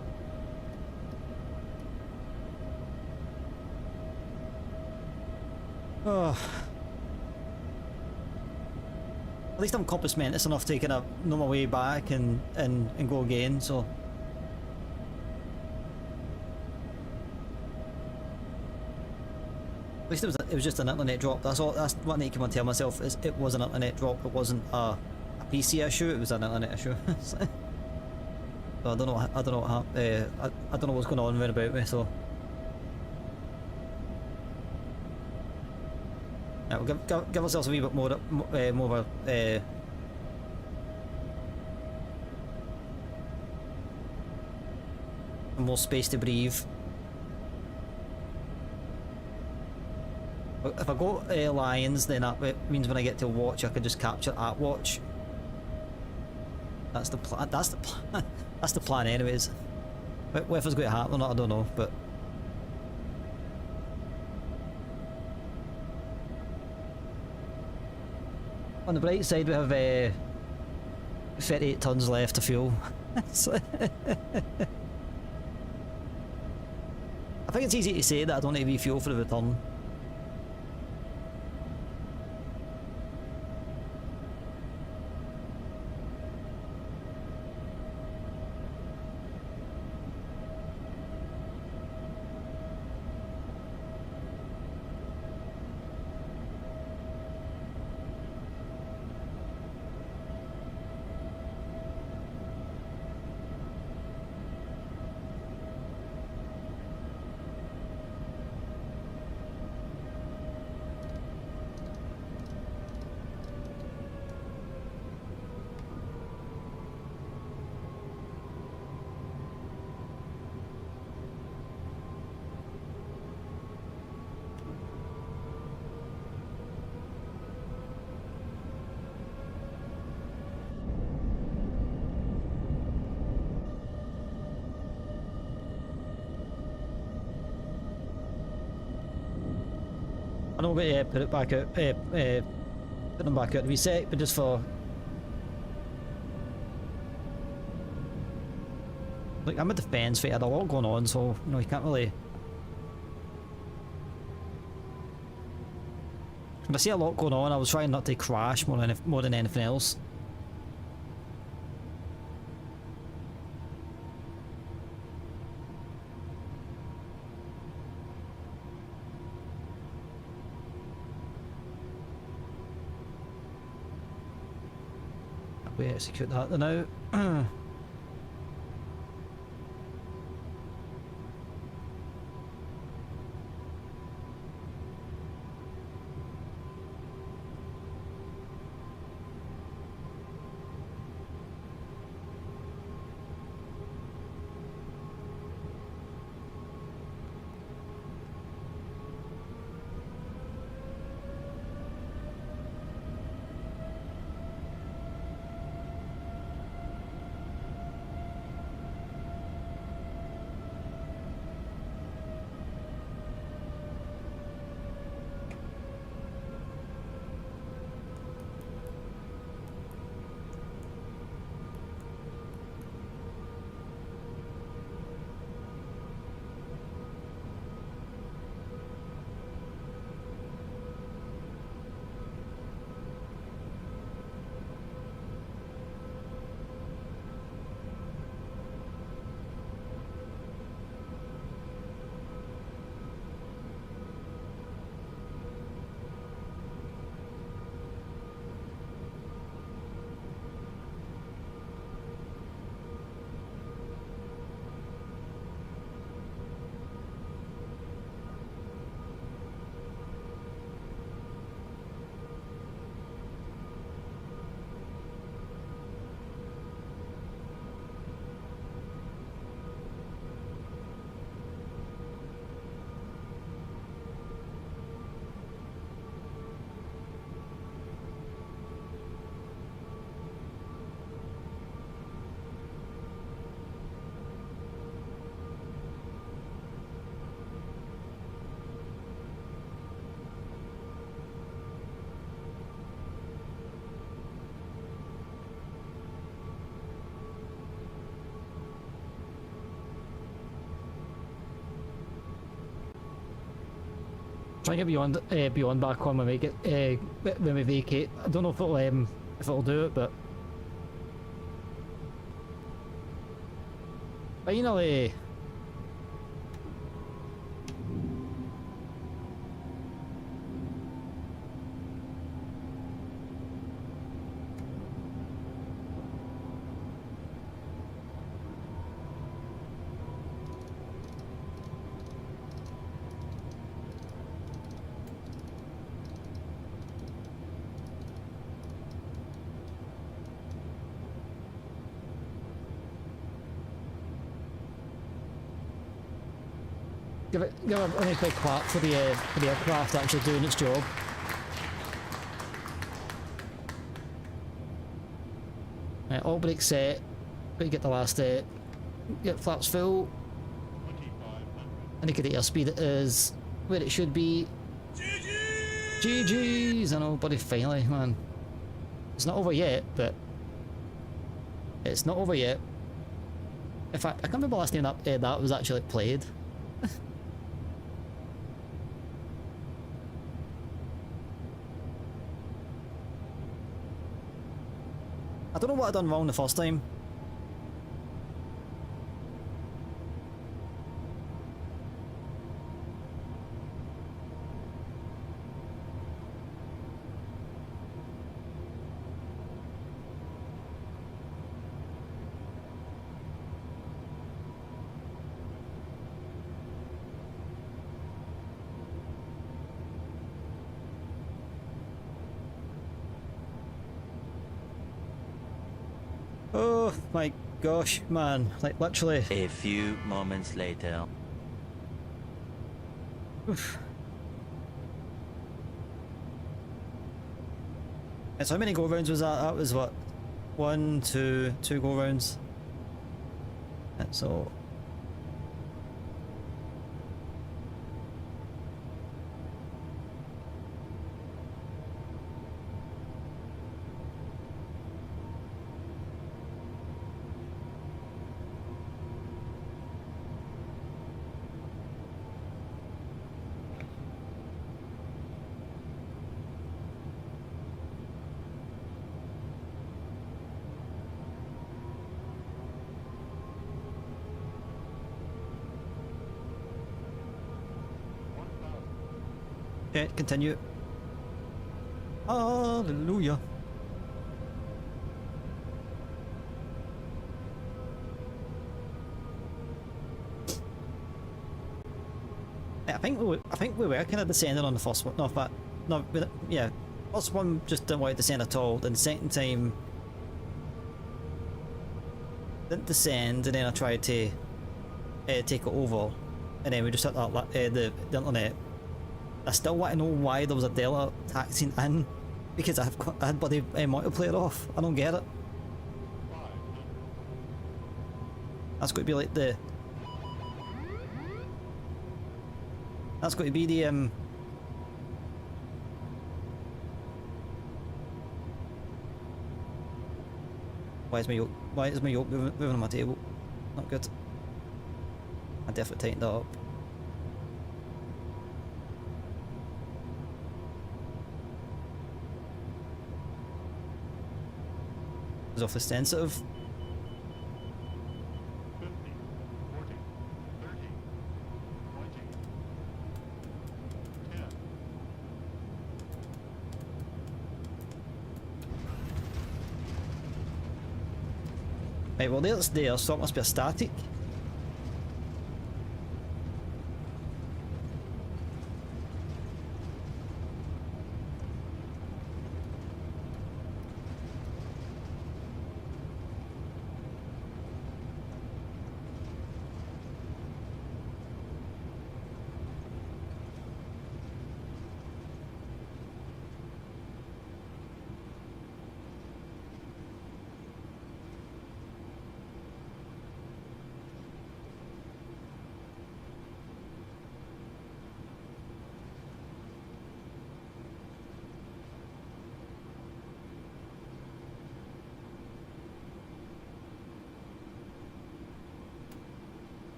oh, at least I'm compass mentis enough to kind of know my way back and go again. So. At least it was just an internet drop. That's all. That's what I need to tell myself is it was an internet drop. It wasn't a PC issue. It was an internet issue. So I don't know. I don't know what happened. I don't know what's going on around about me. So yeah, we'll give ourselves a wee bit more space to breathe. If I go Lions, then that means when I get to watch, I can just capture at watch. That's the plan. That's the plan anyways. But whether it's going to happen or not, I don't know, but... On the bright side, we have 38 tons left to fuel. So I think it's easy to say that I don't need to refuel for the return. I know we're going to put it back out, put them back out to reset, but just for... Like, I'm a defense fight, I had a lot going on, so, you know, you can't really... When I see a lot going on, I was trying not to crash more than anything else. We execute that now. Try and get beyond back on when we get when we vacate. I don't know if it'll do it, but finally. Give it a nice big clap for the aircraft actually doing its job. Right, all brakes set. Got to get the last get flaps full. Indicator speed is where it should be. GG's! I know, buddy, finally, man. It's not over yet, but it's not over yet. In fact, I can't remember last time that was actually played. I don't know what I done wrong the first time. Oh my gosh, man. Like, literally. A few moments later. Oof. And so how many go rounds was that? That was what? Two go rounds. And so okay, continue. Hallelujah. Yeah, I think we were kind of descending on the first one. No, but no, yeah. First one just didn't want to descend at all. Then the second time didn't descend, and then I tried to take it over, and then we just hit that the internet. I still want to know why there was a Delta taxiing in, because I had bloody multiplayer off. I don't get it. That's got to be like the. That's got to be the Why is my yoke moving on my table? Not good. I definitely tightened that up. It's awfully sensitive. 50, 40, 30, 20, 10. Right, well there's there, so it must be a static.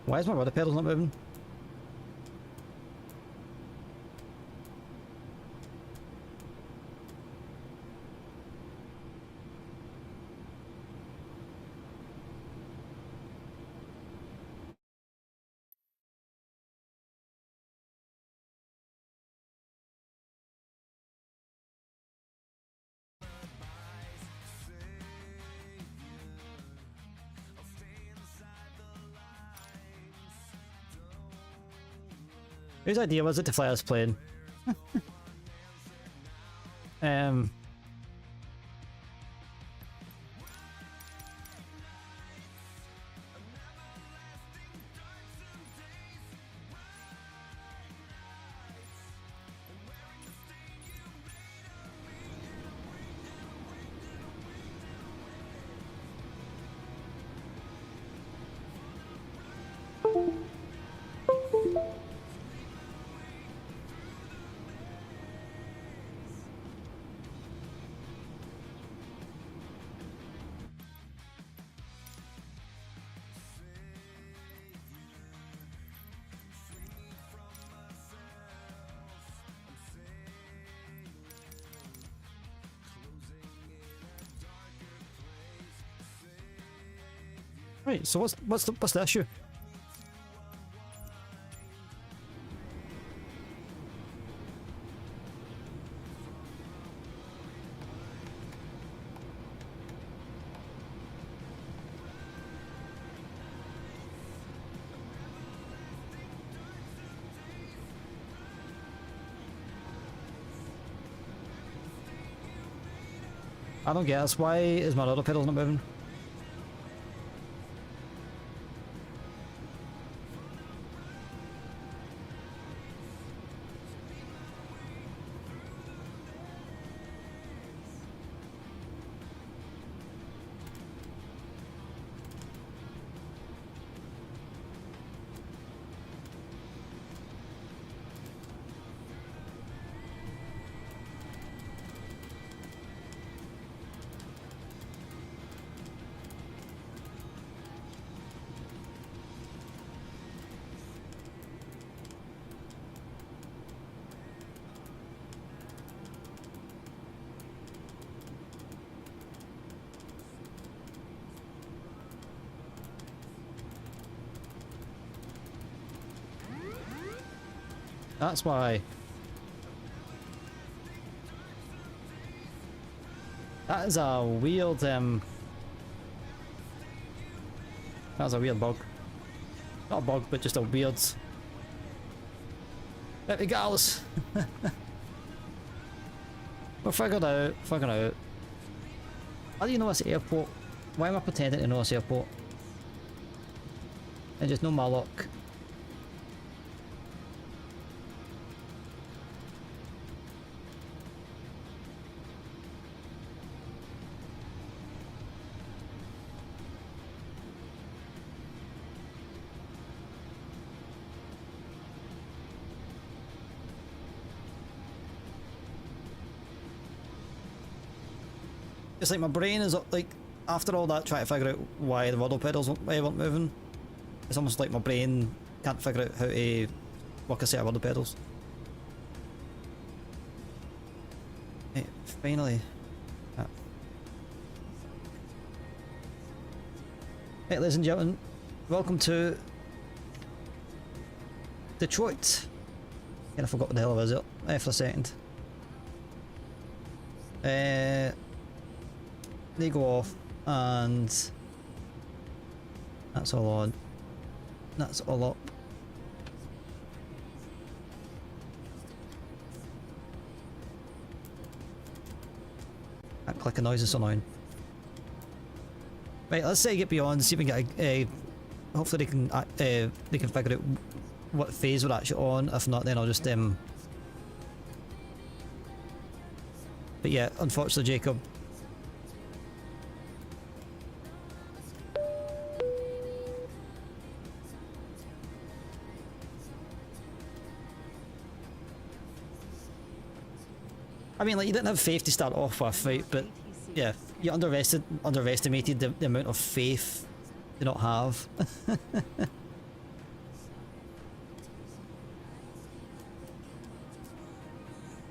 Why is my rudder pedals not moving? Whose idea was it to fly this plane? um. Right, so what's the issue? I don't guess. Why is my other pedals not moving? That's why. That is a weird, that's a weird bug. Not a bug, but just a weird... Regardless. We're figured out, How do you know this airport? Why am I pretending to know this airport? I just know my luck. It's like my brain is like, after all that trying to figure out why the waddle pedals weren't moving, it's almost like my brain can't figure out how to work a set of waddle pedals. Right, finally. Ah. Right, ladies and gentlemen, welcome to Detroit. And I forgot what the hell I was there for a second. They go off, and that's all on. That's all up. That clicking noise is annoying. Right, let's say get beyond, see if we can get a. Hopefully they can figure out what phase we're actually on. If not, then I'll just But yeah, unfortunately, Jacob. I mean, like, you didn't have faith to start off with, right? But yeah, you underestimated the amount of faith you not have.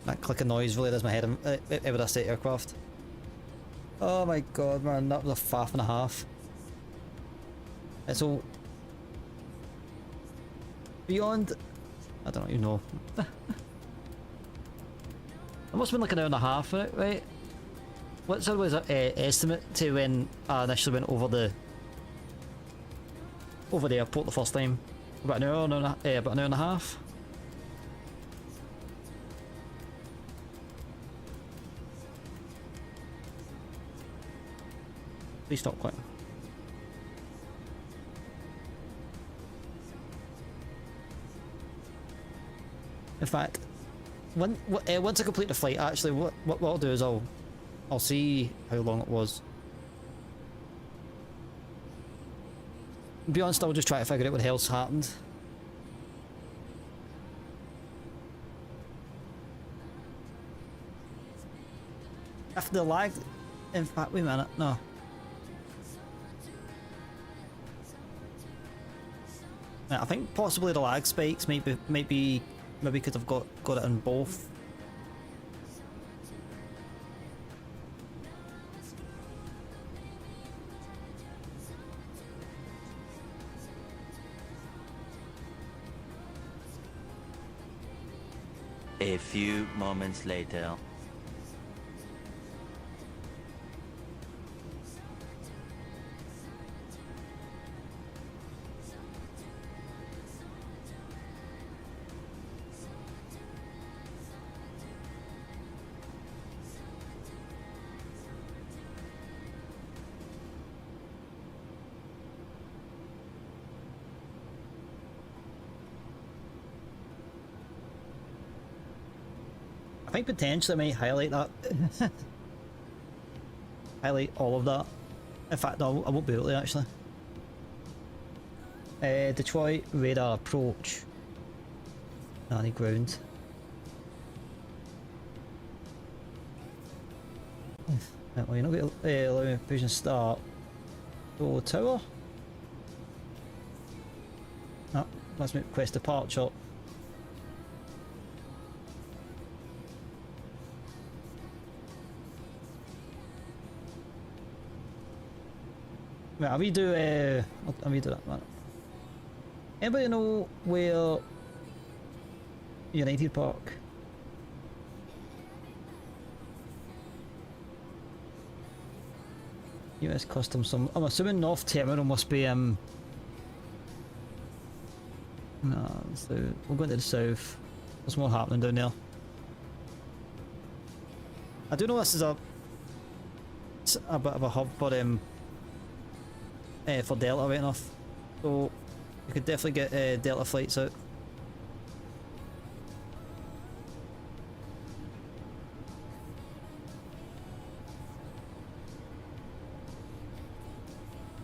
That clicking noise really does my head in with a state aircraft. Oh my god, man, that was a faff and a half. It's all beyond. I don't even know. It must have been like an hour and a half, right? What's sort of was estimate to when I initially went over the airport the first time? About an hour and a half. Please stop quitting. In fact, once I complete the flight, actually, what I'll do is I'll see how long it was. To be honest, I'll just try to figure out what the hell's happened. If the lag, in fact, wait a minute, no. I think possibly the lag spikes maybe because I've got it in both. A few moments later. I think potentially I might highlight that. Highlight all of that. In fact, no, I won't be able to actually. Detroit radar approach. No, I need ground. Well, you're not going to allow me pushing start. Oh, tower. No, let's make request departure. Right, I'll redo that one. Anybody know where United Park? US Customs. I'm assuming North Terminal must be no, so we're going to the south. There's more happening down there. I do know this is it's a bit of a hub, but for Delta right enough, so you could definitely get Delta flights out.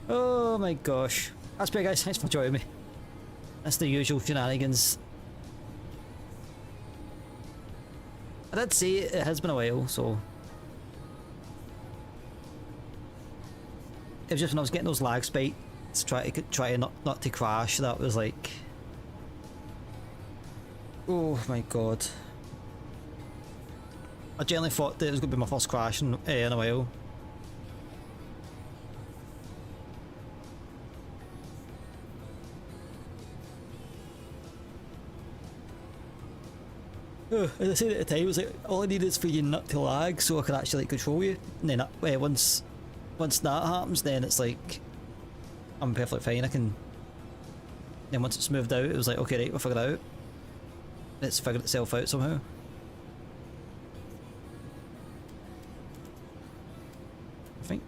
Oh my gosh, that's great guys, thanks for joining me. That's the usual shenanigans. I did say it has been a while, so it was just when I was getting those lag spikes, try to not to crash. That was like, oh my god. I generally thought that it was going to be my first crash in a while. As I said at the time, it was like all I needed is for you not to lag, so I could actually like, control you. And then once that happens, then it's like I'm perfectly fine. I can. Then once it's moved out, it was like okay, right, we'll figure it out. It's figured itself out somehow. I think.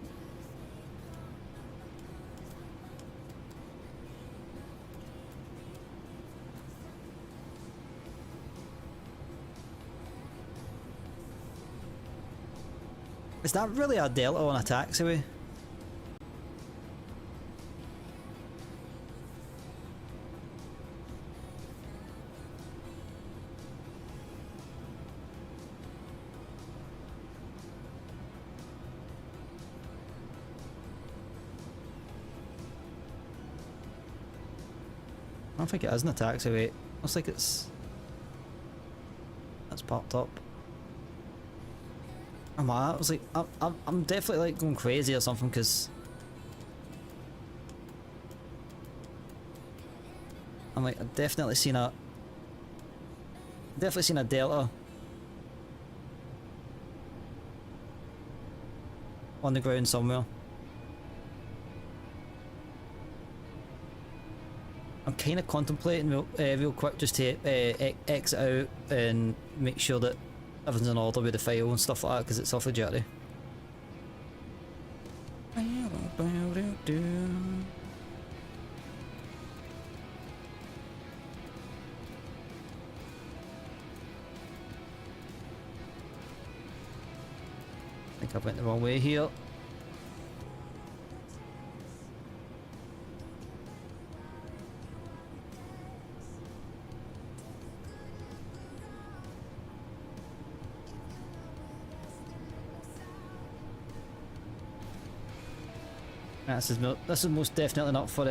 Is that really a Delta on a taxiway? I don't think it is in a taxiway. Looks like it's popped up. I was like, I'm definitely like going crazy or something because I'm like, I've definitely seen a Delta on the ground somewhere. I'm kind of contemplating real quick just to exit out and make sure that everything's in order with the file and stuff like that because it's awfully jittery. think I went the wrong way here. This is most definitely not for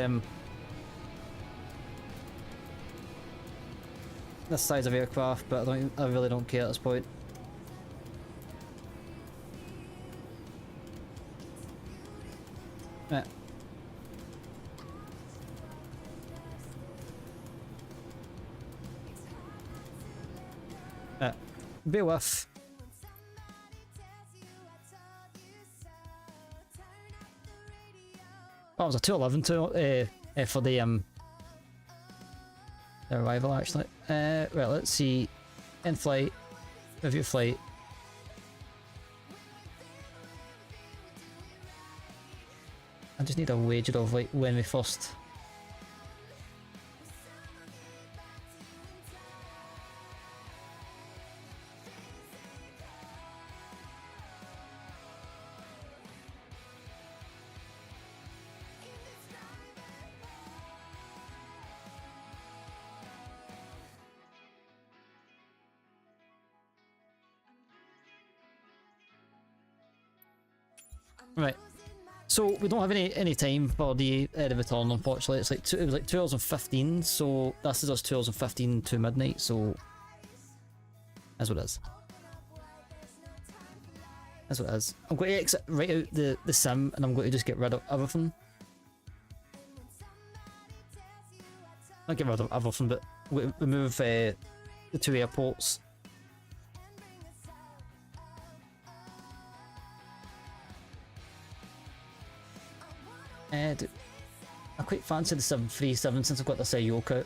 this size of aircraft, but I really don't care at this point. Right. Bear with. Oh, it was a 211 for the arrival actually. Right, let's see. In flight, review flight. I just need a wager of like when we first. Right, so we don't have any time for the return, unfortunately. It's like it was like 2 hours and 15, so this is us 2 hours and 15 to midnight, so that's what it is. That's what it is. I'm going to exit right out the sim, and I'm going to just get rid of everything. Not get rid of everything, but we remove the 2 airports. I quite fancy the 737 since I've got this yoke out.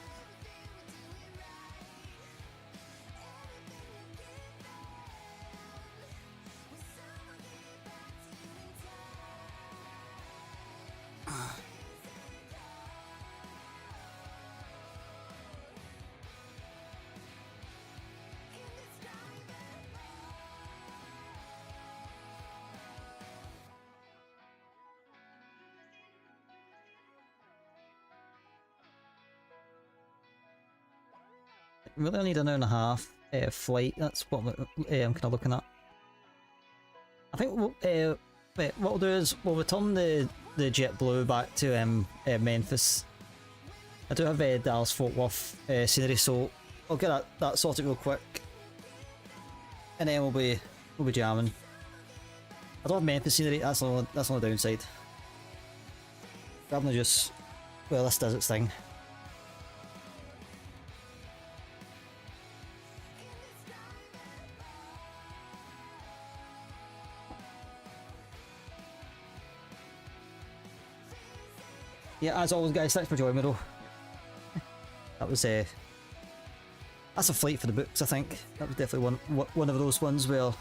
Really, I need an hour and a half flight. That's what I'm kind of looking at. I think what we'll do is we'll return the JetBlue back to Memphis. I do have Dallas Fort Worth scenery, so I'll get that sorted real quick, and then we'll be jamming. I don't have Memphis scenery. That's the only downside. Grabbing just well, this does its thing. Yeah, as always guys, thanks for joining me though. That was that's a flight for the books, I think. That was definitely one of those ones where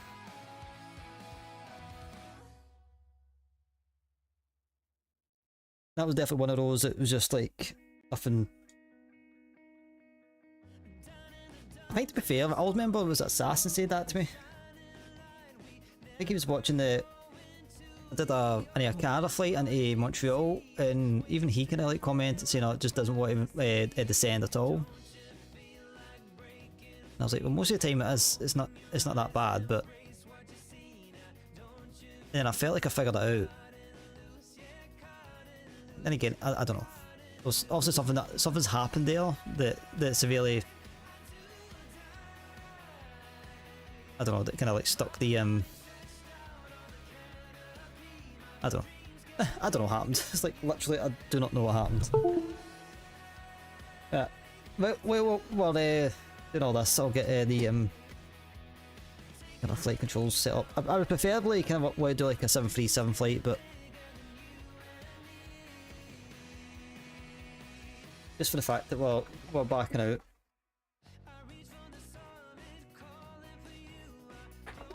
that was definitely one of those that was just like nothing. I think to be fair, I always remember it was Assassin said that to me. I think he was watching I did a Canada flight into Montreal, and even he kind of like commented saying, "Oh, it just doesn't want to descend at all." And I was like, "Well, most of the time it's not that bad," but then I felt like I figured it out. Then again, I don't know. There's also something's happened there that severely, I don't know, that kind of like stuck the I don't know. I don't know what happened. It's like literally I do not know what happened. Yeah. Well, doing all this, I'll get the kind of flight controls set up. I would preferably kind of want to do like a 737 flight, but just for the fact that we're backing out.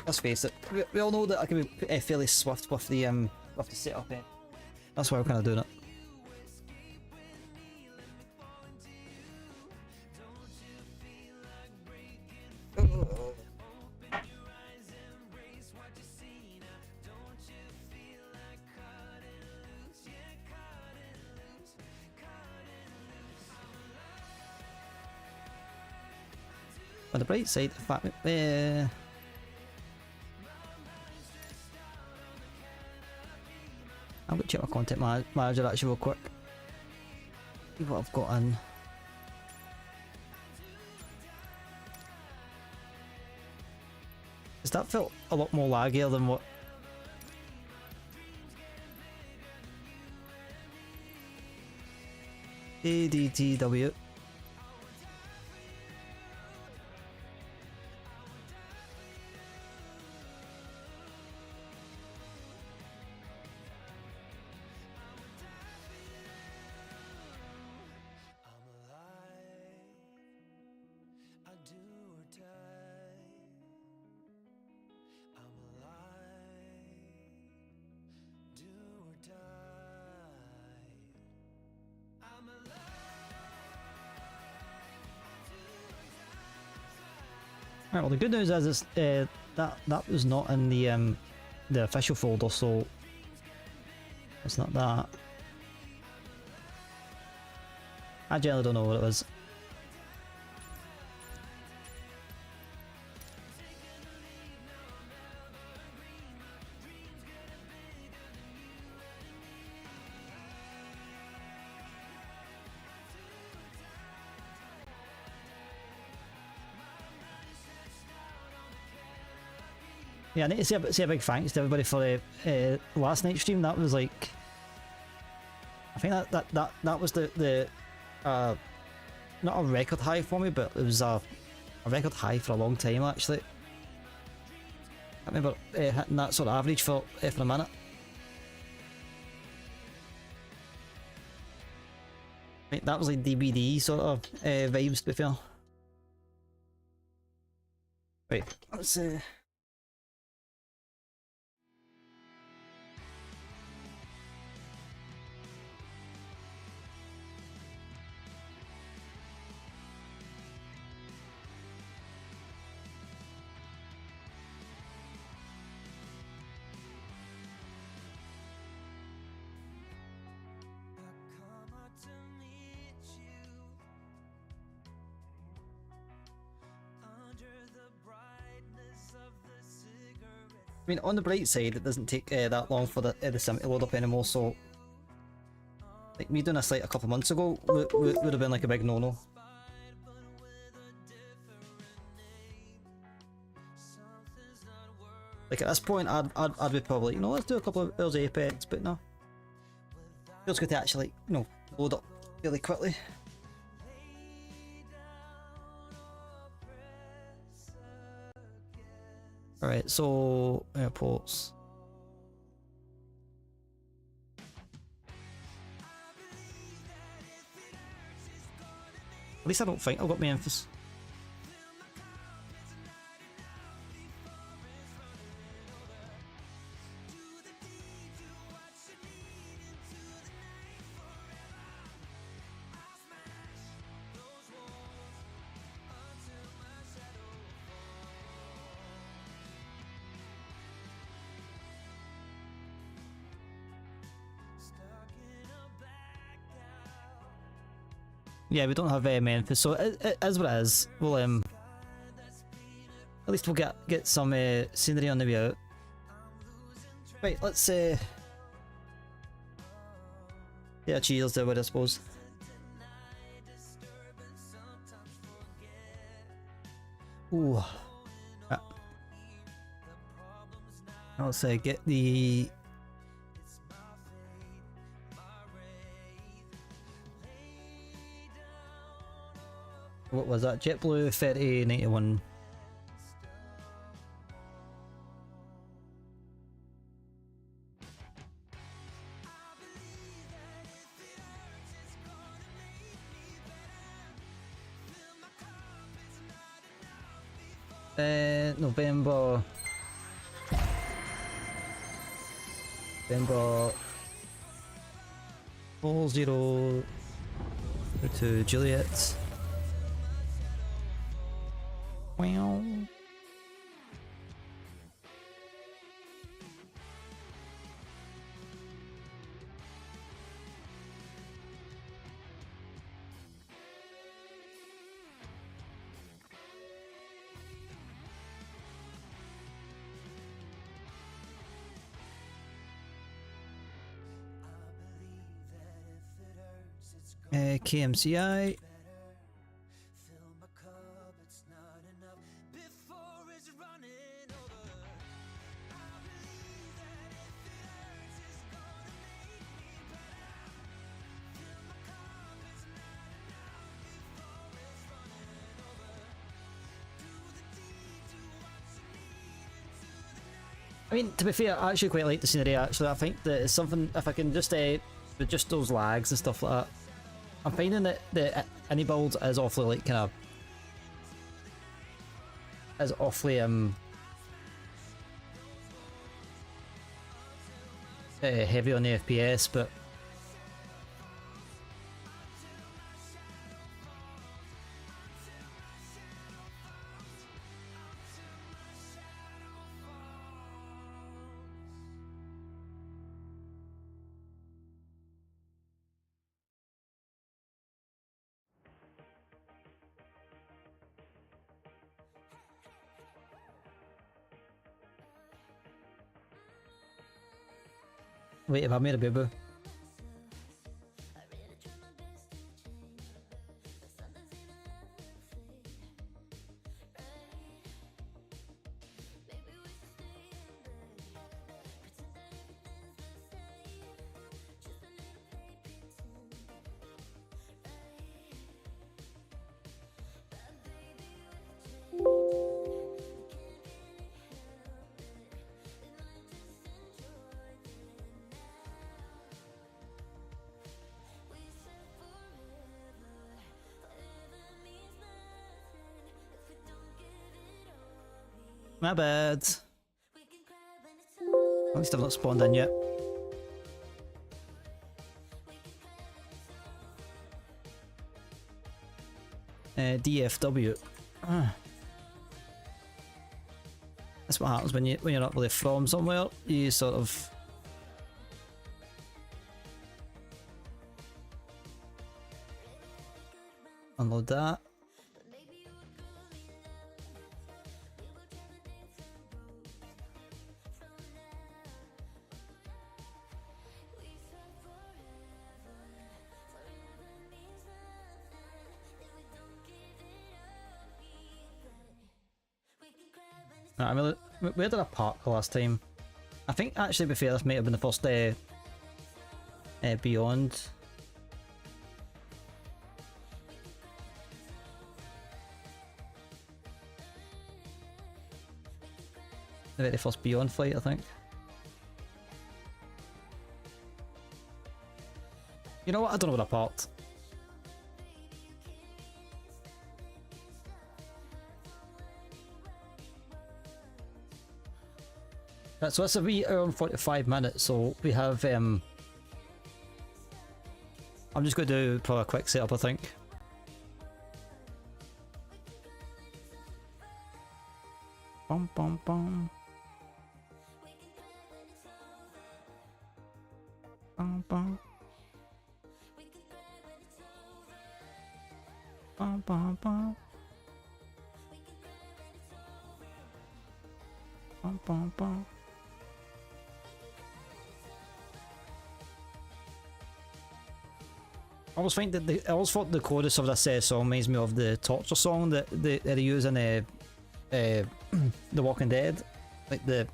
Let's face it, we all know that I can be fairly swift with the setup. That's why we're kind of doing it. On the bright side, the fact that I'm gonna check my content manager actually real quick. See what I've got in. Cause that felt a lot more laggier than what ADTW. Right, well the good news is it's, that was not in the official folder, so it's not that. I generally don't know what it was. Yeah, I need to say a big thanks to everybody for the last night's stream. That was like, I think that was the not a record high for me, but it was a record high for a long time actually. I remember hitting that sort of average for a minute. Right, that was like DBD sort of vibes to be fair. Right, let's I mean, on the bright side, it doesn't take that long for the sim to load up anymore, so like me doing this like a couple months ago would have been like a big no-no. Like at this point, I'd be probably, you know, let's do a couple of hours of Apex, but no. Feels good to actually, like, you know, load up really quickly. Alright, so airports. At least I don't think I've got Memphis. Yeah, we don't have Memphis, so it is what it is. We'll at least we'll get some scenery on the way out. Right, let's yeah, cheers to it, I suppose. Ooh. Yeah. Let's get the what was that? JetBlue 3091. November 40 to Juliet. Wow. KMCI. I mean, to be fair, I actually quite like the scenery. Actually, I think that it's something, if I can just with just those lags and stuff like that, I'm finding that the any build is awfully like kind of is awfully heavy on the FPS, but wait, have I made a boo-boo? My bad. At least I've not spawned in yet. DFW. That's what happens when you're not really from somewhere. You sort of unload that. I mean, we did a park last time. I think actually, to be fair, this might have been the first Beyond. The very first Beyond flight, I think. You know what? I don't know what I parked. Right, so it's a wee hour and 45 minutes, so we have I'm just going to do probably a quick setup, I think. Bum bum bum. Bum bum. Bum bum bum. Bum bum bum. I always think that I always thought the chorus of this song reminds me of the torture song that they use in The Walking Dead, like the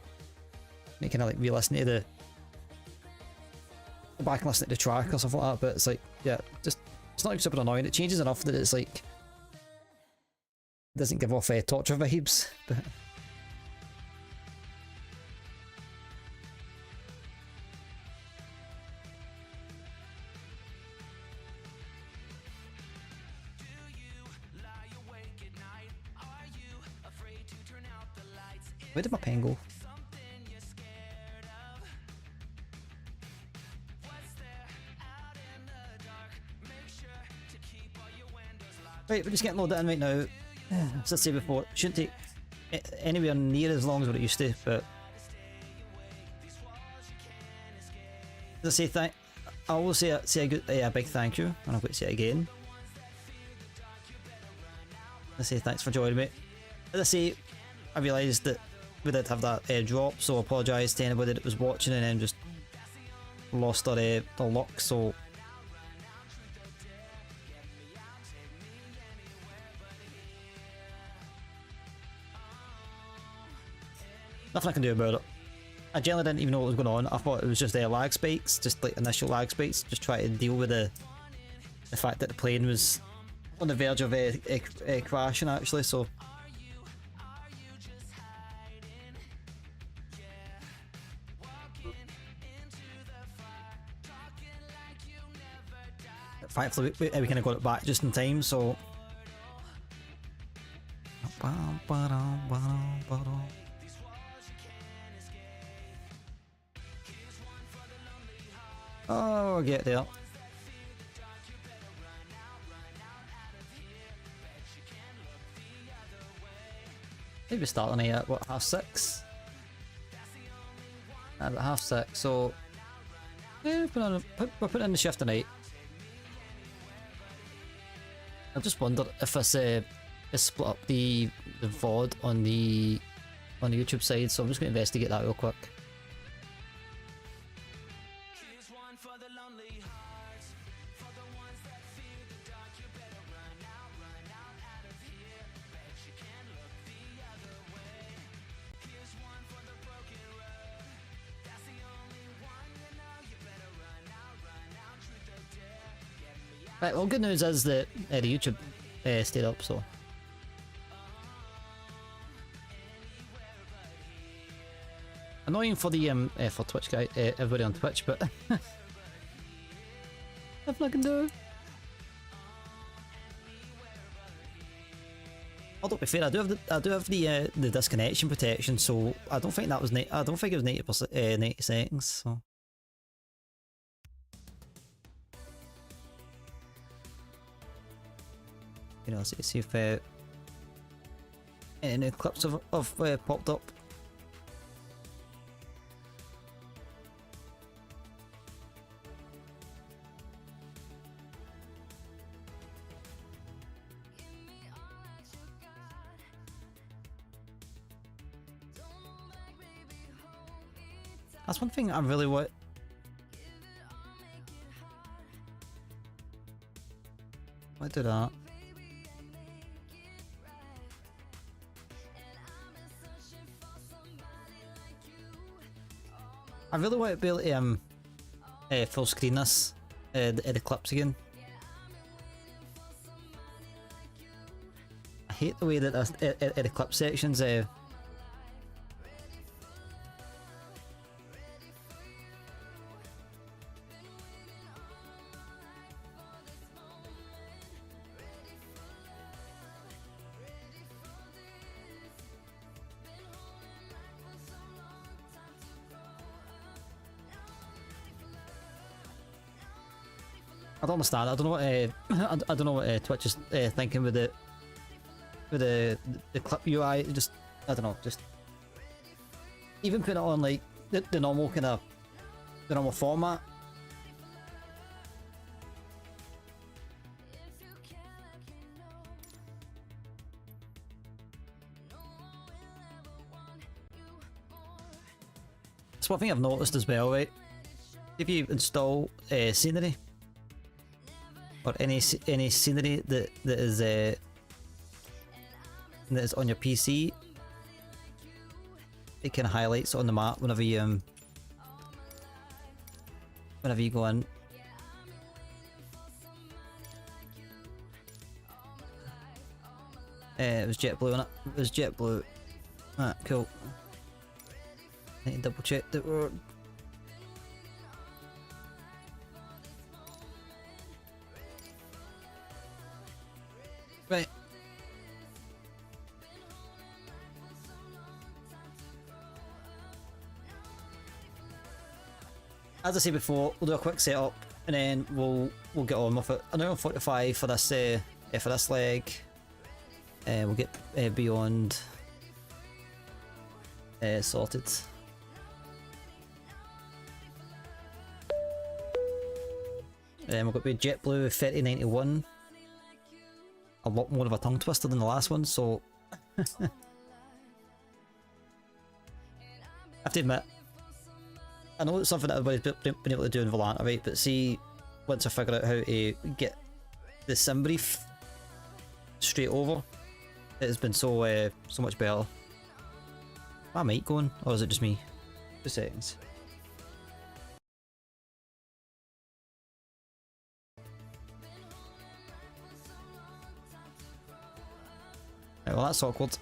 kind of like re-listen to the go back and listen to the track or stuff like that. But it's like, yeah, just it's not like super annoying. It changes enough that it's like doesn't give off torture vibes. But where did my pen go? Right, we're just getting loaded in right now. As I said before, shouldn't take anywhere near as long as what it used to, but as I say, I will say a big thank you, and I'm going to say it again. I say thanks for joining me. As I say, I realised that we did have that drop, so I apologise to anybody that was watching and then just lost their luck. So Nothing I can do about it. I generally didn't even know what was going on. I thought it was just lag spikes, just like initial lag spikes, just trying to deal with the fact that the plane was on the verge of crashing actually, so. Thankfully we kind of got it back just in time, so. Oh, we'll get there. Maybe starting at what, 6:30? At 6:30, so yeah, we're putting in the shift tonight. I just wondered if this split up the VOD on the YouTube side, so I'm just going to investigate that real quick. Right, well, good news is that the YouTube stayed up, so. Annoying for the for Twitch guy, everybody on Twitch, but nothing I can do. Although to be fair, I do have the disconnection protection, so I don't think that was I don't think it was 90 seconds. So. You know, see if any new clips have popped up. That's one thing I really want. Why do that? I really want to be able to full screen this the clips again. I hate the way that the clip sections I don't understand. I don't know what I don't know what Twitch is thinking with the clip UI. Just I don't know. Just even putting it on like the normal kind of the normal format. That's one thing I've noticed as well, right? If you install scenery. Or any scenery that is on your PC, it kind of highlights on the map whenever you go in. It was JetBlue, innit? It was JetBlue. Ah, cool. I need to double check that we're. Right. As I said before, we'll do a quick setup and then we'll get on with it. An hour and 45 for this leg. We'll get beyond sorted. We've got JetBlue 3091. A lot more of a tongue twister than the last one, so I have to admit, I know it's something that everybody's been able to do in Volanta, right? But see, once I figure out how to get the sim brief straight over, it has been so much better. my mic going, or is it just me? 2 seconds. Right, well that's awkward.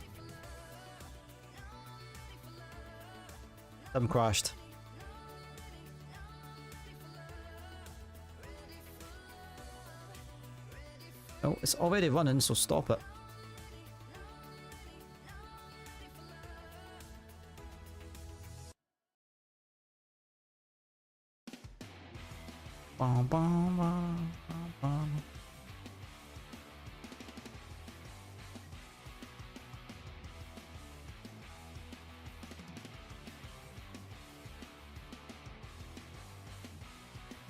Them crashed. Oh, it's already running, so stop it. Bum, bum, bum, bum, bum.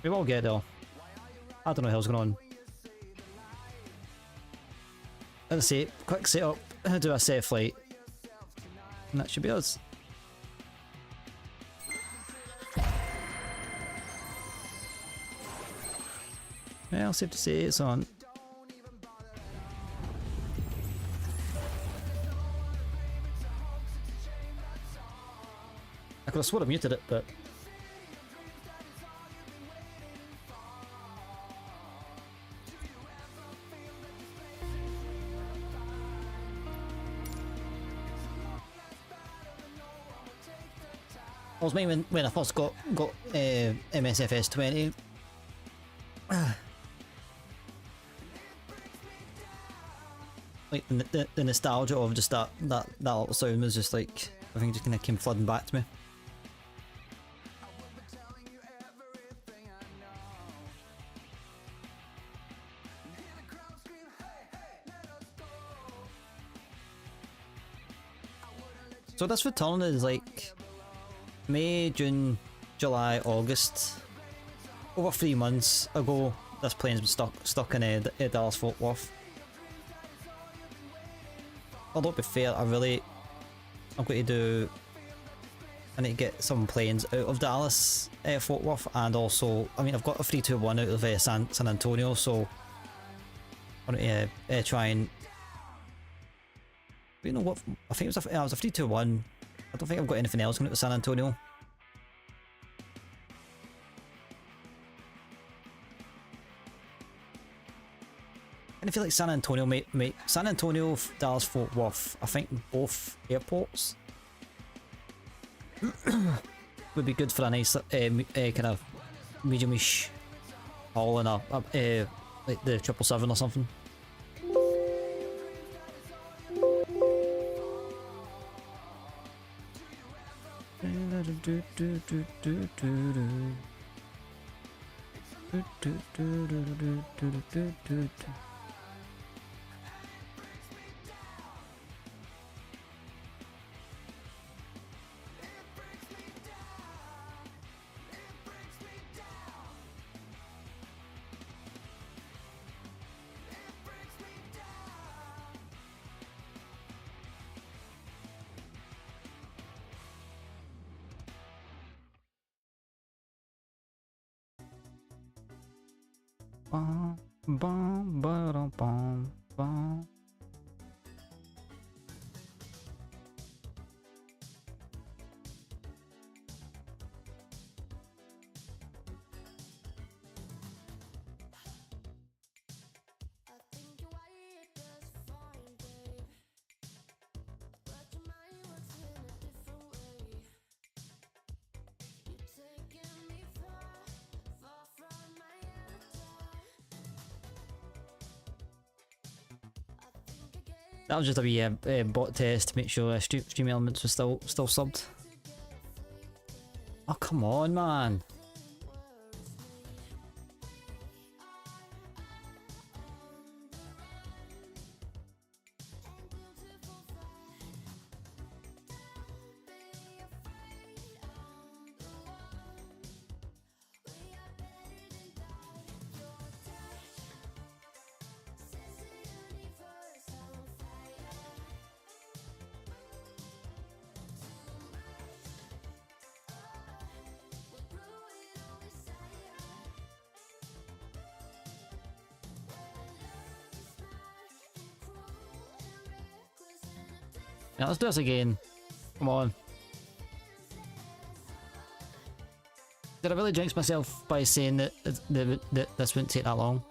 We will get there. I don't know what the hell's going on. Let's see, quick setup, do a safe flight. And that should be us. Well, safe to say it's on. I could have sworn I muted it, but... I was maybe when I first got MSFS 20. Like the nostalgia of just that little sound was just like, I think just kind of came flooding back to me. So this return is like May, June, July, August. Over 3 months ago, this plane's been stuck in Dallas Fort Worth. Although to be fair, I'm going to do... I need to get some planes out of Dallas, Fort Worth, and also, I mean, I've got a 321 out of San Antonio, so I want to try and... You know what? I think it was a 321. I don't think I've got anything else going out to San Antonio. I feel like San Antonio, Dallas, Fort Worth, I think both airports would be good for a nice kind of medium-ish haul in a like the 777 or something. Bum, bum, ba-dum, bum, bum. That was just a wee bot test to make sure Stream Elements was still subbed. Oh come on, man! Yeah, let's do this again. Come on. Did I really jinx myself by saying that this wouldn't take that long?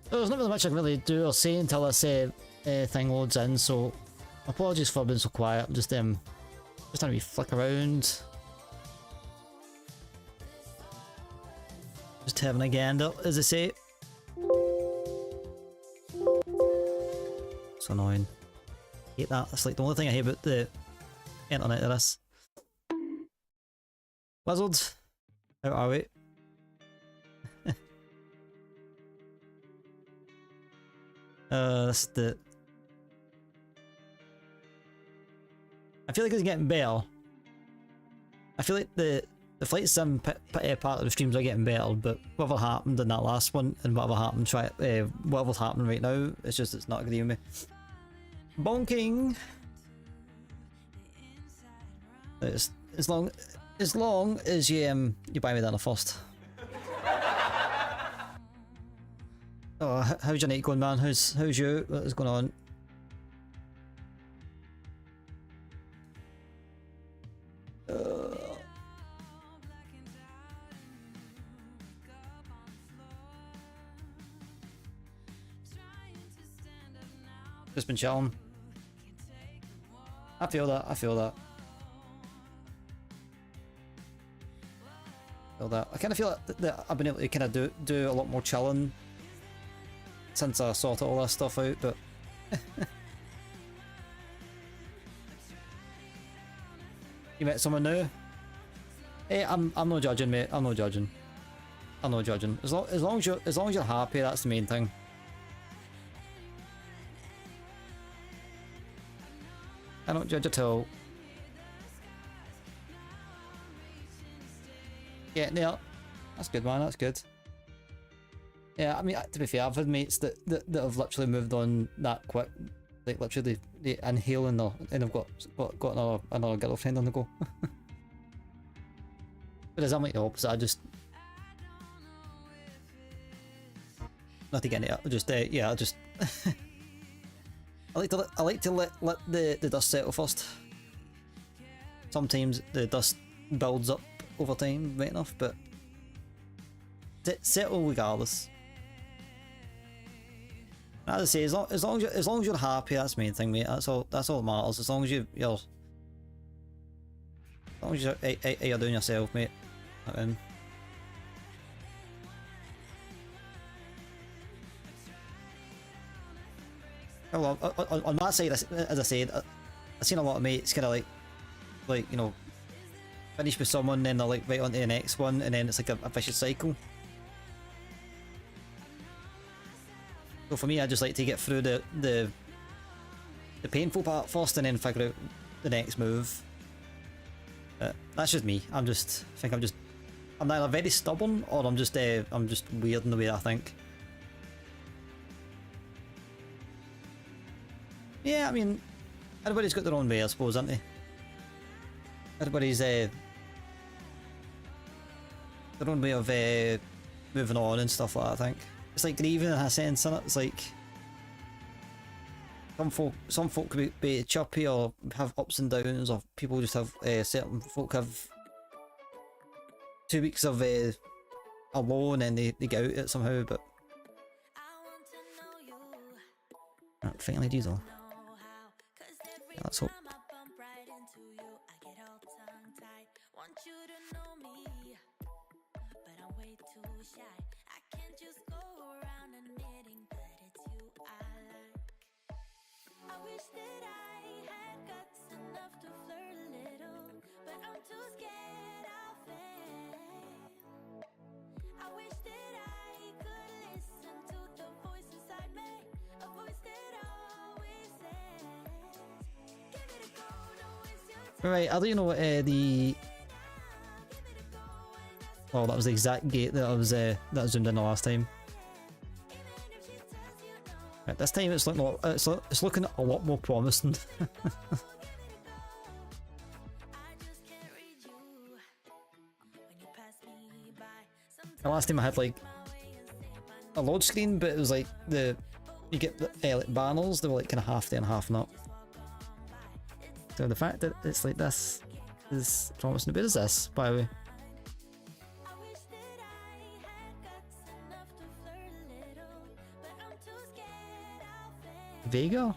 There's not really much I can really do or say until this thing loads in, so apologies for being so quiet. I'm just trying to be flick around. Just having a gander, as I say. It's annoying. Hate that. That's like the only thing I hate about the internet of this. Wizard, how are we? That's the... I feel like it's getting better. I feel like the flight sim part of the streams are getting better, but whatever happened in that last one and whatever happened, whatever's happening right now, it's not agreeing with me. Bonking. As long as you buy me dinner first. Oh, how's your night going, man? How's you? What is going on? Just been chilling. I feel that. I feel that. I kind of feel that I've been able to kind of do a lot more chilling since I sorted all this stuff out, but you met someone new? Hey, I'm not judging, mate. I'm not judging. I'm not judging. As long as you're happy, that's the main thing. I don't judge at all. Yeah, no, that's good, man. That's good. Yeah, I mean, to be fair, I've had mates that have literally moved on that quick. Like literally, they inhale and they've got another girlfriend on the go. Whereas I'm like the opposite. I just not to get it. I just yeah, I just I like to let the dust settle first. Sometimes the dust builds up over time, right enough, but settle regardless. As I say, as long as you're happy, that's the main thing, mate. That's all that matters. As long as you're doing yourself, mate. Well, on that side, as I said, I've seen a lot of mates kind of like you know, finish with someone, then they're like right on to the next one, and then it's like a vicious cycle. So for me, I just like to get through the painful part first, and then figure out the next move. That's just me. I'm either very stubborn or I'm just weird in the way I think. Yeah, I mean, everybody's got their own way, I suppose, aren't they? Everybody's their own way of moving on and stuff like that, I think. It's like grieving in a sense, isn't it? It's like some folk could be chirpy or have ups and downs, or people just have certain folk have 2 weeks of a low and then they get out it somehow, but finally diesel. Yeah, let's hope. Right, I don't know what the. Oh, that was the exact gate that I was zoomed in the last time. Right, this time it's looking it's looking a lot more promising. The last time I had like a load screen, but it was like you get the like banners, they were like kind of half there and half not. So the fact that it's like this is promising. Where is this, by the way? Vega?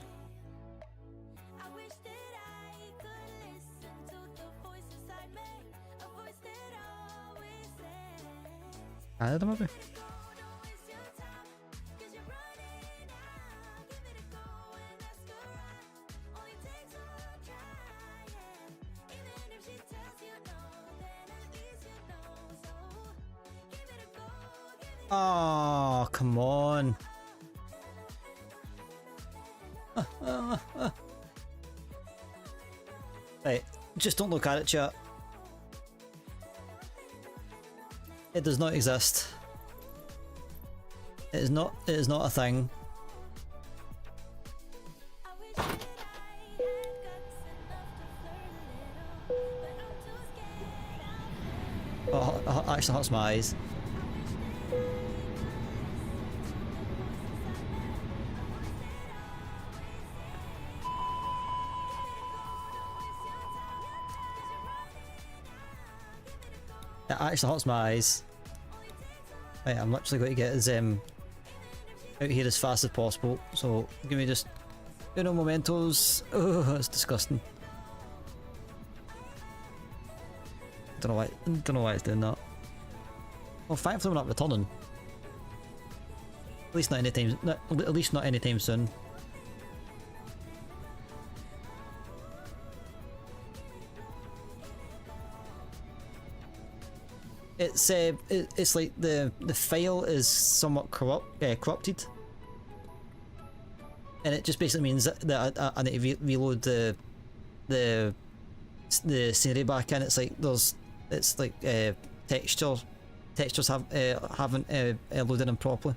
Canada maybe? Oh, come on. Right, just don't look at it, chat. It does not exist. It is not a thing. Oh, it actually hurts my eyes. It actually hurts my eyes. Right, I'm literally going to get his out here as fast as possible. So give me just mementos. Oh, that's disgusting. Don't know why it's doing that. Well, thankfully we're not returning. At least not anytime soon. It's like the file is somewhat corrupted, and it just basically means that I need to reload the scenery back in. It's like textures haven't loaded in properly.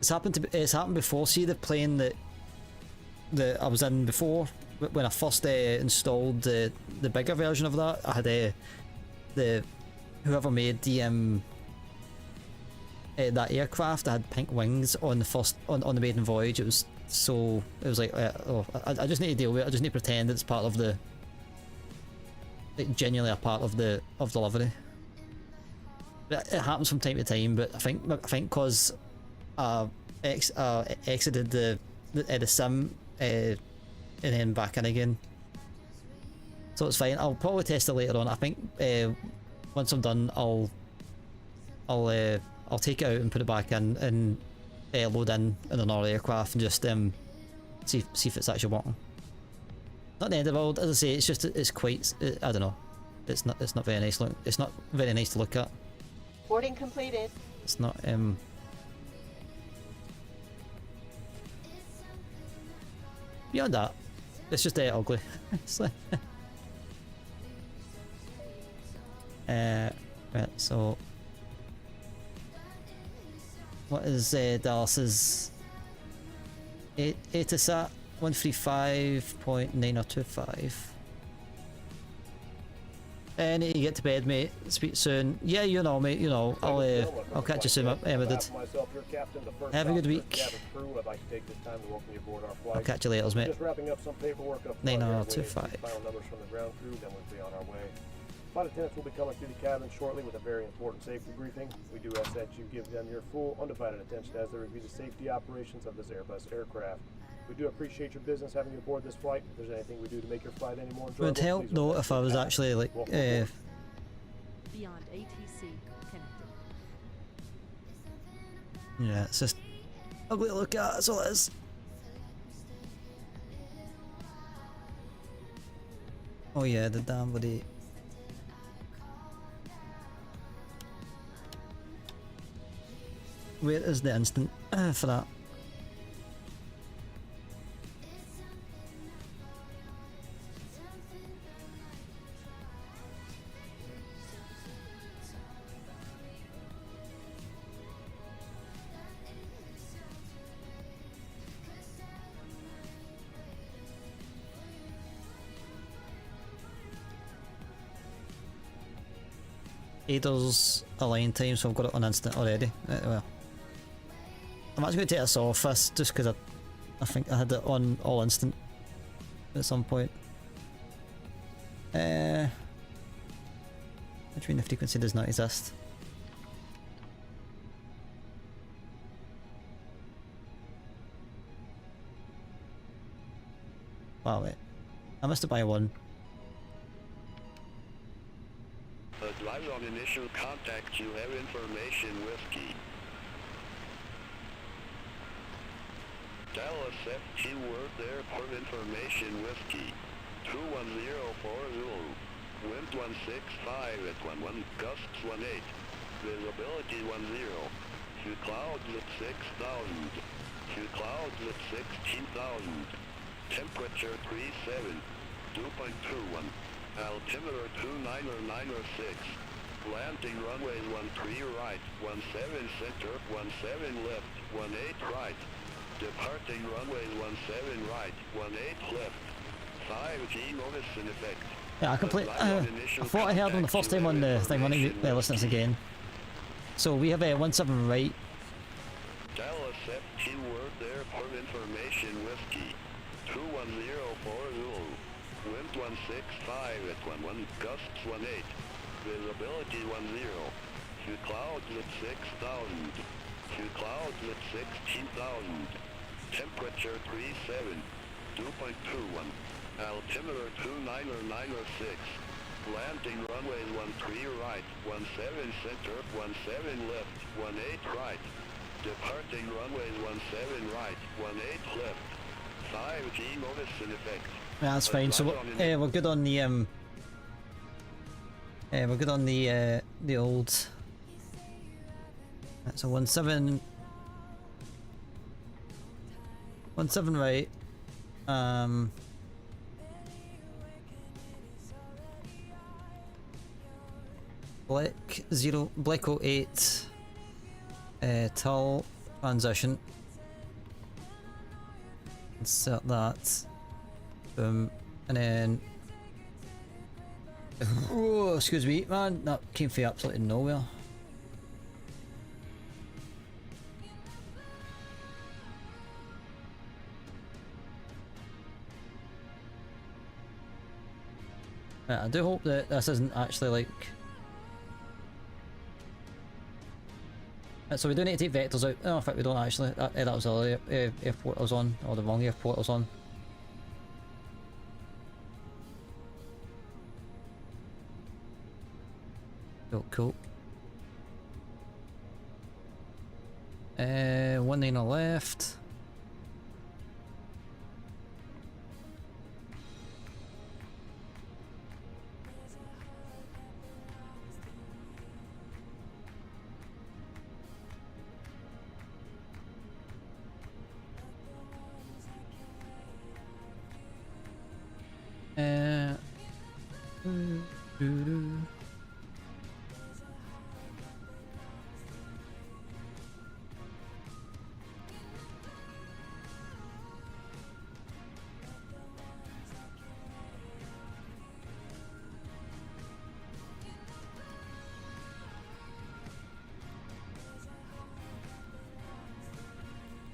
It's happened before. See the plane that I was in before when I first installed the bigger version of that. I had the whoever made the that aircraft, I had pink wings on the maiden voyage. It was like I just need to deal with it. I just need to pretend it's part of the, like, genuinely a part of the livery. It happens from time to time, but I think because exited the sim and then back in again, so it's fine. I'll probably test it later on. I think once I'm done, I'll take it out and put it back in and load in another aircraft and just see if it's actually working. Not the end of the world, as I say. It's just it's quite. I don't know. It's not very nice. It's not very nice to look at. Boarding completed. It's not beyond that. It's just ugly. It's like right, so what is Dallas's ATSAT 135.9025? I need to get to bed, mate. Speak soon. Yeah, you know, mate. You know, I'll catch you soon, dude. Have a good week. I'll catch you later, mate. 9025. Flight attendants will be coming through the cabin shortly with a very important safety briefing. We do ask that you give them your full, undivided attention as they review the safety operations of this Airbus aircraft. We do appreciate your business having you aboard this flight. If there's anything we do to make your flight any more enjoyable, Would help please though don't if I was hesitate to actually like ask. Welcome aboard. Beyond ATC connected. yeah, it's just ugly to look at, that's all it is. Oh yeah, the damn bloody... Where is the instant for that? Aider's align time, so I've got it on instant already. Well, I'm actually going to take this off this just because I think I had it on all instant at some point. What do you mean the frequency does not exist? Wow, wait. I missed it by one. Advise on initial contact, you have information whiskey. Dallas FT World Airport information whiskey. 21040. Wind 165 at 11, gusts 18. Visibility 10. Few clouds at 6,000. Few clouds at 16,000. Temperature 37. 2.21. Altimeter 29096. Landing runway 13 right, 17 center, 17 left, 18 right. Departing runway 17 right, 18 left. 5G notice in effect. Yeah, I completely. I thought I heard on the first time on the thing. When I listen to this again. So we have a 17 right. Dallas FT World Airport information whiskey. 21040. Wind 165 at 11, gusts 18. Visibility 10. Few clouds at 6,000. Few clouds at 16,000. Temperature 37. 2.21. Altimeter 29096. Landing runway 13 right, 17 center, 17 left, 18 right. Departing runway 17 right, 18 left. 5G notice in effect. Yeah, that's fine. So we're good on the we're good on the old. That's a 17 right. Black 08 Tull transition. Insert that. Boom. And then oh, excuse me, man, that came from absolutely nowhere. I do hope that this isn't actually like... So we do need to take vectors out. Oh, in fact we don't actually. That was the other airport I was on, or the wrong airport I was on. Cool. 19 left.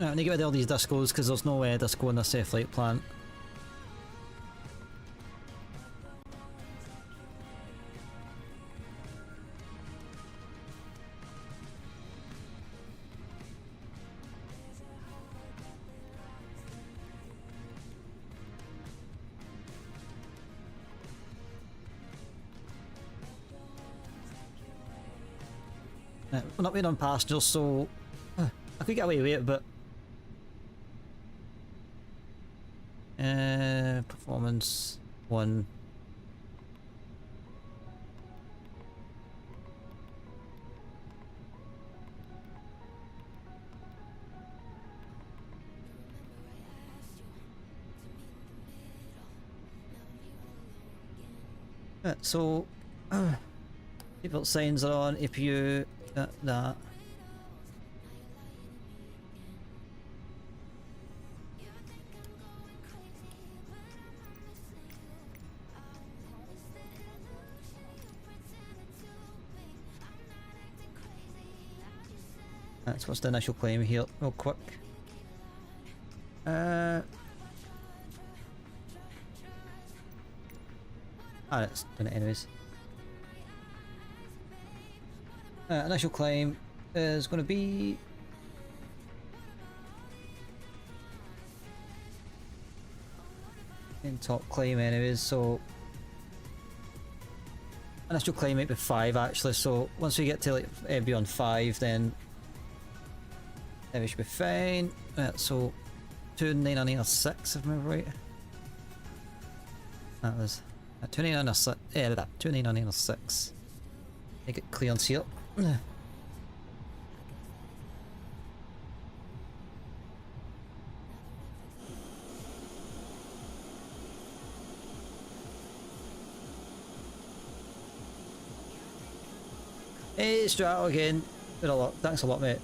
I need to get rid of all these discos because there's no disco in this flight plan. We're not being on passengers, so I could get away with it, but performance 1. So default signs are on, APU, that. That's what's the initial claim here, real quick. It's doing it anyways. Initial claim is going to be in top claim anyways, so initial claim might be 5 actually, so once we get to like beyond 5 then we should be fine. So 2906 if I remember right. That was 2906, yeah, that 2906. Make it clearance here. Hey, Strato again. Been a lot. Thanks a lot, mate.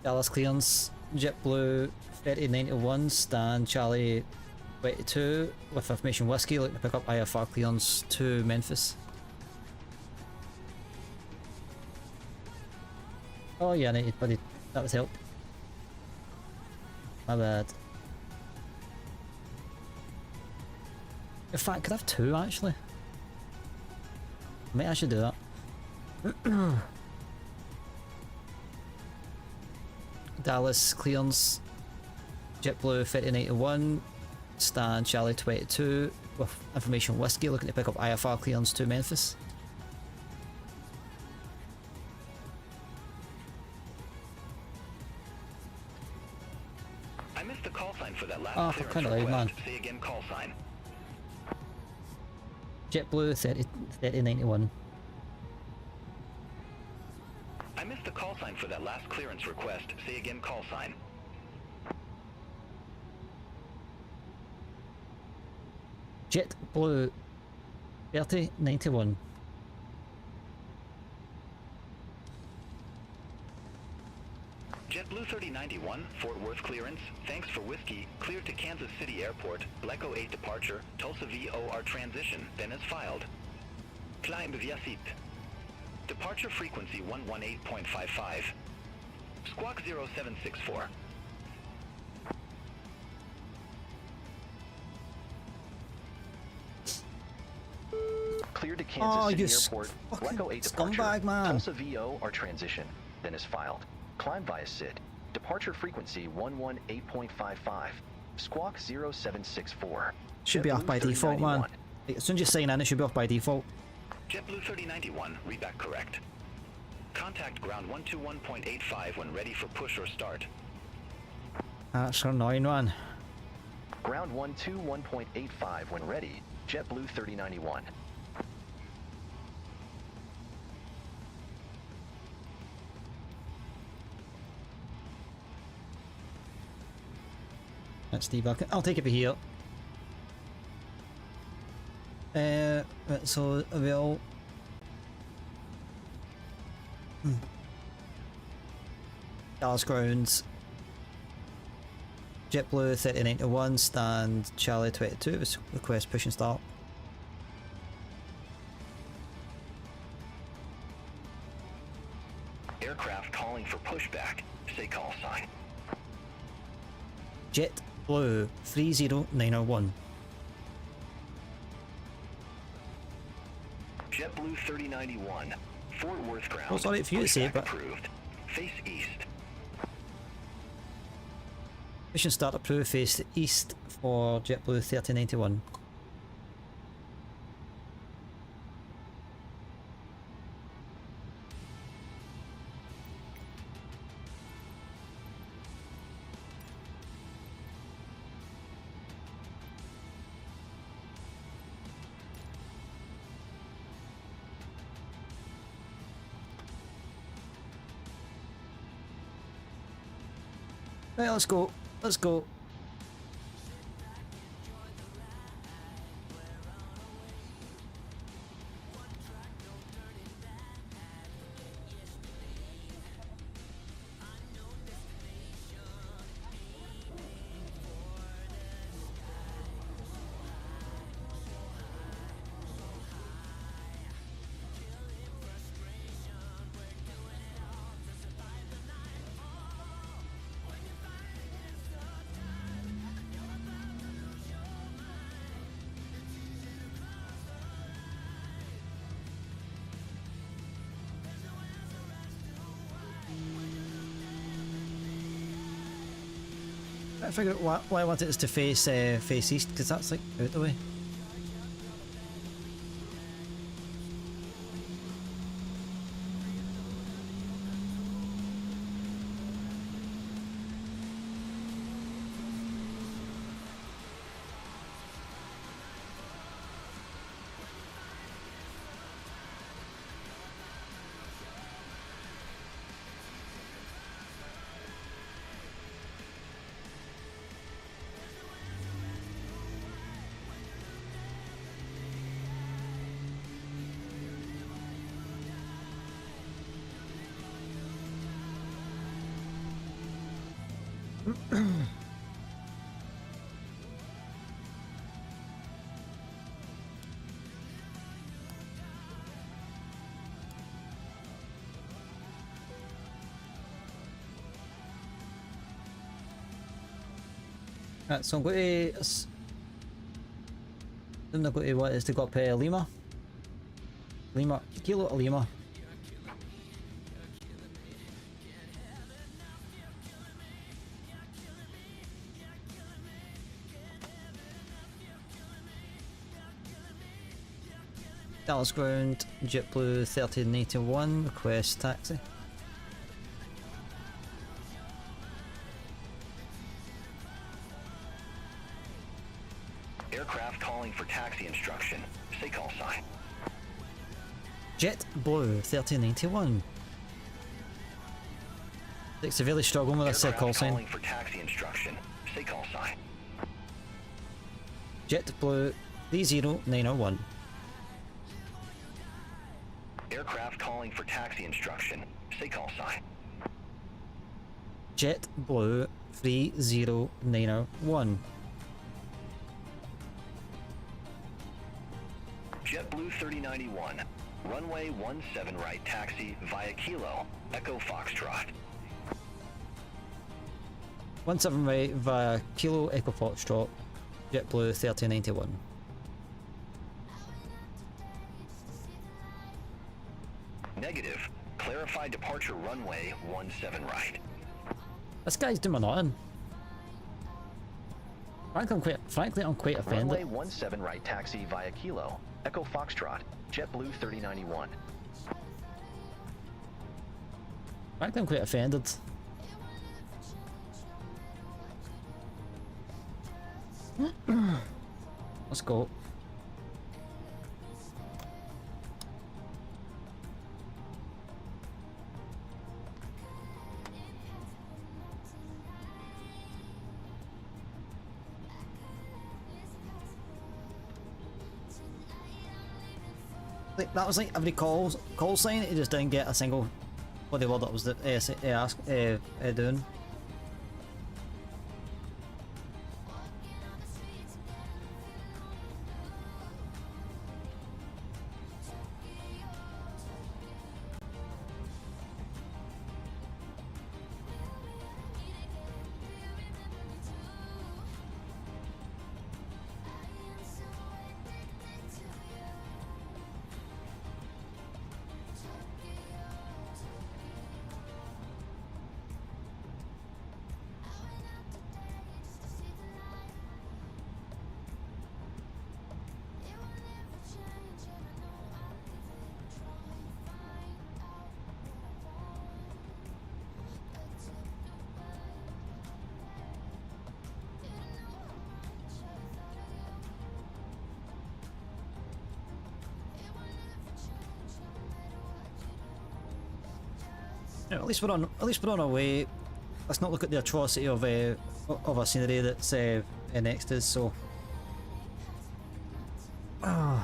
Dallas clearance, JetBlue 3091, Stan Charlie 22 with Information Whiskey, looking to pick up IFR clearance to Memphis. Oh yeah, United, buddy, that was help. My bad. In fact, could I have 2 actually? Maybe I should do that. Dallas clearance, JetBlue 3091, Stan Charlie 22 with Information Whiskey, looking to pick up IFR clearance to Memphis. I missed the call sign for that last Oh, clearance kind of loud, man. Say again, call sign. JetBlue 3091. I missed the call sign for that last clearance request. Say again, call sign. JetBlue 3091. JetBlue 3091, Fort Worth clearance. Thanks for whiskey. Cleared to Kansas City Airport. Bleco 8 departure. Tulsa VOR transition. Then is filed. Climb via seat. Departure frequency 118.55. Squawk 0764. Cleared to Kansas City you Airport. Bleco 8 departure. scumbag, man. Tulsa VOR transition. Then is filed. Climb via SID. Departure frequency 118.55. Squawk 0764. Should be off by default, man. As soon as you sign in, it should be off by default. JetBlue 3091, readback correct. Contact ground 121.85 when ready for push or start. That's annoying, man. Ground 121.85 when ready. JetBlue 3091. That's Steve. I'll take it for here. Right, so we'll. Dallas grounds. JetBlue 3091, stand Charlie 22. Request push and start. Aircraft calling for pushback. Say call sign. JetBlue 3091. JetBlue 3091. Fort Worth ground. Well, sorry for you to say, Pushback but approved. Face east. Mission start approved, face east for JetBlue 3091. Right, let's go. Let's go. I figure out why I want it to face face east, because that's like out the way. Right, so I'm going to... Then I've got to what is to go up Lima. Lima, Kilo to Lima. Dallas ground, JetBlue 3091, request taxi. Aircraft calling for taxi instruction. Say call sign. JetBlue 3091. Like severely struggling with this call sign. Calling for taxi instruction. Say call sign. JetBlue 30901. Aircraft calling for taxi instruction. Say call sign. JetBlue 30901. JetBlue 3091. Runway 17 right taxi via Kilo. Echo Foxtrot. 17 right via Kilo Echo Foxtrot. JetBlue 3091. Negative. Clarify departure runway 17 right. This guy's doing nothing. Frankly, I'm quite offended. Runway 17 right taxi via Kilo. Echo Foxtrot. JetBlue 3091. Frankly, I'm quite offended. Let's go. Like, that was like every call sign. He just didn't get a single what the word that was doing. Yeah, at least we're on our way. Let's not look at the atrocity of our scenery that's next to us. So we're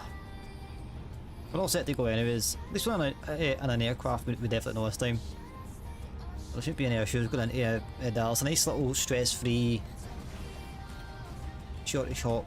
all set to go anyways. At least we're on an aircraft. We definitely know this time. There shouldn't be any issues going into Dallas. A nice little stress-free shorty hop.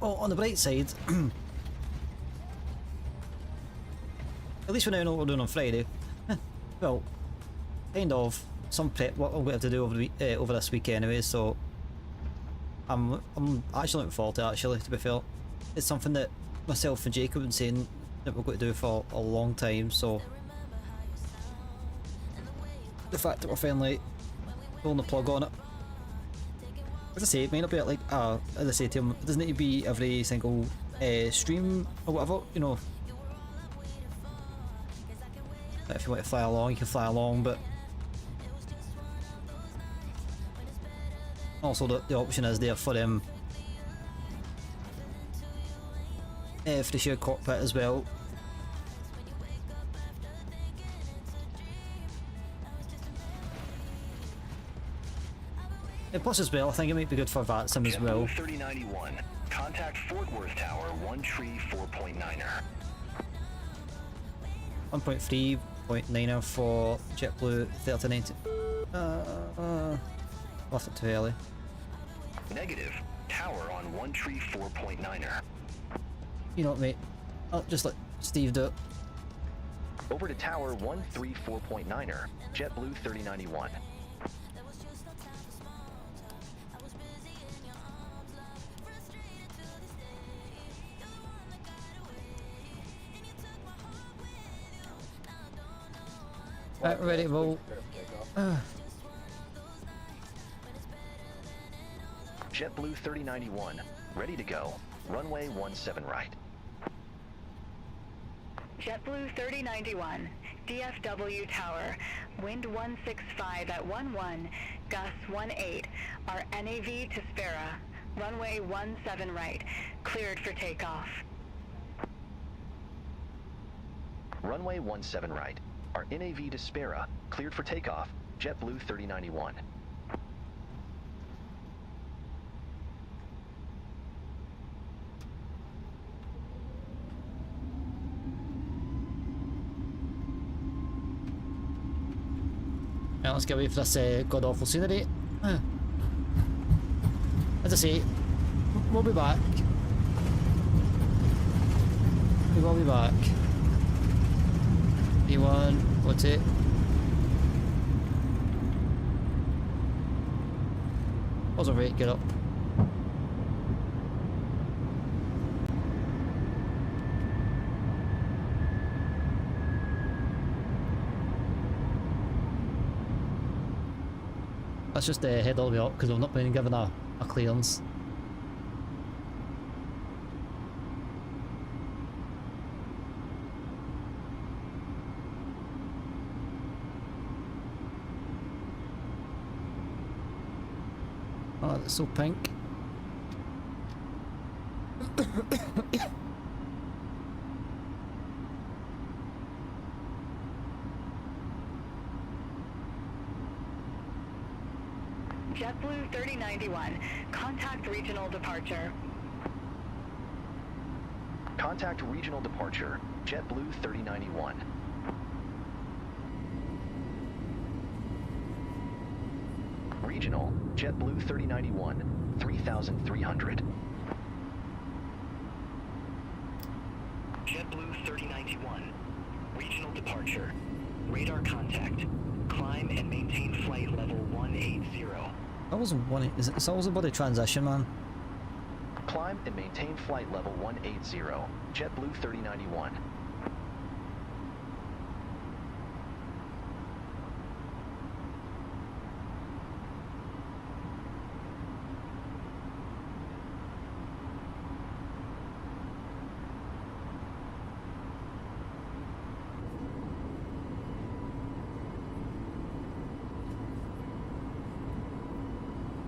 On the bright side, at least we now know what we're doing on Friday. Well, kind of. Some prep what I'm going to have to do over this week anyway, so I'm actually looking forward to it, actually, to be fair. It's something that myself and Jacob have been saying that we're going to do for a long time, so the fact that we're finally pulling the plug on it. As I say, it might not be like, as I say to him, it doesn't need to be every single stream or whatever, you know. If you want to fly along, you can fly along, but also the option is there for for the shared cockpit as well. And plus as well, I think it might be good for VATSIM as well. 3091. Contact Fort Worth Tower 134.9er. 1.3.9er for JetBlue 3090. Left it too early. Negative. Tower on 134.9er. You know what, mate? I'll just let Steve do it. Over to Tower 134.9er. JetBlue 3091. Right, ready to roll. JetBlue 3091, ready to go. Runway 17 right. JetBlue 3091, DFW Tower, wind 165 at 11, gust 18, our NAV to Spera, runway 17 right, cleared for takeoff. Runway 17 right. Our NAV to Spera, cleared for takeoff. JetBlue 3091. Right, let's get away for this god awful scenery. As I say, we'll be back. We will be back. E1, what's it? Wasn't right, get up. Let's just head all the way up because we've not been given a clearance. Oh, that's so pink. JetBlue 3091, contact regional departure. Contact regional departure. JetBlue 3091. Regional, JetBlue 3091, 3,300. JetBlue 3091. 3091. Regional departure. Radar contact. Climb and maintain flight level 180. That was one. It's always about the transition, man. Climb and maintain flight level 180. JetBlue 3091.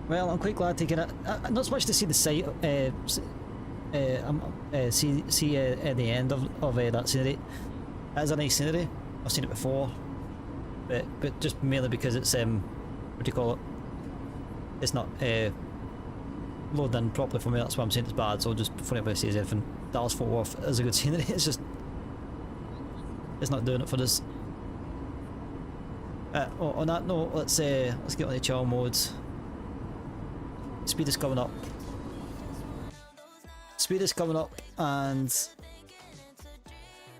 Well, I'm quite glad to get it. Not so much to see the site, see at the end of that scenery. It is a nice scenery. I've seen it before, but just mainly because it's what do you call it? It's not loaded in properly for me. That's why I'm saying it's bad. So just before anybody says anything, Dallas Fort Worth is a good scenery. It's just it's not doing it for us. On that note, let's get on the chill modes. Speed is coming up. Speed is coming up, and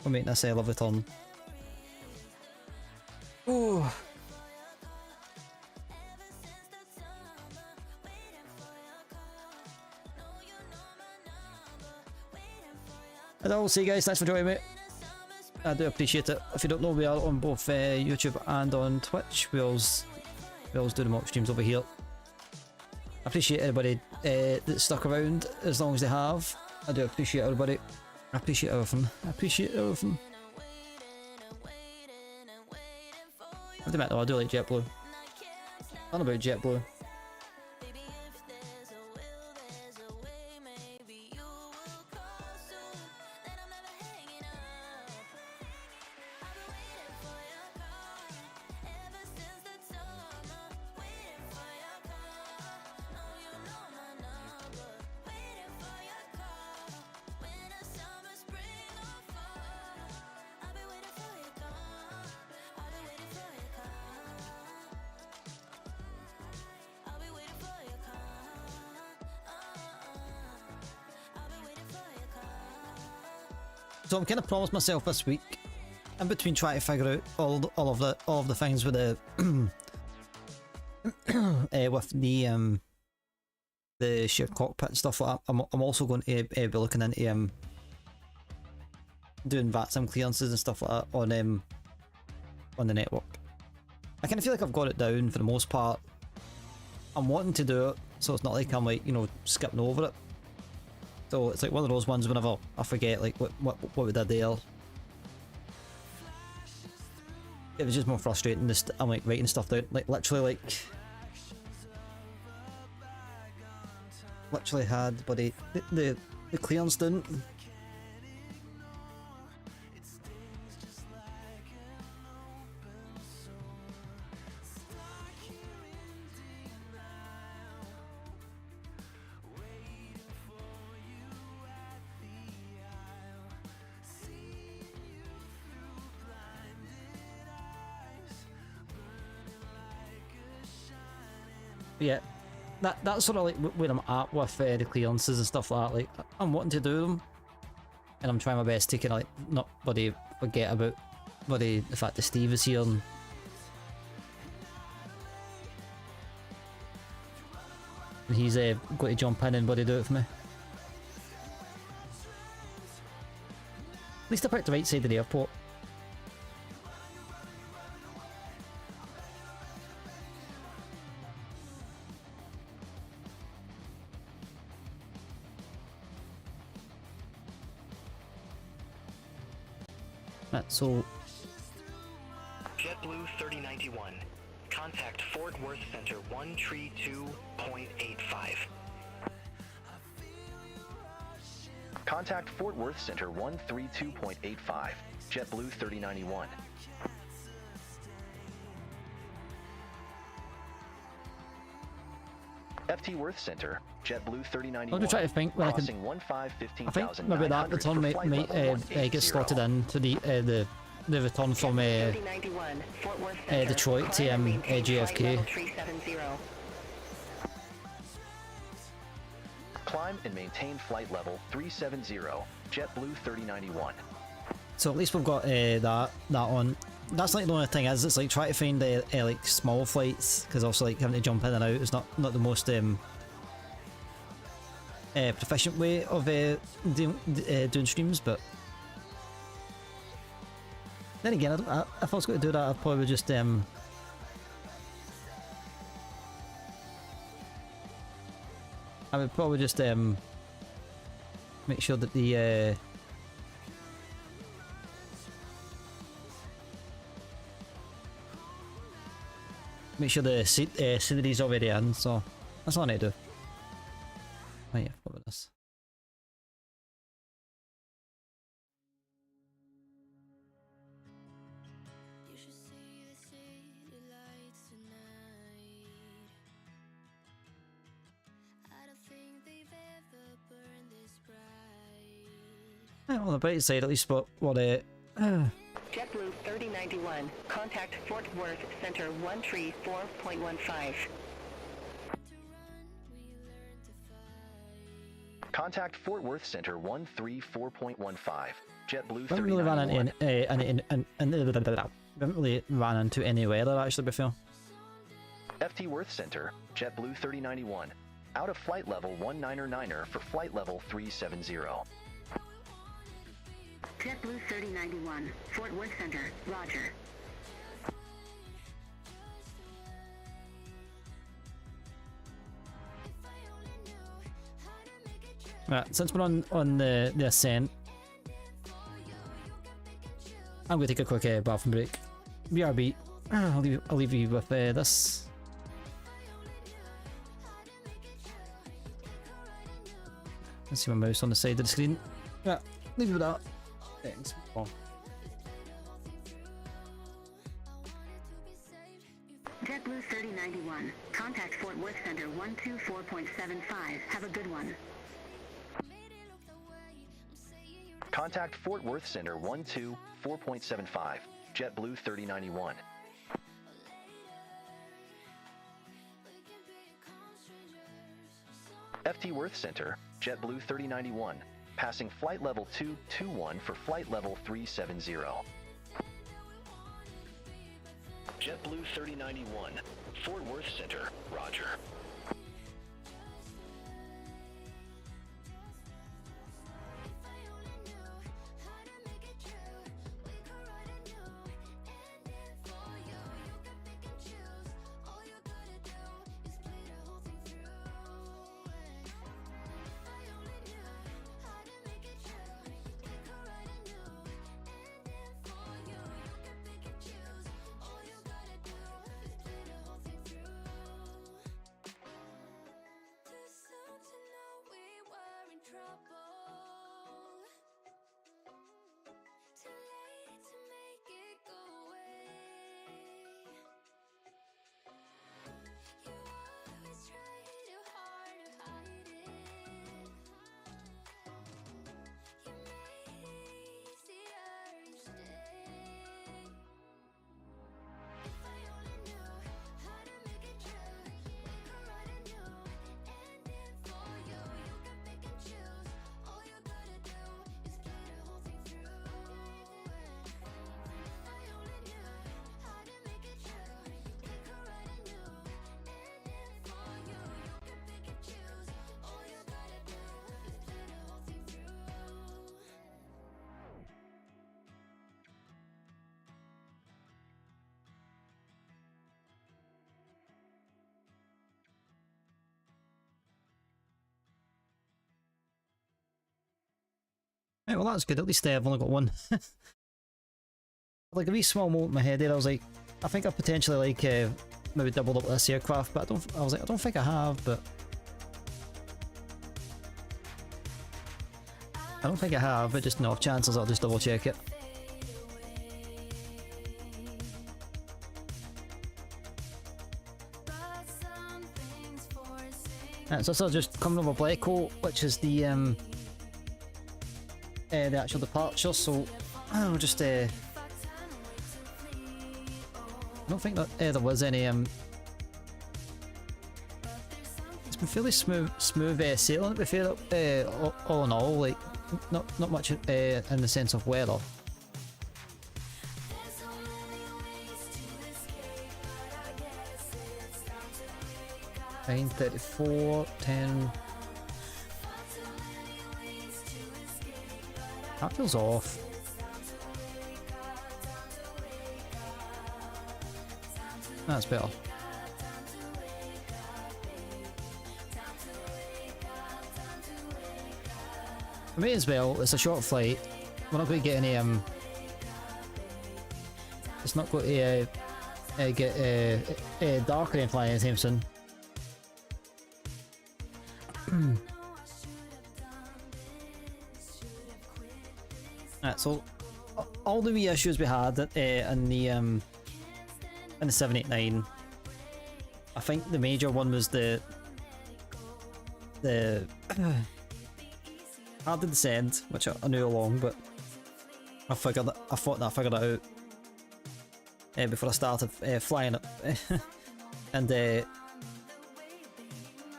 we're making this a lovely turn. Ooh. And I will say, guys, thanks for joining me. I do appreciate it. If you don't know, we are on both YouTube and on Twitch. We always do the mock streams over here. I appreciate everybody that stuck around as long as they have. I do appreciate everybody. I appreciate everything. I appreciate everything. I have to admit though, I do like JetBlue. Not about JetBlue. So I'm kind of promised myself this week, in between trying to figure out all of the things with the with the shared cockpit and stuff like that. I'm also going to be looking into doing VATSIM clearances and stuff like that on the network. I kind of feel like I've got it down for the most part. I'm wanting to do it, so it's not like I'm like, you know, skipping over it. So it's like one of those ones whenever I forget like what we did there. It was just more frustrating. I'm like writing stuff down, like literally had buddy the clearance done. Yeah, that's sort of like where I'm at with the clearances and stuff like that. Like, I'm wanting to do them, and I'm trying my best to kind of like not forget about the fact that Steve is here and he's got to jump in and do it for me. At least I picked the right side of the airport. So JetBlue 3091. Contact Fort Worth Center 132.85. Contact Fort Worth Center 132.85. JetBlue 3091. FT Worth Center, JetBlue 3091. I'm just trying to think when I can. I think maybe that return might get slotted in to the return from Detroit to JFK. Climb and maintain flight level 370, JetBlue 3091. So at least we've got that on. That's like the only thing is it's like trying to find like small flights, because also like having to jump in and out is not the most proficient way of doing streams. But then again, if I was going to do that, I'd probably just I would probably just make sure that the make sure the scenery's already in, so that's all I need to do. Oh yeah, what about this? On the bright side, at least what JetBlue 3091. Contact Fort Worth Center 134.15. Contact Fort Worth Center 134.15. JetBlue haven't really ran 3091. haven't really ran into any weather actually before. FT Worth Center, JetBlue 3091. Out of flight level 199er for flight level 370. JetBlue 3091. Fort Worth Center. Roger. Right, since we're on the ascent, I'm going to take a quick bathroom break. BRB. I'll leave you with this. Let's see my mouse on the side of the screen. Yeah, leave you with that. Thanks. Oh. JetBlue 3091. Contact Fort Worth Center 124.75. Have a good one. Contact Fort Worth Center 124.75. JetBlue 3091. FT Worth Center, JetBlue 3091. Passing flight level 221 for flight level 370. JetBlue 3091, Fort Worth Center, Roger. Right, well that's good, at least I've only got one. Like a wee small moment in my head there, I was like, I think I potentially like maybe doubled up this aircraft, but I was like, I don't think I have, but I don't think I have, but just no chances, I'll just double check it. Right, so just coming over Bleco, which is the actual departure, so I'll just I don't think that there was any it's been fairly smooth sailing, to be fair, all in all, like not much in the sense of weather. 9:34, 10. That feels off. That's better. For me as well, it's a short flight. We're not going to get any it's not going to get dark or anything like anytime soon. Right, so all the wee issues we had in the 789, I think the major one was the hard to descend, which I knew along, but I thought that I figured it out before I started flying it. And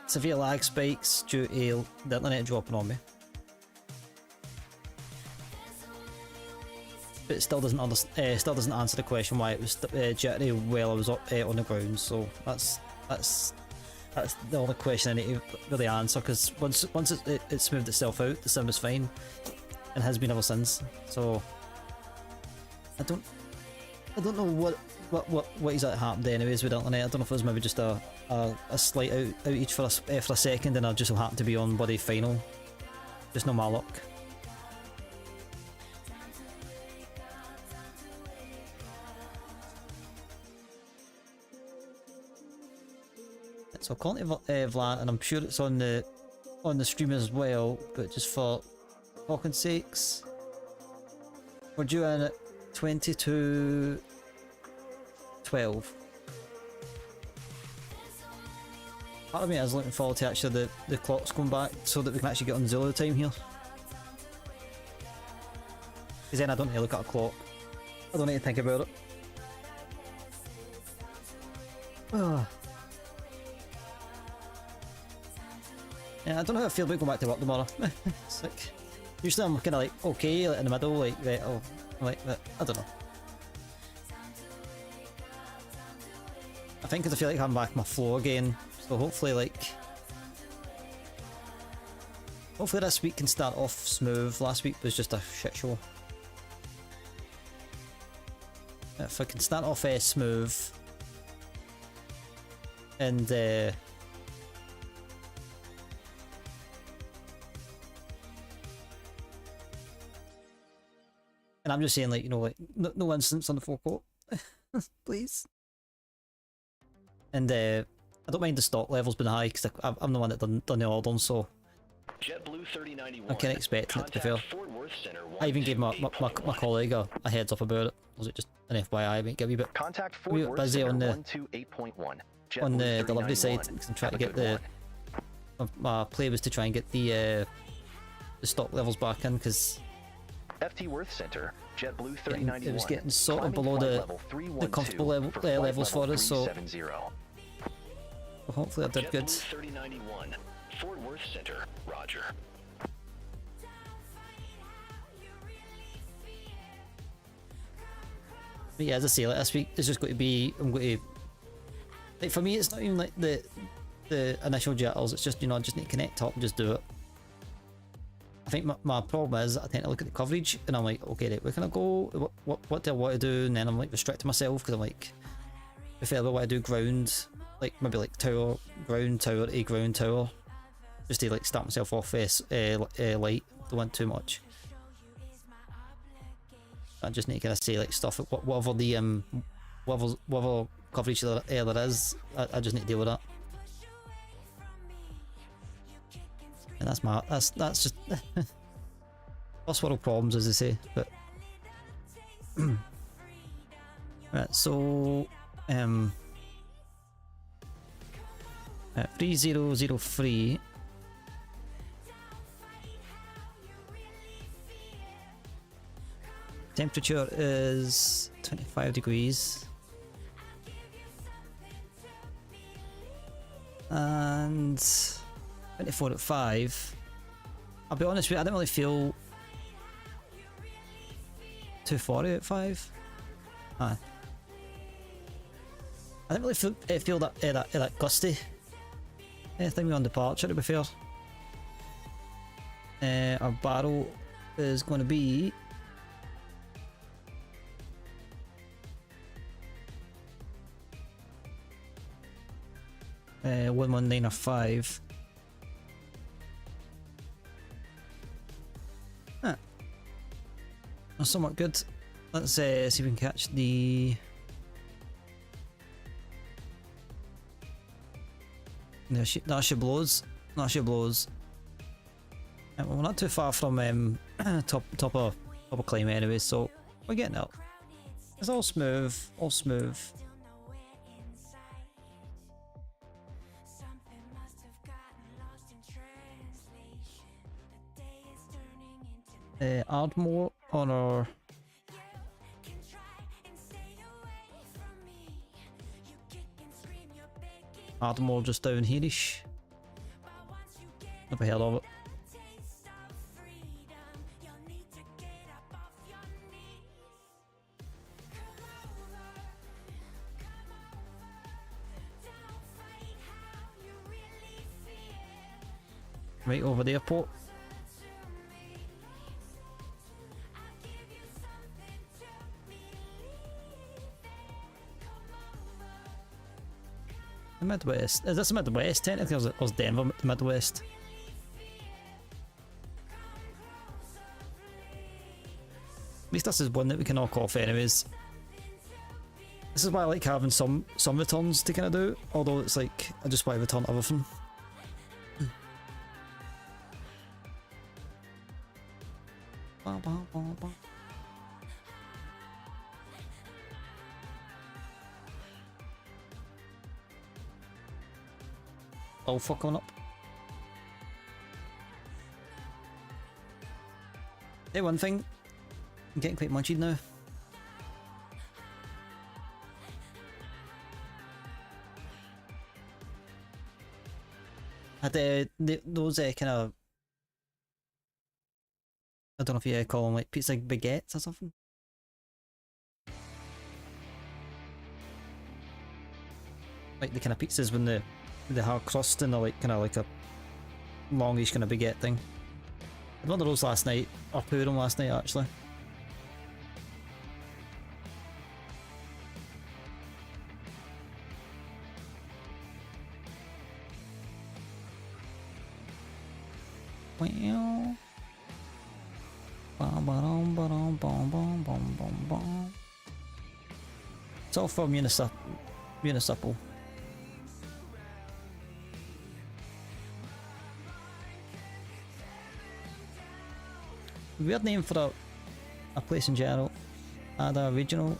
severe lag spikes due to the internet dropping on me. But it still doesn't answer the question why it was jittery while I was up on the ground. So that's the only question I need to really answer, because once it smoothed itself out, the sim was fine, and has been ever since. So I don't know what exactly happened anyways with the internet. I don't know if it was maybe just a slight outage for a second, and I just so happened to be on bloody final. Just no my luck. So calling to Vlad, and I'm sure it's on the stream as well, but just for talking sakes, we're due in at 22:12. Part of me is looking forward to actually the clocks going back so that we can actually get on Zulu time here. Because then I don't need to look at a clock. I don't need to think about it. Ugh. Yeah, I don't know how I feel about going back to work tomorrow. It's like, usually I'm kind of like okay, like in the middle, like right, oh, like that. I don't know. I think because I feel like I'm back in my flow again, so hopefully this week can start off smooth. Last week was just a shit show. If I can start off smooth and I'm just saying, like, you know, like, no incidents on the forecourt, please. And I don't mind the stock levels being high, because I'm the one that done the ordering, so JetBlue 3091. I can't expect it, to be fair. I even gave my colleague a heads up about it. Was it just an FYI? I might get a wee bit busy on the delivery side, because I'm trying to get my play was to try and get the stock levels back in, because FT Worth Center, JetBlue 3091. It was getting sort of below the comfortable levels for us, so hopefully I did good. 3091, Fort Worth Center, Roger. But yeah, as I say, like, this week is just going to be, I'm going to, like, for me it's not even like the initial jitters, it's just, you know, I just need to connect up and just do it. I think my problem is I tend to look at the coverage and I'm like, okay, right, where can I go? What do I want to do? And then I'm like restricting myself, because I'm like, prefer what I do ground, like maybe like tower, ground, tower, ground, tower, just to like start myself off light. Don't want too much. I just need to kind of say like stuff, whatever the whatever coverage there is, I just need to deal with that. And that's just first world problems, as they say. But right, so 3003. Temperature is 25 degrees. And 24 at 5. I'll be honest with you, I didn't really feel 240 at 5. I didn't really feel that gusty. Anything on departure, to be fair. Our barrel is going to be 11905. Ah. That's somewhat good. Let's see if we can catch the... That should blows. That should blows. Well, we're not too far from top of climb anyway, so we're getting up. It's all smooth, all smooth. Ardmore on our... Ardmore just down here-ish. Never heard of it. Right over the airport. The Midwest. Is this the Midwest technically, or is Denver the Midwest? At least this is one that we can knock off anyways. This is why I like having some returns to kind of do, although it's like, I just want to return everything. Oh, fuck coming up. Hey, one thing. I'm getting quite munched now. Had those kind of... I don't know if you call them like pizza baguettes or something. Like the kind of pizzas when the hard crust and they're like kind of like a longish kind of baguette thing. I had one of those last night, or two of them last night actually. Well. It's all for municipal. Weird name for a place in general. Ada regional.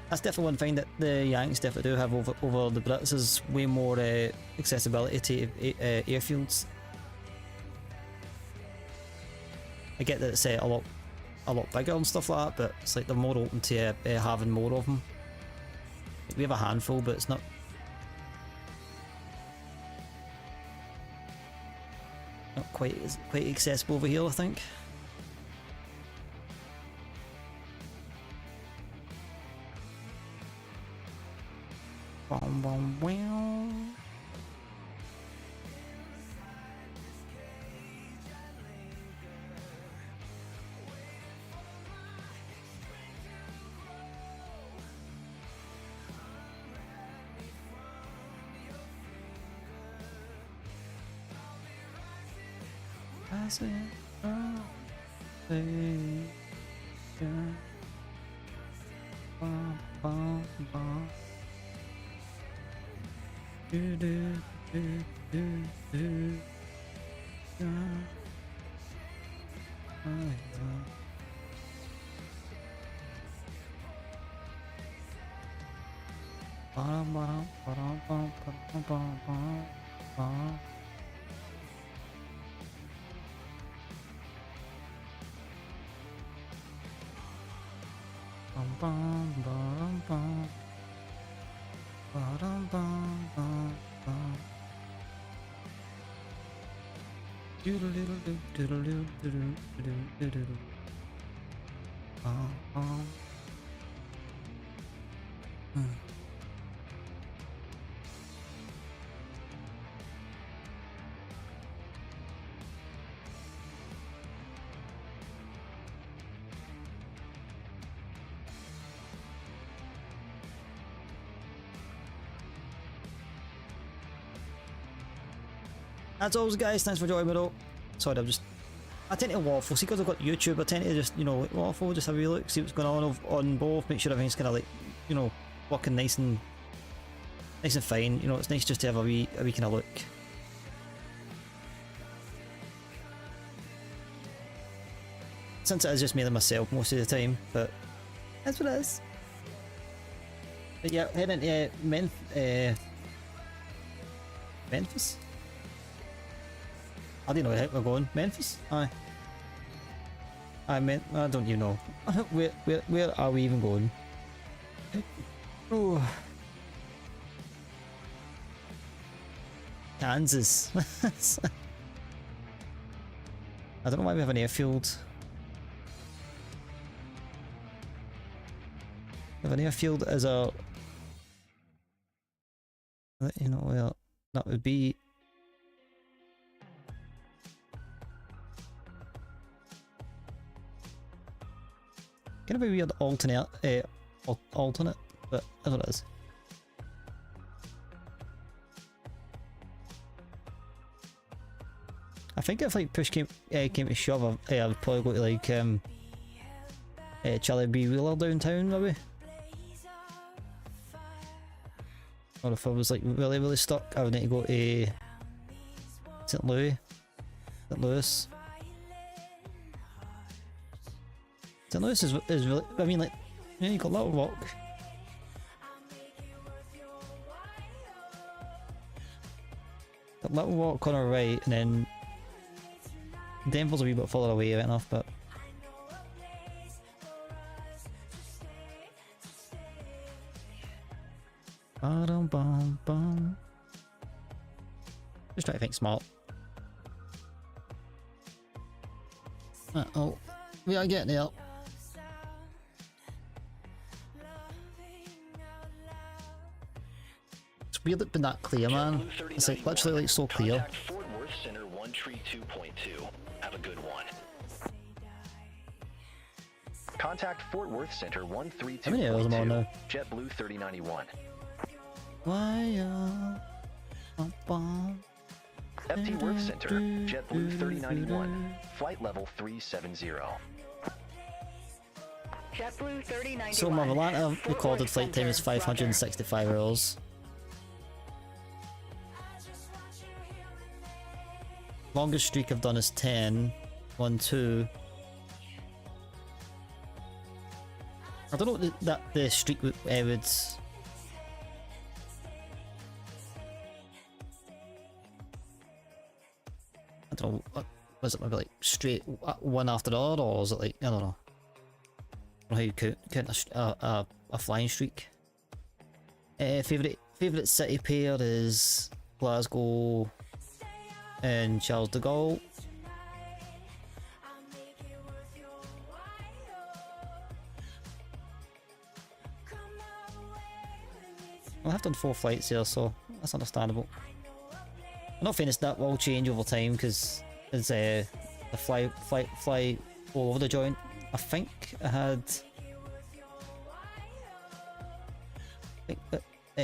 That's definitely one thing that the Yanks definitely do have over the Brits is way more accessibility to airfields. I get that it's a lot bigger and stuff like that, but it's like they're more open to having more of them. Like we have a handful, but it's not quite accessible over here, I think. Bom, bom, wow. As it bom, bom, bom. Do do do do do. Bum bum bum bum bum bum bum. Bum bum bum bum. Bum bum bum bum. Doodle doodle doodle doodle doodle doodle doodle. As always, guys, thanks for joining me though. Sorry, I tend to waffle. See, because I've got YouTube, I tend to just, you know, waffle, just have a look, see what's going on both, make sure everything's kind of like, you know, working nice and fine. You know, it's nice just to have a wee kind of look. Since it is just me and myself most of the time, but that's what it is. But yeah, heading into Memphis. I don't know where we're going. Memphis? Aye. I don't even know. Where are we even going? Oh. Kansas. I don't know why we have an airfield. We have an airfield as a... You know, well, that would be... Kind of a weird alternate, but that's what it is. I think if like push came to shove, I would probably go to like Charlie B. Wheeler downtown maybe. Or if I was like really stuck, I would need to go to St. Louis. St. Louis is really, I mean, like, yeah, you got Little Rock. Got Little Rock on our right, and then Denver's a wee bit further away right enough, but just try to think smart. Oh, we are getting there. It's weird it being that clear, man. It's like literally like so clear. Contact Fort Worth Center 132.2. Have a good one. Contact Fort Worth Center 132.2. How many hours am I on now? JetBlue 3091. FT Worth Center, JetBlue 3091. Flight level 370. JetBlue 3091. So my Atlanta recorded flight time is 565 hours. Longest streak I've done is 10. 1, 2. I don't know what the streak would I don't know, was it maybe like straight one after the other, or is it like, I don't know. I don't know how you count a flying streak. Favourite city pair is Glasgow and Charles de Gaulle. Well, I've done 4 flights here, so that's understandable. I'm not finished, that will change over time because it's the fly all over the joint. I think I had,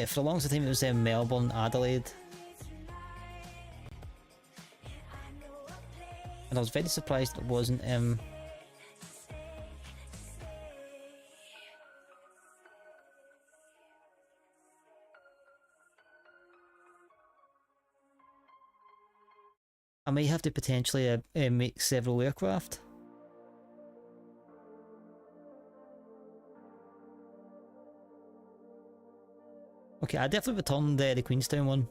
for the longest time it was Melbourne, Adelaide, and I was very surprised it wasn't I may have to potentially make several aircraft. Okay, I definitely returned the Queenstown one.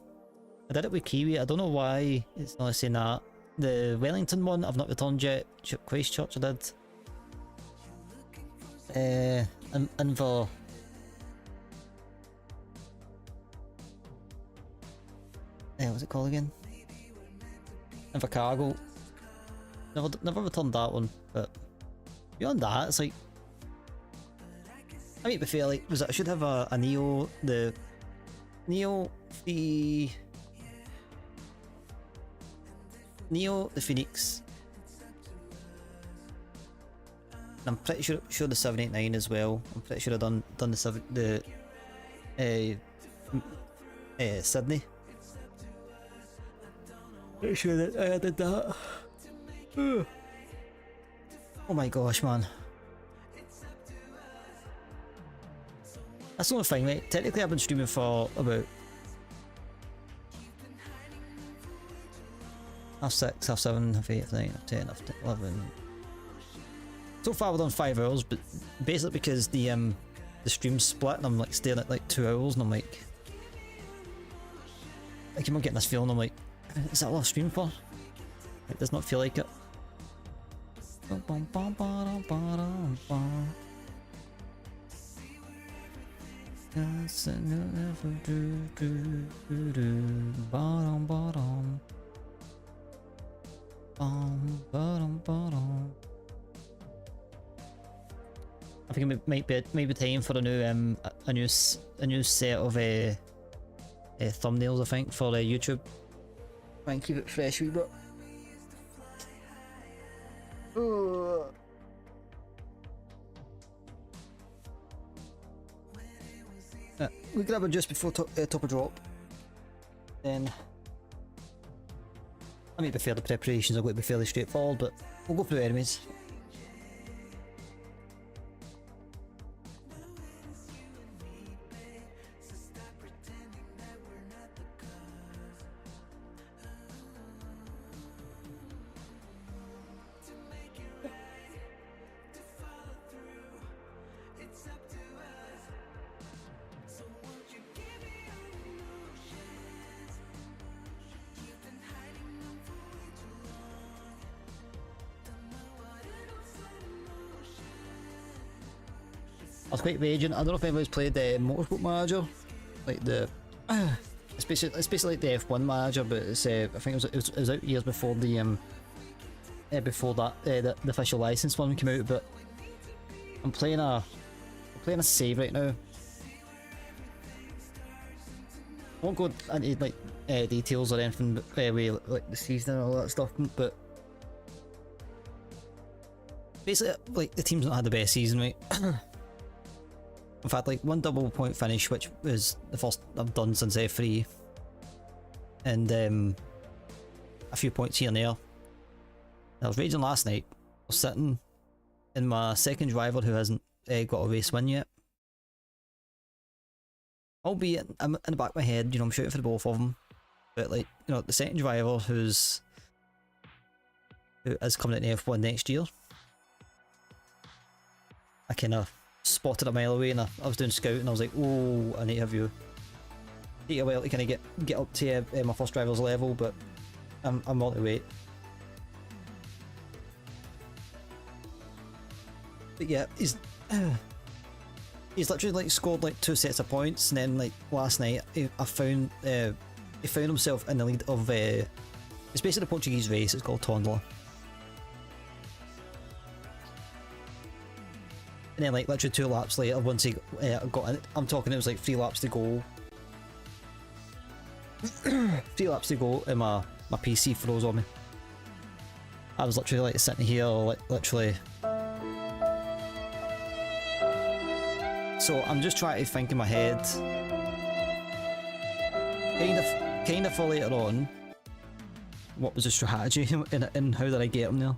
I did it with Kiwi, I don't know why it's not saying that. The Wellington one I've not returned yet. Christchurch I did. And for... what's it called again? And for cargo, never returned that one, but beyond that, it's like I mean, to be fair, like, I should have a Neo, the Phoenix. And I'm pretty sure the 789 as well. I'm pretty sure I've done the Sydney. Pretty sure that I did that. Oh my gosh, man. That's the only thing, mate. Technically, I've been streaming for about half 6, half 7, half 8, half 9, half 10, half 11. So far, we've done 5 hours, but basically because the stream's split, and I'm like staying at like 2 hours, and I'm like, I keep on getting this feeling. I'm like, is that what I stream for? It does not feel like it. I think it might be time for a new set of thumbnails. I think for YouTube. Try and keep it fresh, wee bit. We grab it just before top of drop. Then, I mean, before the preparations are going to be fairly straightforward, but we'll go through it anyways. I was quite raging. I don't know if anybody's played the Motorsport Manager, like the. It's basically like the F1 Manager, but it's I think it was out years before the the official license one came out. But I'm playing a save right now. I won't go into like details or anything, but with like the season and all that stuff. But basically, like the team's not had the best season, right? I've had like one double point finish, which was the first I've done since F3, and a few points here and there. I was raging last night. I was sitting in my second driver who hasn't got a race win yet. Albeit, I'm in the back of my head, you know, I'm shooting for the both of them. But like, you know, the second driver who is coming out in F1 next year, I kind of spotted a mile away, and I was doing scout, and I was like, oh, I need to have you. Take a while to kind of get up to my first driver's level, but I'm on the way. But yeah, he's literally like scored like 2 sets of points, and then like last night he found himself in the lead of it's basically a Portuguese race. It's called Tonda. And then like literally 2 laps later, once he got in, I'm talking, it was like 3 laps to go. 3 laps to go, and my PC froze on me. I was literally like sitting here, like literally. So I'm just trying to think in my head, kind of for later on, what was the strategy and how did I get him there?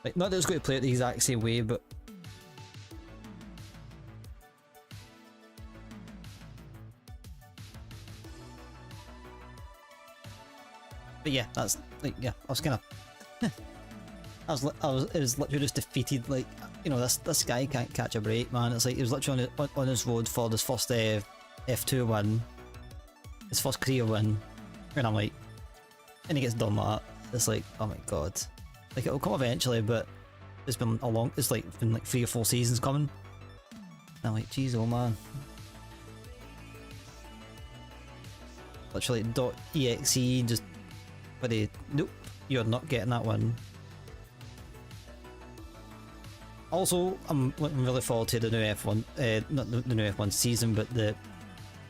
Like, not that I was going to play it the exact same way, but yeah, that's like, yeah, I was kind of it was literally just defeated. Like, you know, this guy can't catch a break, man. It's like he was literally on his road for this first F2 win, his first career win, and I'm like, and he gets done like that. It's like, oh my god, like it'll come eventually, but it's been it's like been like 3 or 4 seasons coming. And I'm like, jeez, oh man. Literally .exe just, nope, you're not getting that one. Also, I'm looking really forward to the new F1, not the new F1 season, but the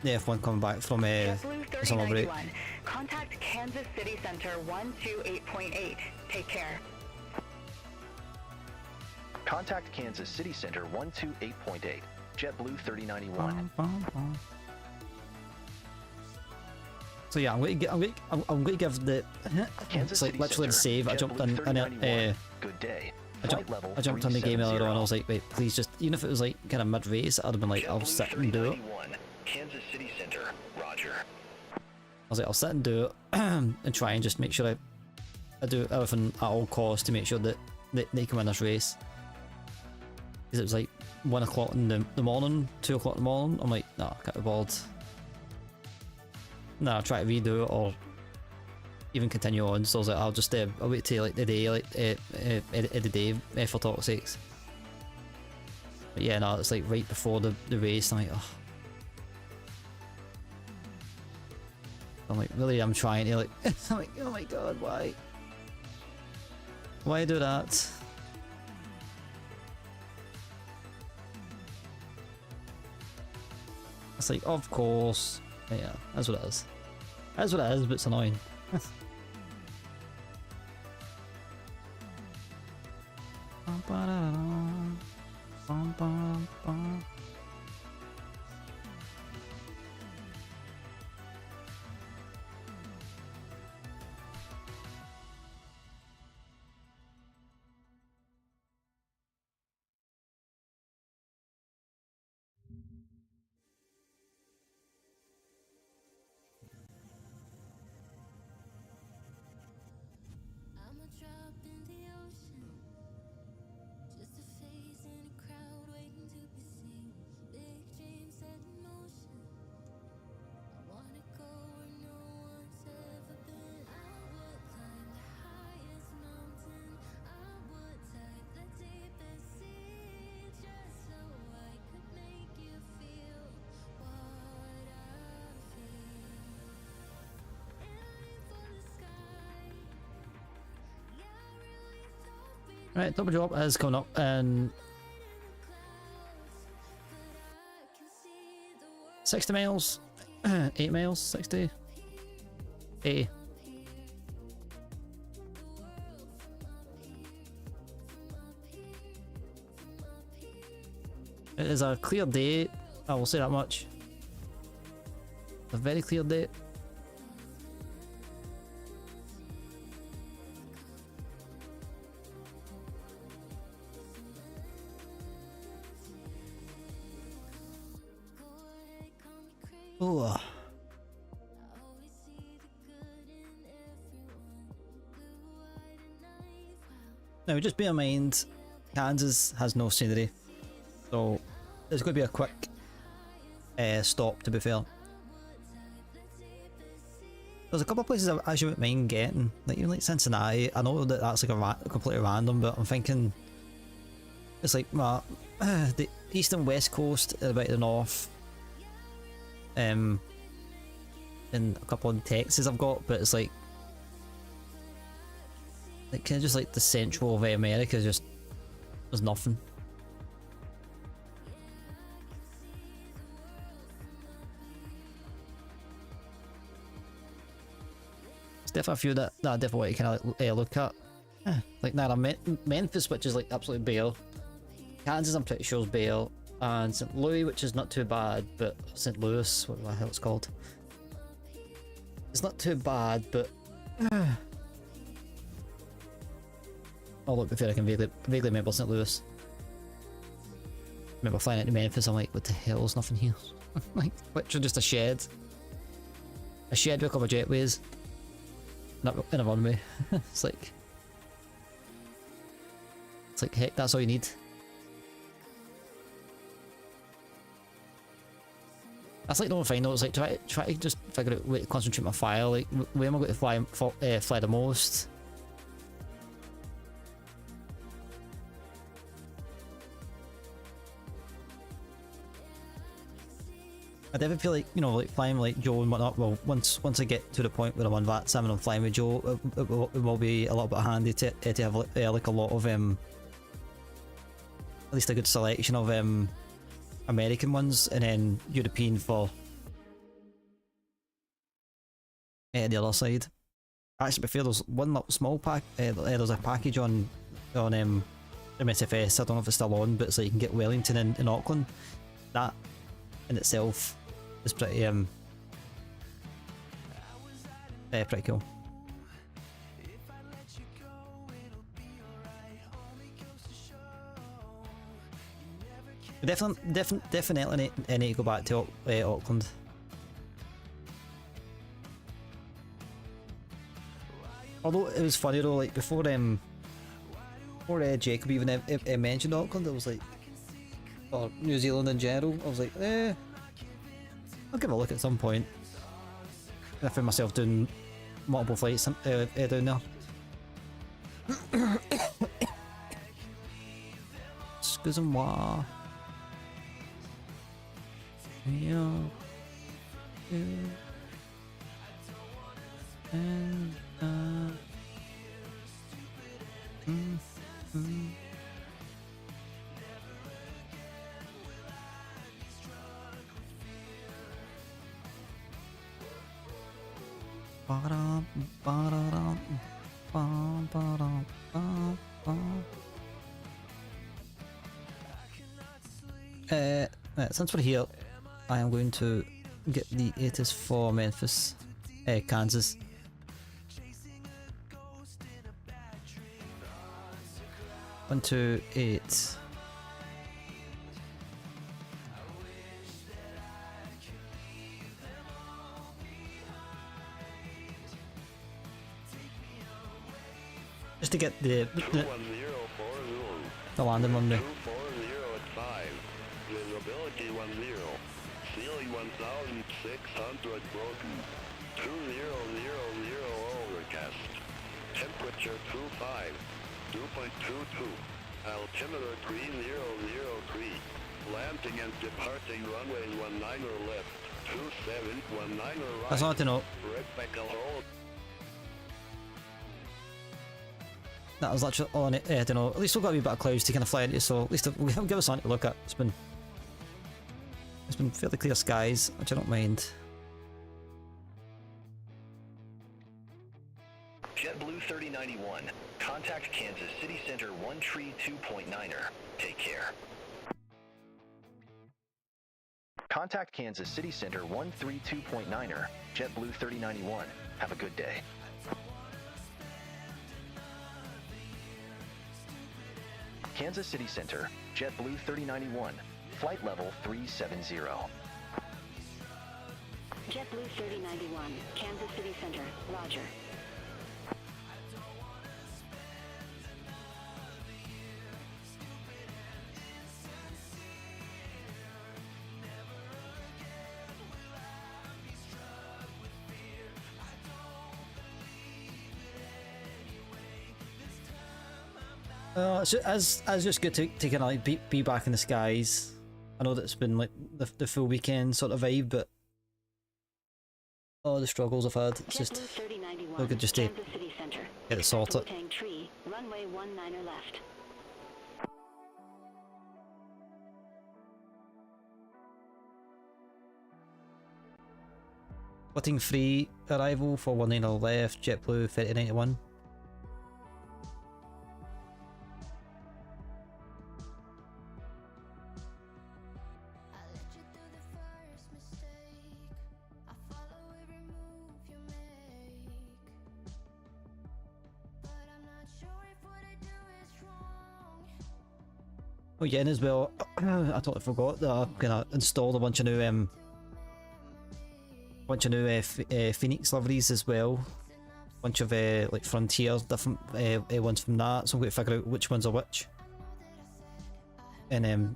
F1 coming back from JetBlue summer break. 3091. Contact Kansas City Center 128.8. Take care. Contact Kansas City Center 128.8. JetBlue 3091. So yeah, I'm going to give the it's like City literally the Center, save. I jumped JetBlue in 3091. Good day. I jumped on the game earlier on. I was like, wait, please just, even if it was like kind of mid race, I'd have been like, I'll sit and do it. Kansas City Center, Roger. I was like, I'll sit and do it and try and just make sure I do everything at all costs to make sure that they can win this race. Because it was like 1 o'clock in the morning, 2 o'clock in the morning. I'm like, nah, I can't be bothered. Nah, I'll try to redo it or even continue on. So I was like, I'll just I'll wait till like the day, like the day for talk's sakes. But yeah, no, it's like right before the race. I'm like, oh. I'm like, really, I'm trying to like, I'm like, oh my god, why? Why do that? It's like, of course. Yeah, that's what it is. That's what it is, but it's annoying. Right, double drop is coming up in 60 miles, 8 miles, 60, 80. It is a clear day, I will say that much. A very clear day. Oh. Now, just bear in mind, Kansas has no scenery, so there's going to be a quick stop. To be fair, there's a couple of places I actually wouldn't mind getting, like even like Cincinnati. I know that that's like a completely random, but I'm thinking it's like the east and west coast, a bit of the north. And a couple of Texas I've got, but it's like kind of just like the central of America, just there's nothing. There's definitely a few that I definitely want to kind of like, look at. Like Memphis, which is like absolutely bare. Kansas, I'm pretty sure is bare. And St. Louis, which is not too bad, but St. Louis, what the hell it's called. It's not too bad, but oh look, before I can vaguely remember St. Louis. Remember flying into Memphis, I'm like, what the hell, there's nothing here. Like, literally just a shed. A shed with a couple of jetways. In a runway. It's like, heck, that's all you need. That's like the only thing though, it's like try to just figure out where to concentrate my fire, like where am I going to fly the most? I definitely feel like, you know, like flying like Joe and whatnot, well, once I get to the point where I'm on VATSIM and I'm flying with Joe, it will be a little bit handy to have like a lot of least a good selection of American ones, and then European for the other side. Actually, to be fair, there's one little small pack. There's a package on MSFS. I don't know if it's still on, but it's like you can get Wellington in Auckland. That in itself is pretty pretty cool. Definitely need to go back to Auckland. Although it was funny though, like before Jacob even mentioned Auckland, it was like, or New Zealand in general, I was like, I'll give it a look at some point. I found myself doing multiple flights down there. Excusez-moi. Yeah. And since we're here, I am going to get the ATIS for Memphis, Kansas. One, 2, 8. Just to get the landing on there. 240 at 5. Visibility 10. Ceiling 1,600 broken. 2000 overcast. Temperature 25. 2.22. Altimeter 3003. Landing and departing runway 19er left. 2719er right. That's not to know. Rebecca hold. That was literally on it. I don't know. At least we've got a wee bit of clouds to kind of fly into, so at least we'll give us something to look at. It's been fairly clear skies, which I don't mind. JetBlue 3091. Contact Kansas City Center 132.9er. Take care. Contact Kansas City Center 132.9er. JetBlue 3091. Have a good day. Kansas City Center, JetBlue 3091. Flight level 370. JetBlue 3091, Kansas City Center, roger. As just good to kind of like be back in the skies. I know that it's been like the full weekend sort of vibe, but the struggles I've had. It's just so good just to get it sorted. Runway 19er left. Footing free arrival for 19er left, JetBlue 3091. Oh yeah, and as well, I totally forgot that I'm gonna install a bunch of new Phoenix liveries as well. Bunch of like Frontier, different ones from that. So I'm going to figure out which ones are which. And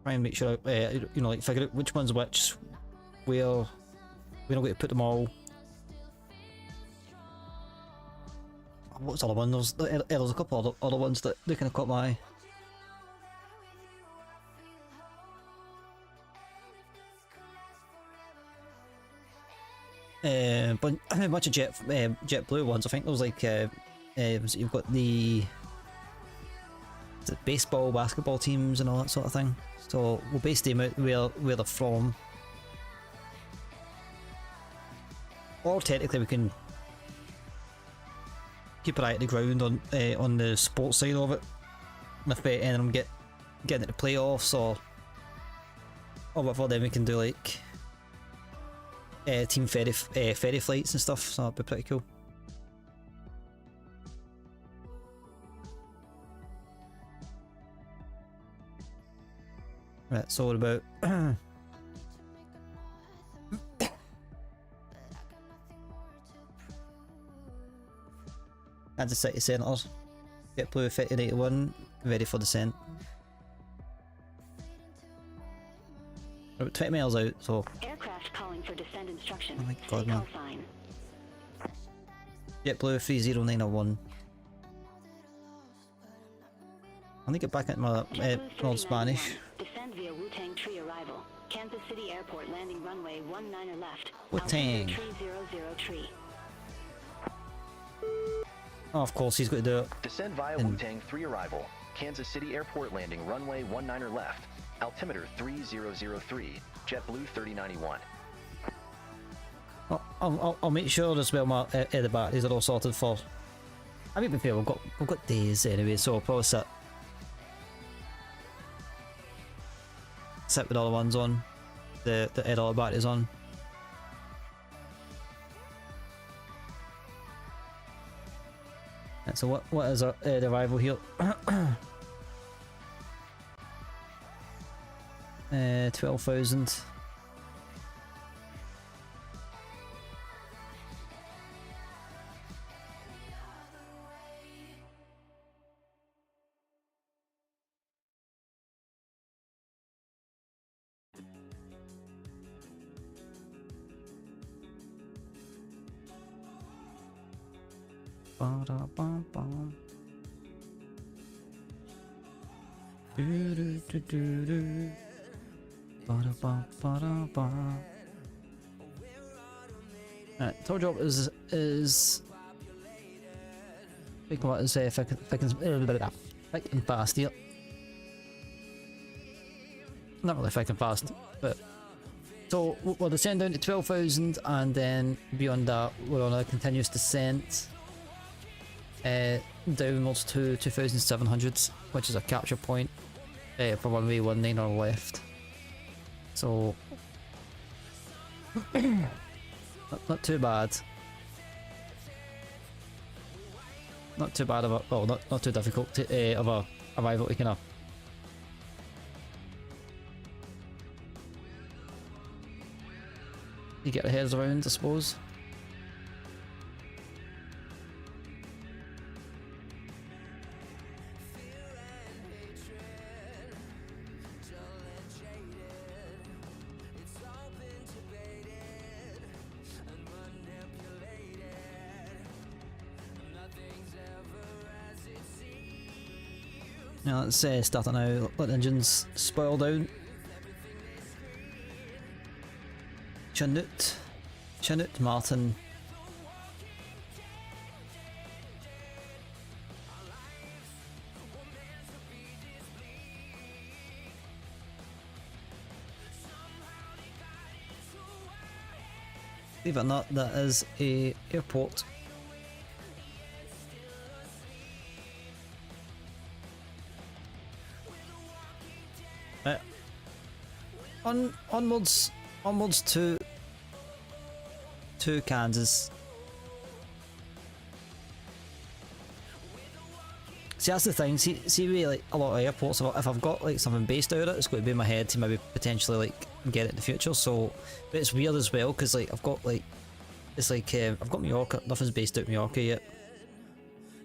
try and make sure you know, like figure out which one's which, where we're not going to put them all. What's the other one? There's a couple other ones that they kind of caught my eye. a bunch of JetBlue ones. I think there was like you've got the baseball, basketball teams and all that sort of thing. So we'll base them out where they're from. Or technically we can keep an eye at the ground on the sports side of it. If any of them getting into playoffs or whatever, then we can do like team ferry flights and stuff. So that'd be pretty cool. Right, so what about Kansas City Centres? JetBlue 5081, ready for descent. We're about 20 miles out, so. Aircraft calling for descent instructions. Oh my god, man. Call sign. JetBlue 30901. I need to get back into my old Spanish. Descend via Wu-Tang Tree arrival. Kansas City Airport landing runway 19er left. Wu-Tang. 300 tree. Oh, of course, he's got to do it. Descend via Wu-Tang 3 arrival. Kansas City Airport landing runway 19er left. Altimeter 3003. JetBlue 3091. I'll make sure as well my the batteries are all sorted for. I mean, we've got days anyway, so I'll probably sit with all the ones on, the all the batteries on. And so what is our the arrival here? 12,000. Ba-da-bum-bum. Do-do-do-do-do. Ba-da-bum-ba-da-bum. Alright, tour job is think what is thick and fast here. Not really thick and fast, but so we'll descend down to 12,000 and then beyond that we're on a continuous descent downwards to 2,700, which is a capture point for runway 19 or left. So not too bad. Not too bad of a, well, not too difficult to, of a arrival to kind of you get our heads around, I suppose. Now let's start it now, let the engines spoil down. Chanute, Martin. Believe it or not, that is a airport. Onwards to Kansas. See, that's the thing. See, really, like a lot of airports, if I've got like something based out of it, it's going to be in my head to maybe potentially like get it in the future. So, but it's weird as well because like I've got like it's like I've got Mallorca. Nothing's based out of Mallorca yet.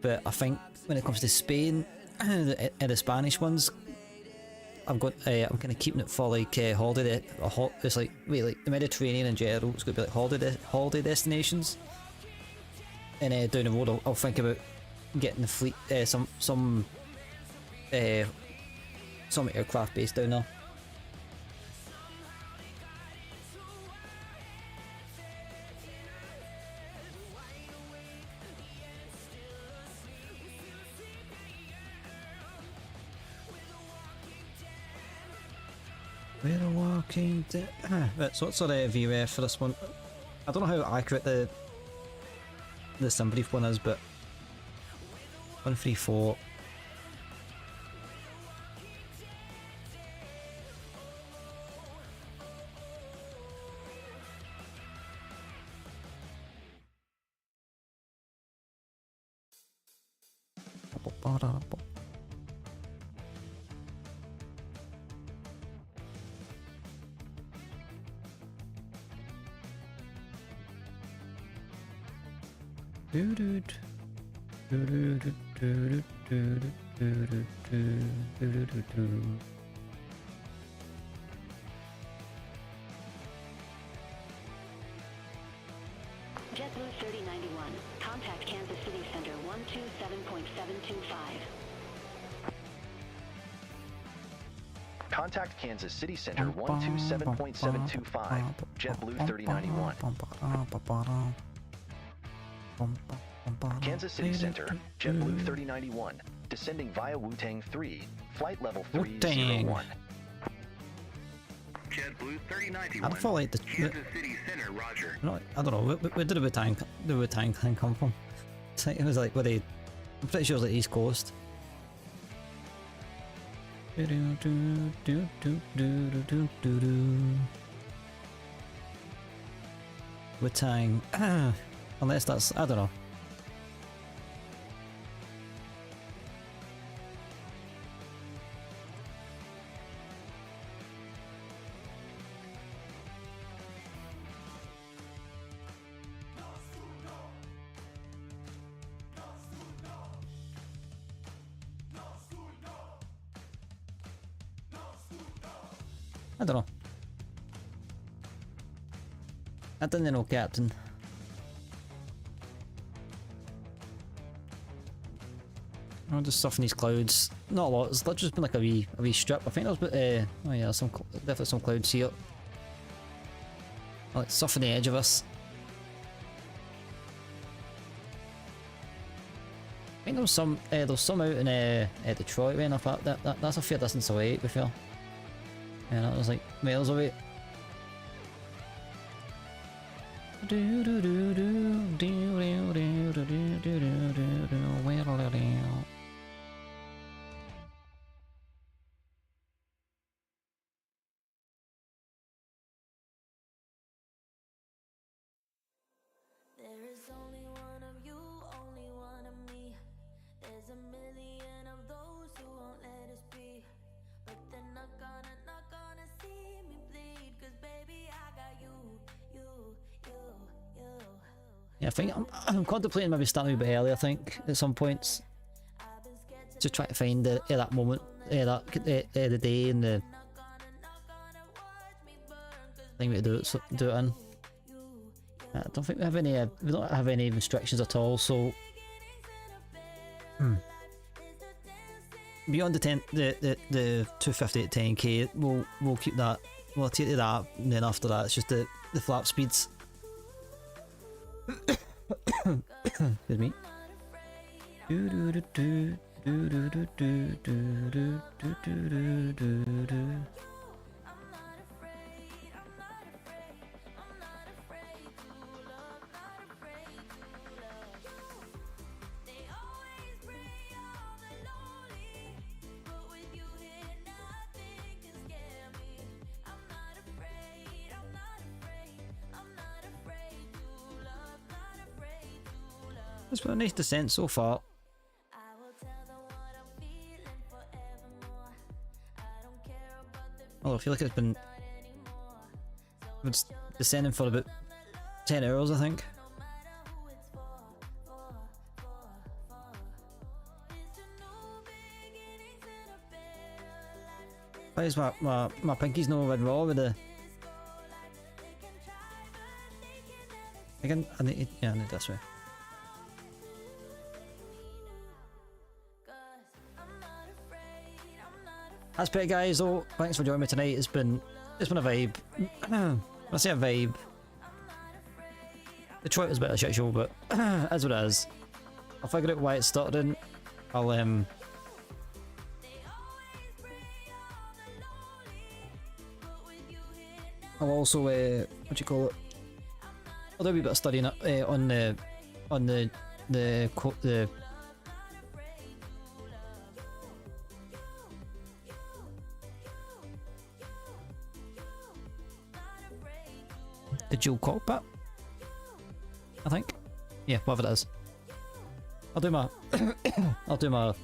But I think when it comes to Spain and the Spanish ones, I'm kind of keeping it for like holiday. It's like really like the Mediterranean in general. It's going to be like holiday destinations. And down the road, I'll think about getting the fleet, some aircraft based down there. We're walking dead. Right, so what's our VREF for this one? I don't know how accurate the sim brief one is, but 134. JetBlue 3091. Contact Kansas City Center 127.725. Contact Kansas City Center 127.725, JetBlue 3091. Kansas City Center, JetBlue 3091, descending via Wu-Tang 3, flight level 301. JetBlue 3091. I felt like Kansas City Center, roger. I don't know, where did the Wu-Tang thing come from? It was like, I'm pretty sure it was like East Coast. Wu-Tang, unless that's, I don't know. I don't know. I didn't know, Captain. Oh, just stuff in these clouds. Not a lot. It's just been like a wee strip. I think there was, oh yeah, definitely some clouds here. Like stuff on the edge of us. I think there was some out in Detroit way, and I thought that's a fair distance away. To be fair. Yeah, that was like miles away. Yeah, I think I'm contemplating maybe starting a bit early. I think at some points, just try to find that moment, the day and the thing to do it in. I don't think we have any. We don't have any restrictions at all. So beyond the 250 at 10k, we'll keep that. We'll take to that, and then after that, it's just the flap speeds. Excuse me. It's been a nice descent so far. Although I feel like it's been descending for about 10 hours, I think. Why is my pinky's not red raw with the... Again, I need this way. That's it, guys. Though, thanks for joining me tonight. It's been a vibe. I say a vibe. Detroit was a bit of a shit show, but as what it is. I'll figure out why it started in. I'll I'll also what do you call it? I'll do a wee bit of studying on the dual cockpit, I think. Yeah, whatever it is. I'll do my I'll do my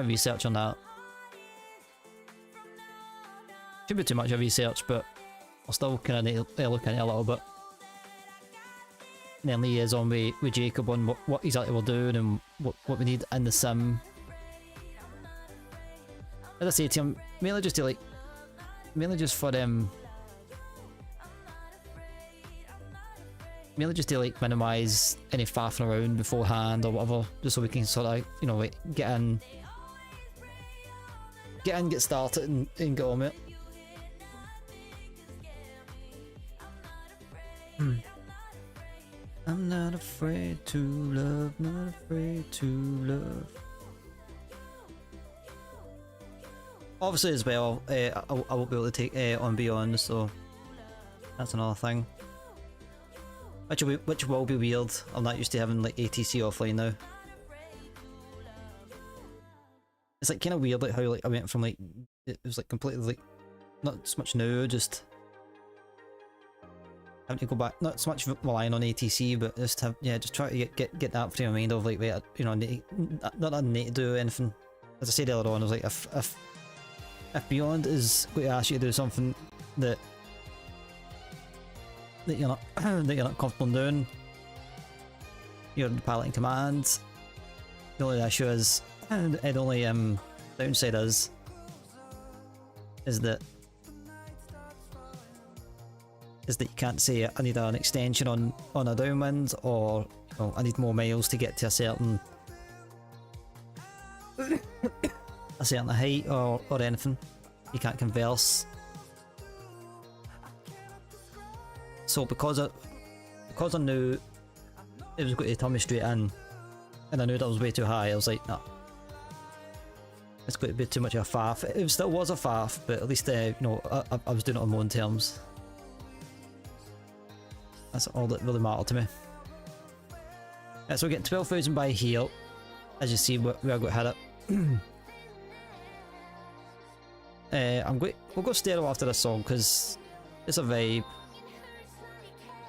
research on that. Should be too much of research, but I'll still kind of need to look into it a little bit. And then liaison with Jacob on what exactly we're doing and what we need in the sim. As I say to him, mainly just for mainly just to like minimise any faffing around beforehand or whatever, just so we can sort of, you know, like get started and get on with it. I'm not afraid to love, not afraid to love. Obviously as well, I won't be able to take on Beyond, so that's another thing. Which will be weird. I'm not used to having like ATC offline now. It's like kind of weird, like how like I went from like it was like completely like not so much new, just having to go back, not so much relying on ATC, but just have just try to get that frame of mind of like, wait, you know, not that I need to do anything. As I said earlier on, I was like, if Beyond is going to ask you to do something that you're not comfortable doing, you're the pilot in command. The only issue is, the only downside is that you can't say I need an extension on a downwind, or you know, I need more miles to get to a certain height or anything. You can't converse. So because I knew it was going to turn me straight in, and I knew that was way too high, I was like, no, it's going to be too much of a faff. It still was a faff, but at least you know, I was doing it on my own terms. That's all that really mattered to me. So we get 12,000 by here, as you see where I got hit at. We'll go stereo after this song because it's a vibe.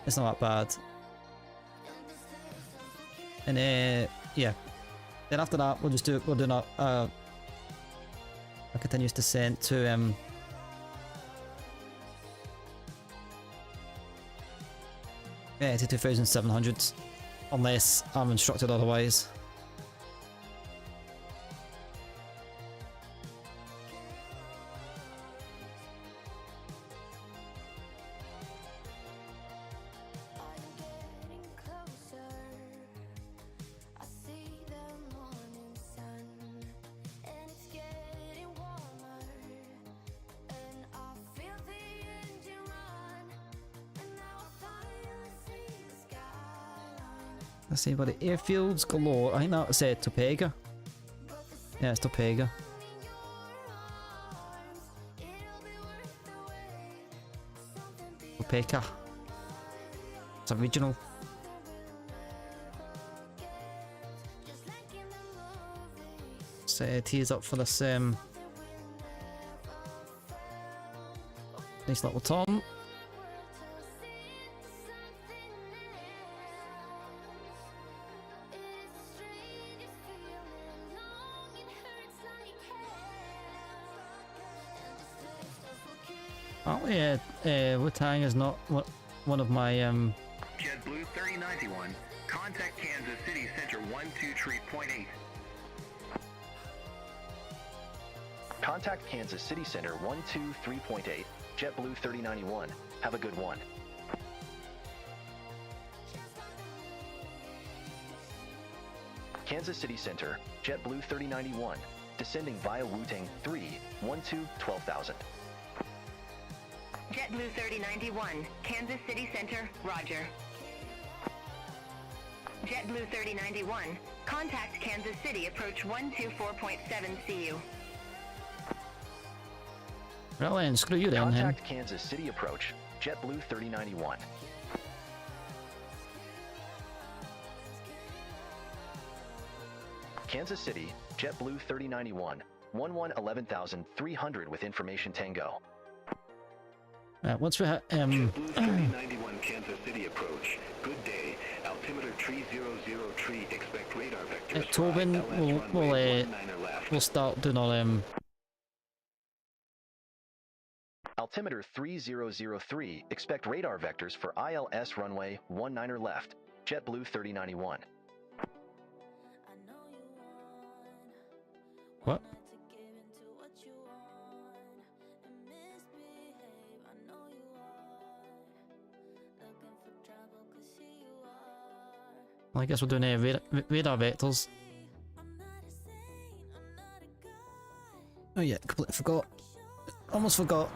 It's not that bad. And yeah. Then after that we're doing a continuous descent to 2,700, unless I'm instructed otherwise. Let's see, but the airfields galore. I think that was Topeka. Yeah, it's Topeka. Topeka. It's a regional. Let's tease up for this nice little turn. Apparently, Wu-Tang is not one of my JetBlue 3091, contact Kansas City Center 123.8. Contact Kansas City Center 123.8, JetBlue 3091. Have a good one. Kansas City Center, JetBlue 3091, descending via Wu-Tang 3, 12,000. JetBlue 3091, Kansas City Center, roger. JetBlue 3091, contact Kansas City, approach 124.7 CU. Well then, screw you then, hen. Contact Kansas City approach, JetBlue 3091. Kansas City, JetBlue 3091, 11,300 with information Tango. Right, once we hit, JetBlue 3091 Kansas City approach. Good day. Altimeter 3003. Expect radar vectors. at Tobin, we'll start doing our, Altimeter 3003, expect radar vectors for ILS runway 19er left, JetBlue 3091. what? Well, I guess we're doing radar vectors. Oh yeah, completely forgot. Almost forgot.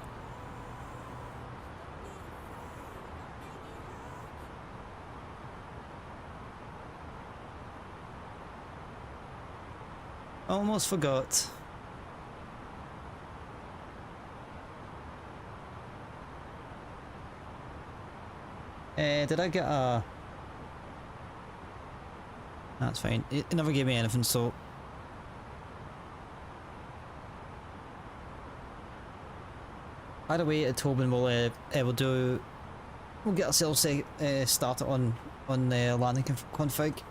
Almost forgot. Did I get a... That's fine. It never gave me anything, so... Either way, at Tobin we'll get ourselves started on landing config.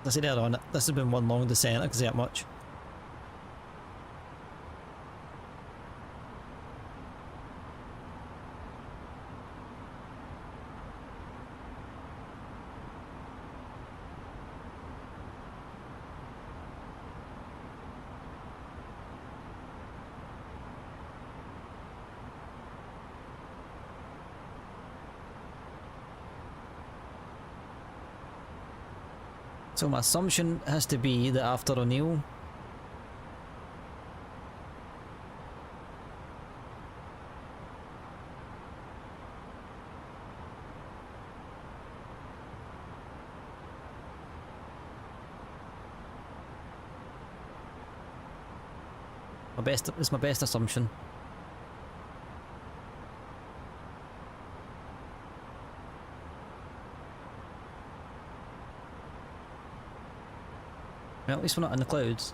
I said earlier on, this has been one long descent, I can say that much. So my assumption has to be that after O'Neill, it's my best assumption. Well, at least we're not in the clouds.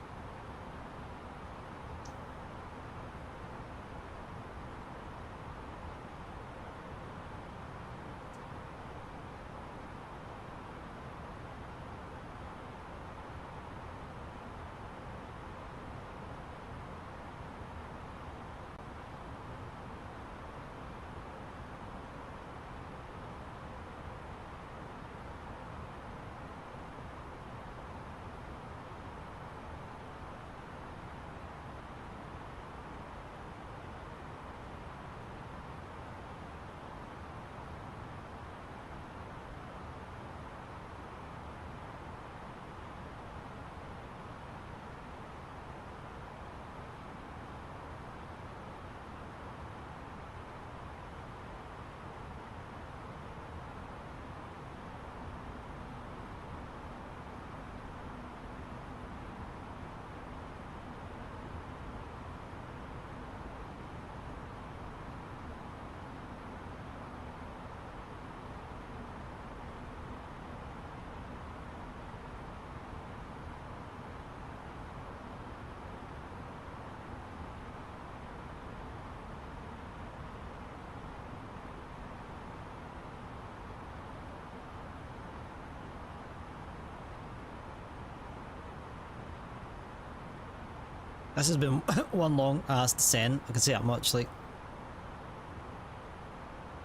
This has been one long ass descent, I can say that much, like.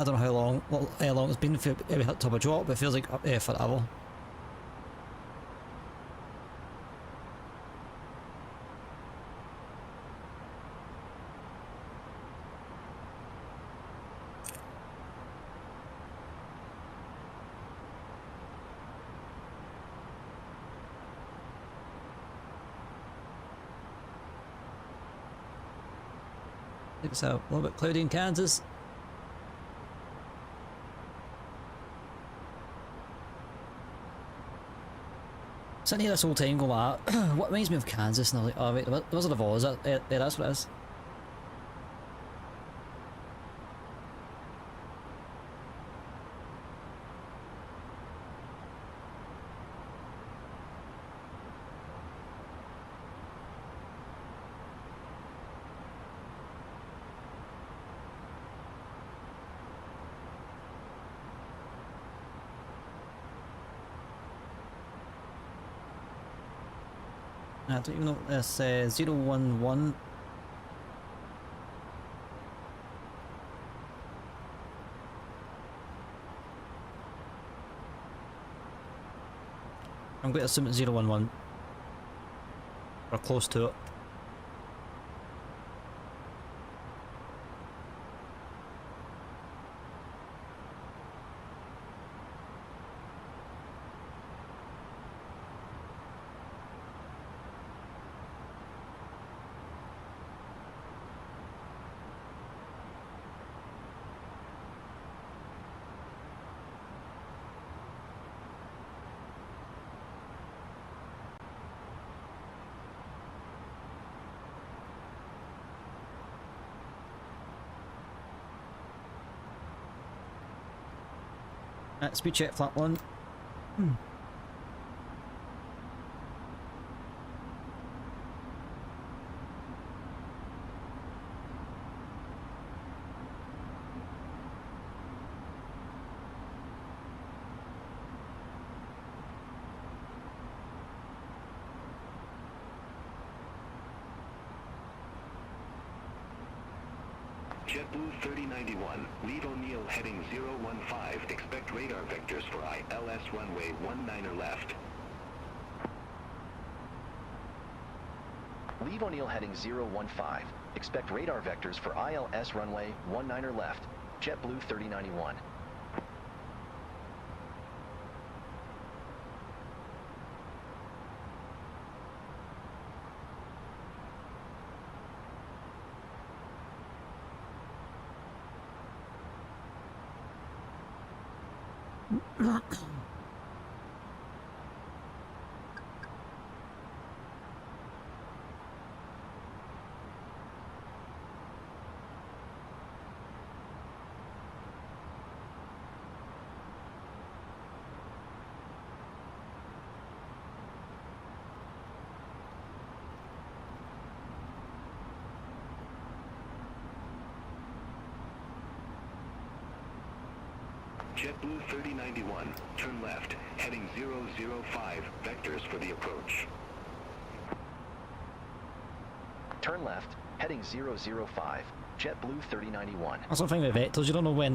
I don't know how long it's been for we hit top of drop, but it feels like forever. It's a little bit cloudy in Kansas. Sitting here this whole time going, what reminds me of Kansas? And I was like, oh wait, the Wizard of Oz, that's what it is. I don't even know what this 011. I'm going to assume it's 011. Or close to it. Speed check flat one. JetBlue 3091, leave O'Neill heading 015, expect radar vectors for ILS runway 19er left. Leave O'Neill heading 015, expect radar vectors for ILS runway 19er left, JetBlue 3091. JetBlue 3091, turn left, heading 005, vectors for the approach. Turn left, heading 005, JetBlue 3091. That's the thing with vectors, you don't know when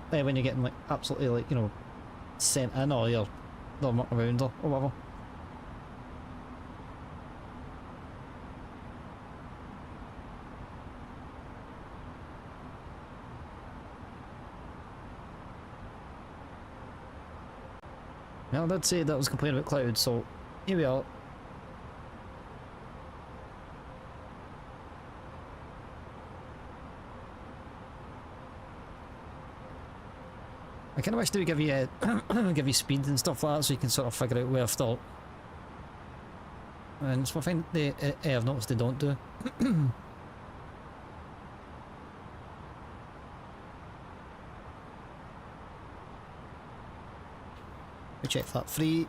when you're getting like absolutely like, you know, sent in or you're mucking around or whatever. Well, I did say that was complaining about clouds, so here we are. I kind of wish they would give you give you speed and stuff like that, so you can sort of figure out where to stop. And it's one thing I've noticed they don't do. We check flat 3.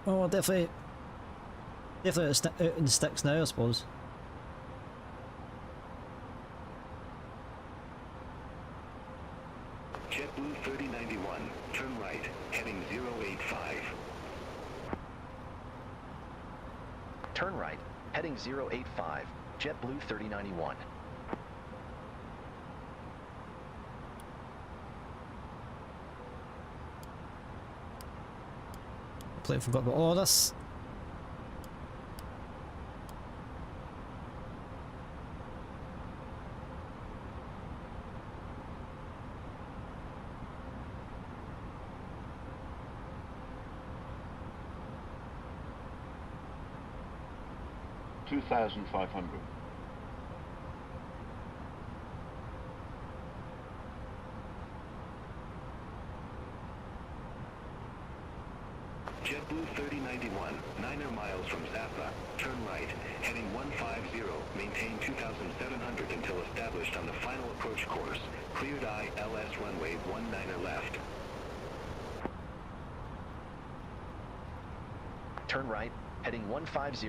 Oh, definitely out in the sticks now, I suppose. JetBlue 3091, turn right, heading 085. Turn right, heading 085, JetBlue 3091. Completely forgot about all this. $2,500. JetBlue 3091, 9 miles from Zappa, turn right, heading 150, maintain 2,700 until established on the final approach course, cleared ILS runway 19 left. Turn right, heading 150,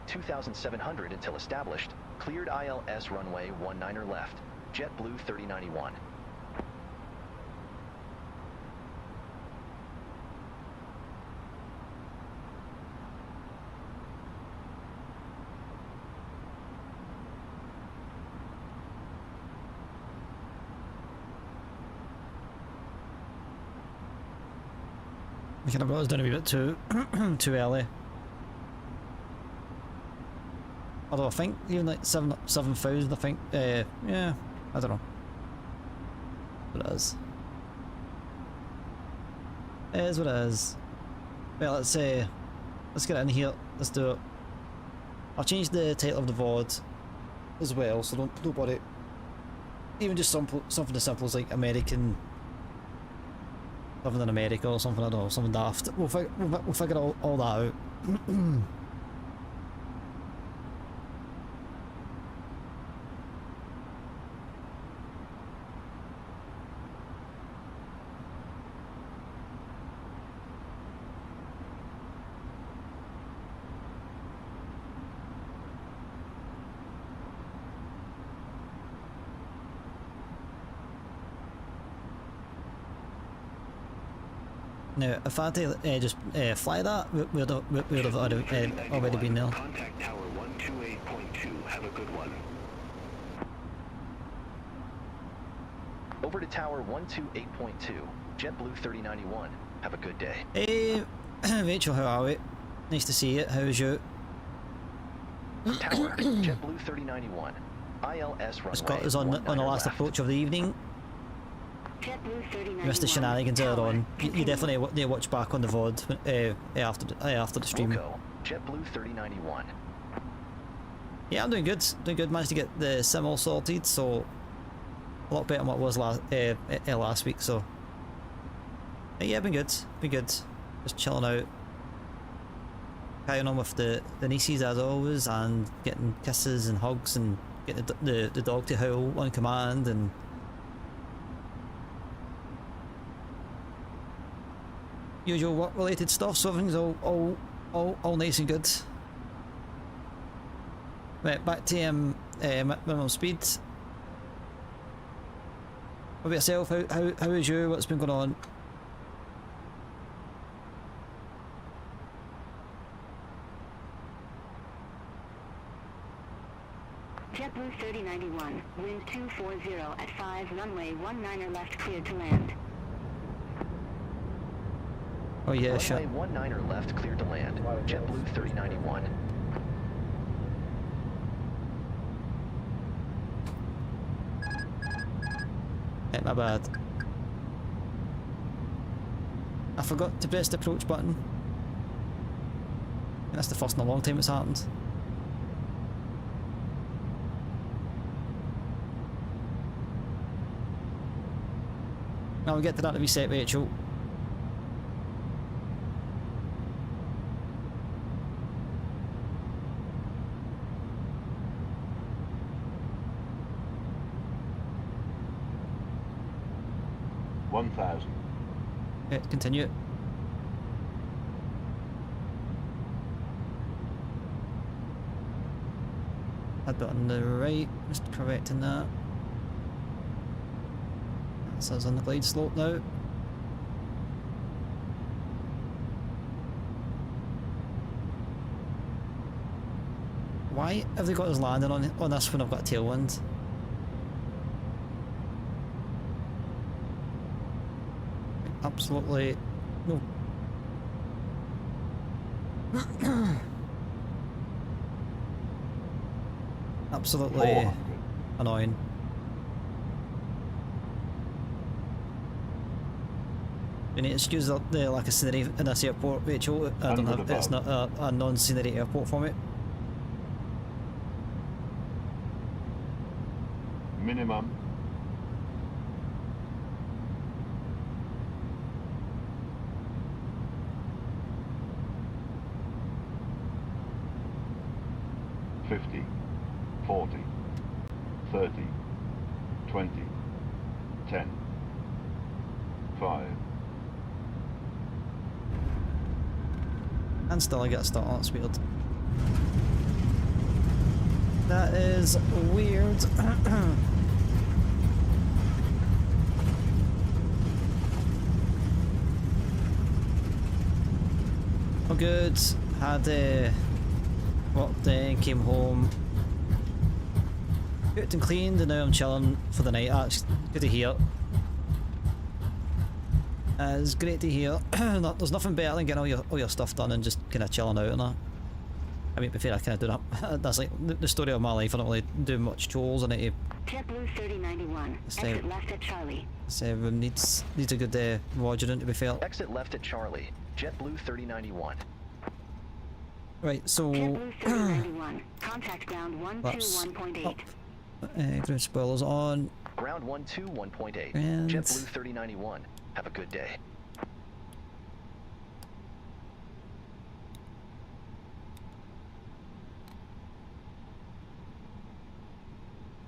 2,700 until established, cleared ILS runway 19 left, JetBlue 3091. I kind of brought us down a wee bit too too early. Although I think even like 7,000, I think, yeah, I don't know. What it is. It is what it is. Well, let's get in here. Let's do it. I'll change the title of the VOD as well, so don't worry. Even just something as simple as like American. Something in America or something, I don't know, something daft. We'll figure all that out. Now, if I had to just fly that, we would have already been there. Contact Tower 128.2, have a good one. Over to Tower 128.2, JetBlue 3091. Have a good day. Hey, Rachel, how are we? Nice to see you. How's you? Tower, JetBlue 3091. ILS runway. Scott is on the last left. approach of the evening. Missed the shenanigans earlier on. You definitely need to watch back on the VOD after the stream. Loco, JetBlue 3091. Yeah, I'm doing good. Managed to get the sim all sorted, so a lot better than what it was last week. So yeah, been good. Just chilling out, carrying on with the nieces as always, and getting kisses and hugs, and getting the dog to howl on command, and usual work related stuff. So everything's all nice and good. Right, back to minimum speed. What about yourself? How is you? What's been going on? JetBlue 3091, wind 240 at 5, runway 19 left, cleared to land. Oh yeah, sure. Runway 19 left, cleared to land. JetBlue 3091. Ain't my bad. I forgot to press the approach button. And that's the first in a long time it's happened. Now we'll get to that to reset, Rachel. $1,000. Okay, continue. Had bit on the right, just correcting that. That's us on the glide slope now. Why have they got us landing on this when I've got a tailwind? Absolutely no. Absolutely annoying. You need to excuse the lack of scenery in this airport, Rachel. I don't have. It's not a non-scenery airport for me. Minimum. $50, $40, $30, $20, $10, $5. And still I get a start. Oh, that's weird. That is weird. Oh good. Had walked in, came home, cooked and cleaned, and now I'm chilling for the night. That's good to hear. It's great to hear. There's nothing better than getting all your stuff done and just kind of chilling out and that. I mean, before I kind of do that, that's like the story of my life. I don't really do much chores. I need to. JetBlue 3091. Exit left at Charlie. This room needs a good wandering, to be fair. Exit left at Charlie. JetBlue 3091. Right, so. JetBlue 3091. Contact ground 121.8. Ground spoilers on. Ground 121.8. And JetBlue 3091. Have a good day.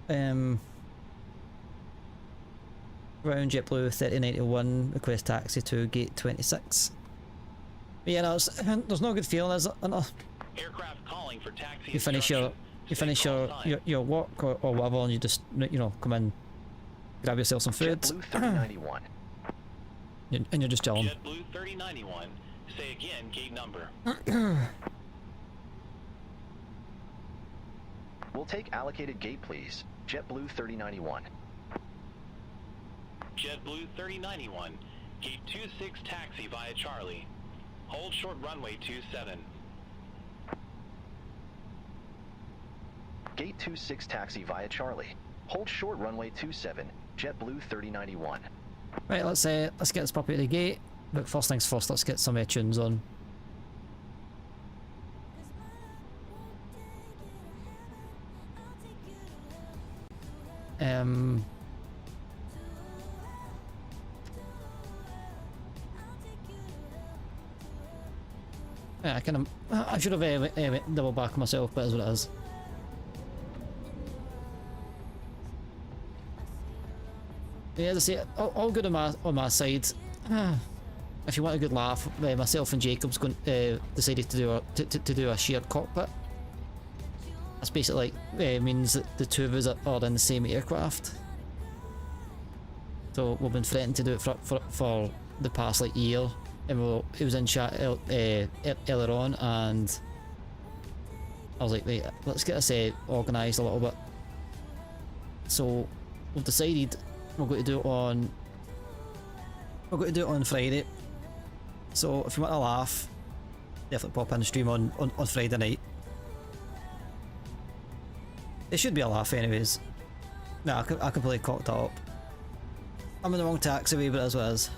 Round JetBlue 3091, request taxi to gate 26. But yeah, no, there's no good feeling, is it? Aircraft calling for taxi. You finish your work or whatever, and you just, you know, come in, grab yourself some food. JetBlue 3091. And you're just chilling. JetBlue 3091. Say again, gate number. We'll take allocated gate, please. JetBlue 3091. JetBlue 3091. Gate 26 taxi via Charlie. Hold short runway 27. Gate 26 taxi via Charlie. Hold short runway 27. JetBlue 3091. Right, let's get this puppy at the gate. But first things first, let's get some tunes on. Yeah, I should have double backed myself, but that's what it is. Yeah, as I say, all good on my side. If you want a good laugh, myself and Jacob's decided to do a shared cockpit. That's basically means that the two of us are in the same aircraft. So we've been threatening to do it for the past like year, and it was in chat earlier on, and I was like, wait, let's get this organised a little bit. So we've decided we're going to do it on Friday. So if you want to laugh, definitely pop in the stream on Friday night. It should be a laugh anyways. Nah, I completely cocked that up. I'm in the wrong taxiway, but as well as.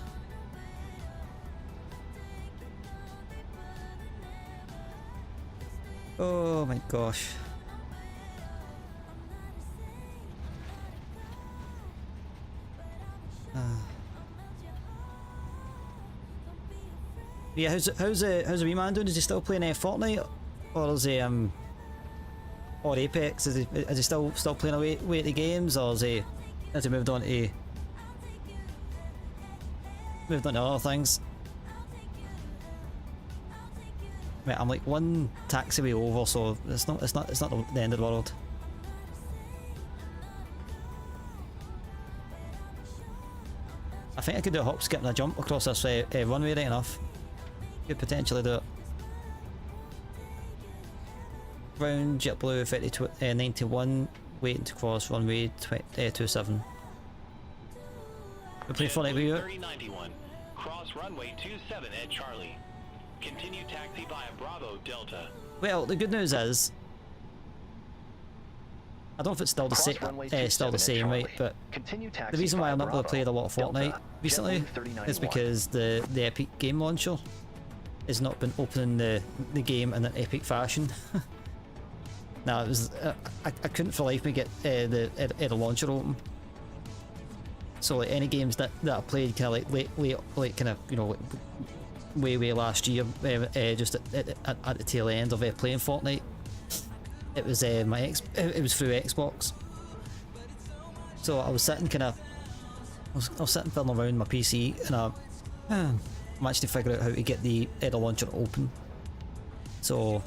Oh my gosh. Yeah, how's the wee man doing? Is he still playing Fortnite, or is he or Apex? Is he still playing away at the games, or has he moved on to other things? Mate, I'm like one taxiway over, so it's not the end of the world. think I could do a hop, skip and a jump across this runway right enough. Could potentially do it. Brown, JetBlue 91, waiting to cross runway 27. We play Fortnite with you. 3091, cross runway 27 at Charlie. Continue taxi via Bravo Delta. Well, the good news is, I don't know if it's still the same, right? But the reason why I've not really played a lot of Fortnite recently is because the Epic game launcher has not been opening the game in an epic fashion. Now it was I couldn't for life me get the launcher open. So like any games that I played kind of like kind of, you know, like way last year, just at the tail end of playing Fortnite, it was it was through Xbox. So I was sitting kind of I was sitting fiddling around my PC, and I'm actually figuring out how to get the launcher open. So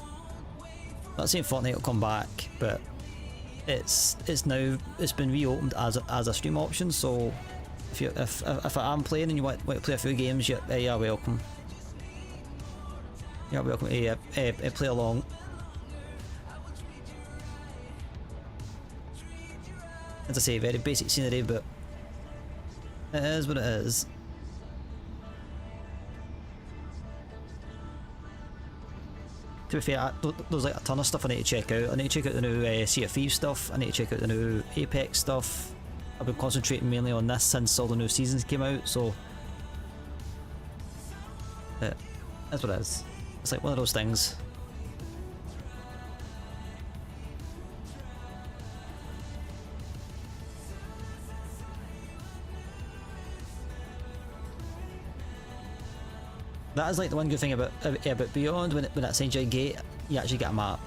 not saying Fortnite will come back, but it's been reopened as a stream option. So if I am playing and you want to play a few games, you're welcome. You're welcome to play along. As I say, very basic scenery, but it is what it is. To be fair, there's like a ton of stuff I need to check out. I need to check out the new Sea of Thieves stuff. I need to check out the new Apex stuff. I've been concentrating mainly on this since all the new seasons came out, so that's what it is. It's like one of those things. That is like the one good thing about Beyond, when it sends you a gate, you actually get a map.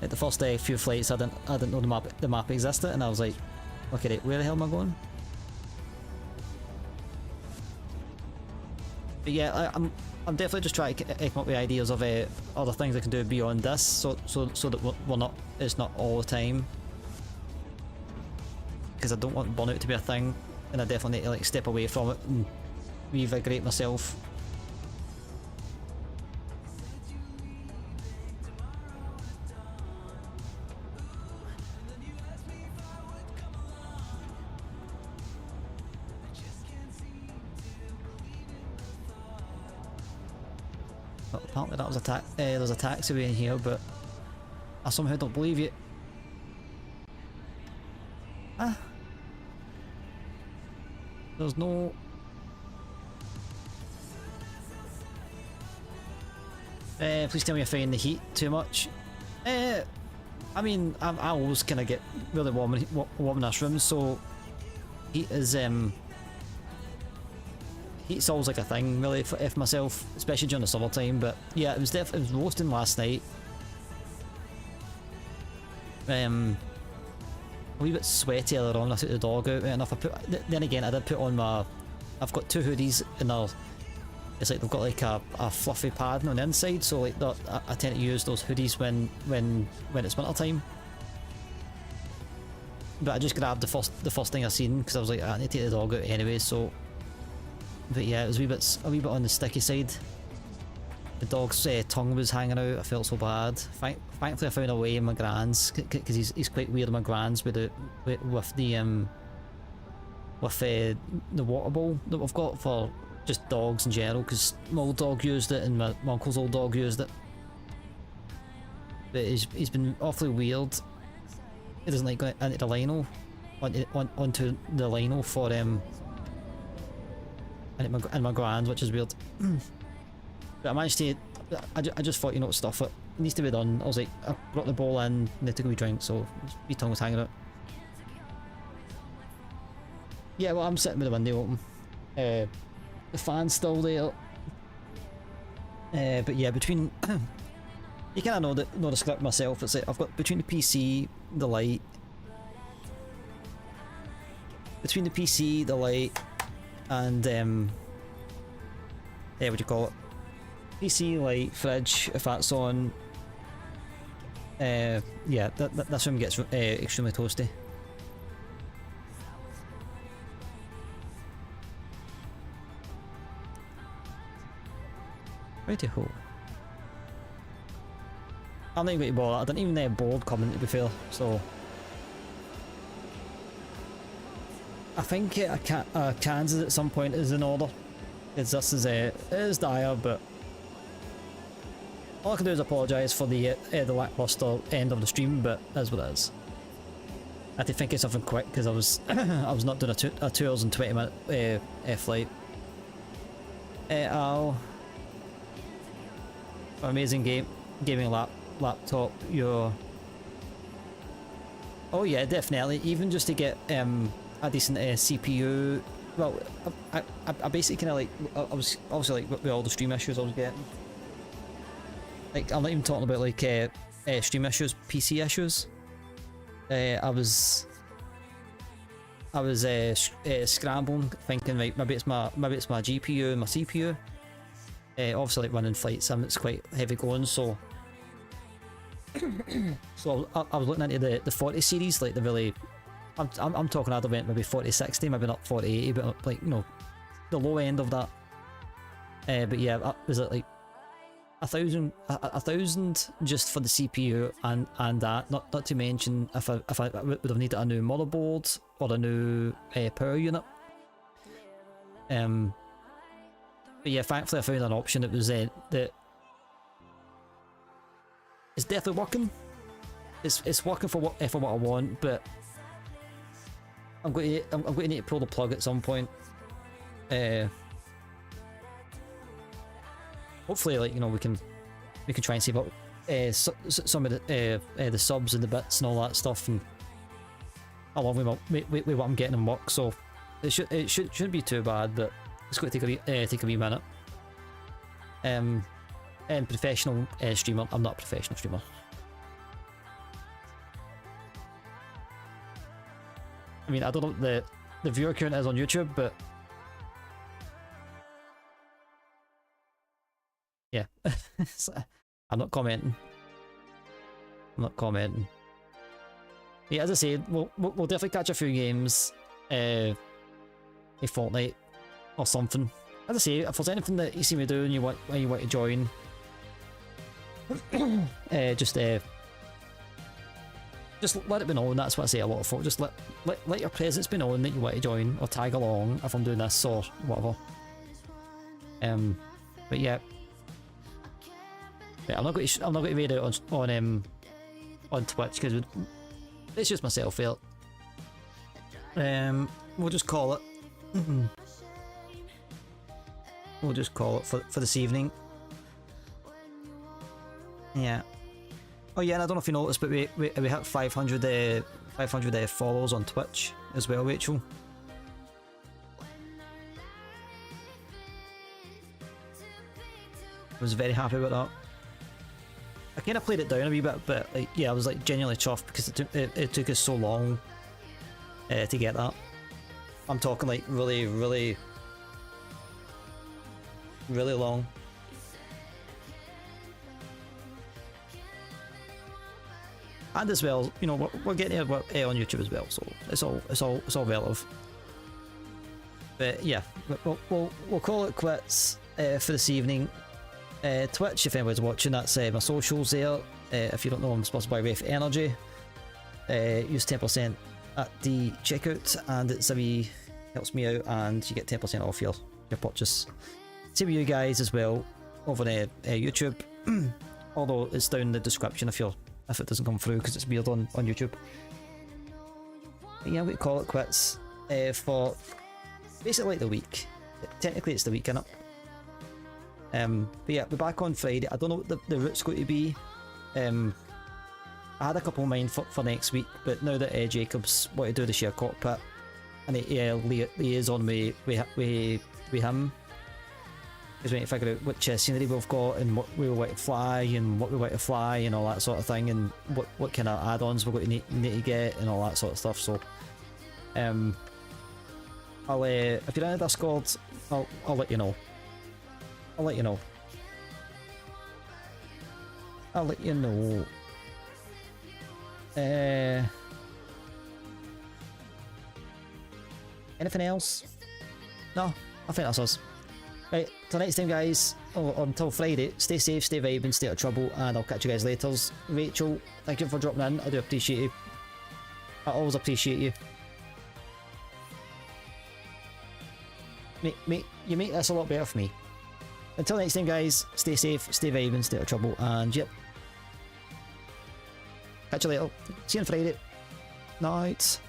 Like the first few flights, I didn't know the map existed, and I was like, okay, right, where the hell am I going? But yeah, I'm definitely just trying to come up with ideas of other things I can do beyond this, so that it's not all the time. Because I don't want burnout to be a thing, and I definitely need to like step away from it and reinvigorate myself. Well, apparently that was there's a taxiway in here, but I somehow don't believe you. There's no... please tell me I find the heat too much. I mean, I always kind of get really warm in this room, so heat is heat's always like a thing really for myself, especially during the summertime. But yeah, it was roasting last night. A wee bit sweaty earlier on. I took the dog out enough. Then again, I did put on I've got two hoodies, and it's like they've got like a fluffy padding on the inside, so like I tend to use those hoodies when it's winter time. But I just grabbed the first thing I seen because I was like, I need to take the dog out anyway. So, but yeah, it was a wee bit on the sticky side. The dog's tongue was hanging out. I felt so bad. Thankfully, I found a way in my gran's, because he's quite weird in my gran's with the water bowl that we've got for just dogs in general, because my old dog used it and my uncle's old dog used it. But he's been awfully weird. He doesn't like going into the lino, onto the lino for in my grand, which is weird. But I managed to. I just thought, you know, stuff it needs to be done. I was like, I brought the bowl in, need to go drink, so my tongue was hanging out. Yeah, well, I'm sitting with the window open. The fan's still there. But yeah, between you kind of know the script myself. It's like I've got between the PC, the light, and what do you call it? PC, light, fridge, if that's on. Yeah, this room gets extremely toasty. Righty-ho. I'm not even going to bother. I didn't even have board coming, to be fair, so... I think Kansas at some point is in order. Because this is it is dire, but... all I can do is apologise for the lackluster end of the stream, but that's what it is. I had to think of something quick because I was I was not doing a 2 hours and 20 minute flight. Amazing gaming laptop. Oh yeah, definitely. Even just to get a decent CPU. Well, I basically kind of like I was obviously like with all the stream issues I was getting. Like I'm not even talking about like stream issues, PC issues. I was scrambling, thinking right, maybe it's my GPU and my CPU. Obviously, like running flight sim, it's quite heavy going, so so I was looking into the 40 series, like the really, I'm talking I'd have went maybe 4060, maybe not 4080, but like, you know, the low end of that. But yeah, was it like a thousand just for the CPU and that, not to mention if I would have needed a new motherboard or a new power unit. But yeah, thankfully I found an option that was that it's definitely working. It's working for what I want, but I'm going to need to pull the plug at some point. Hopefully, like, you know, we can try and save up some of the subs and the bits and all that stuff, and along with what I'm getting in work. So it shouldn't be too bad, but it's going to take a wee minute. And professional streamer. I'm not a professional streamer. I mean, I don't know what the viewer count is on YouTube, but yeah. I'm not commenting. Yeah, as I say, we'll definitely catch a few games a fortnight or something. As I say, if there's anything that you see me doing you want to join, just let it be known. That's what I say a lot of folk. Just let your presence be known that you want to join or tag along if I'm doing this or whatever. But yeah. I'm not going to read it on Twitch because it's just myself here. We'll just call it. We'll just call it for this evening. Yeah. Oh yeah, and I don't know if you noticed, but we hit 500 followers on Twitch as well, Rachel. I was very happy about that. I kind of played it down a wee bit, but like, yeah, I was like genuinely chuffed because it took us so long to get that. I'm talking like really, really, really long. And as well, you know, we're getting it on YouTube as well, so it's all relative. But yeah, we'll call it quits for this evening. Twitch, if anyone's watching, that's my socials there. If you don't know, I'm sponsored by Wraith Energy. Use 10% at the checkout, and it's helps me out, and you get 10% off your purchase. Same with you guys as well over on YouTube. Although it's down in the description if it doesn't come through because it's weird on YouTube. But yeah, we call it quits for basically like the week. Technically, it's the week, innit? But yeah, we're back on Friday. I don't know what the route's going to be. I had a couple of mine for next week, but now that Jacob's wanted to do the share cockpit, and he liaison with him, because we need to figure out which scenery we've got and what we want to fly and what we want to fly and all that sort of thing, and what kind of add-ons we're going to need to get and all that sort of stuff. So, I'll if you're in the Discord, I'll let you know. I'll let you know. Anything else? No, I think that's us. Right, till next time guys, until Friday, stay safe, stay vibing, stay out of trouble, and I'll catch you guys later. Rachel, thank you for dropping in, I do appreciate you. I always appreciate you. You make this a lot better for me. Until next time guys, stay safe, stay vibing, stay out of trouble, and yep. Catch you later. See you on Friday. Night.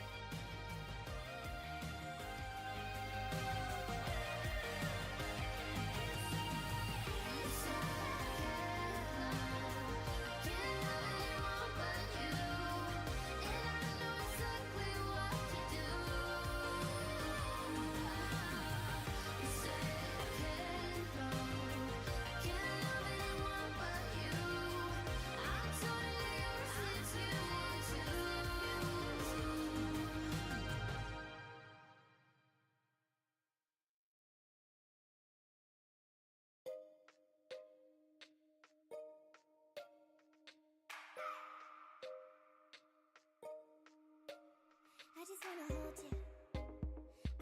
I just wanna hold you.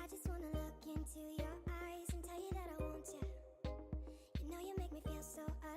I just wanna look into your eyes and tell you that I want you. You know you make me feel so alive.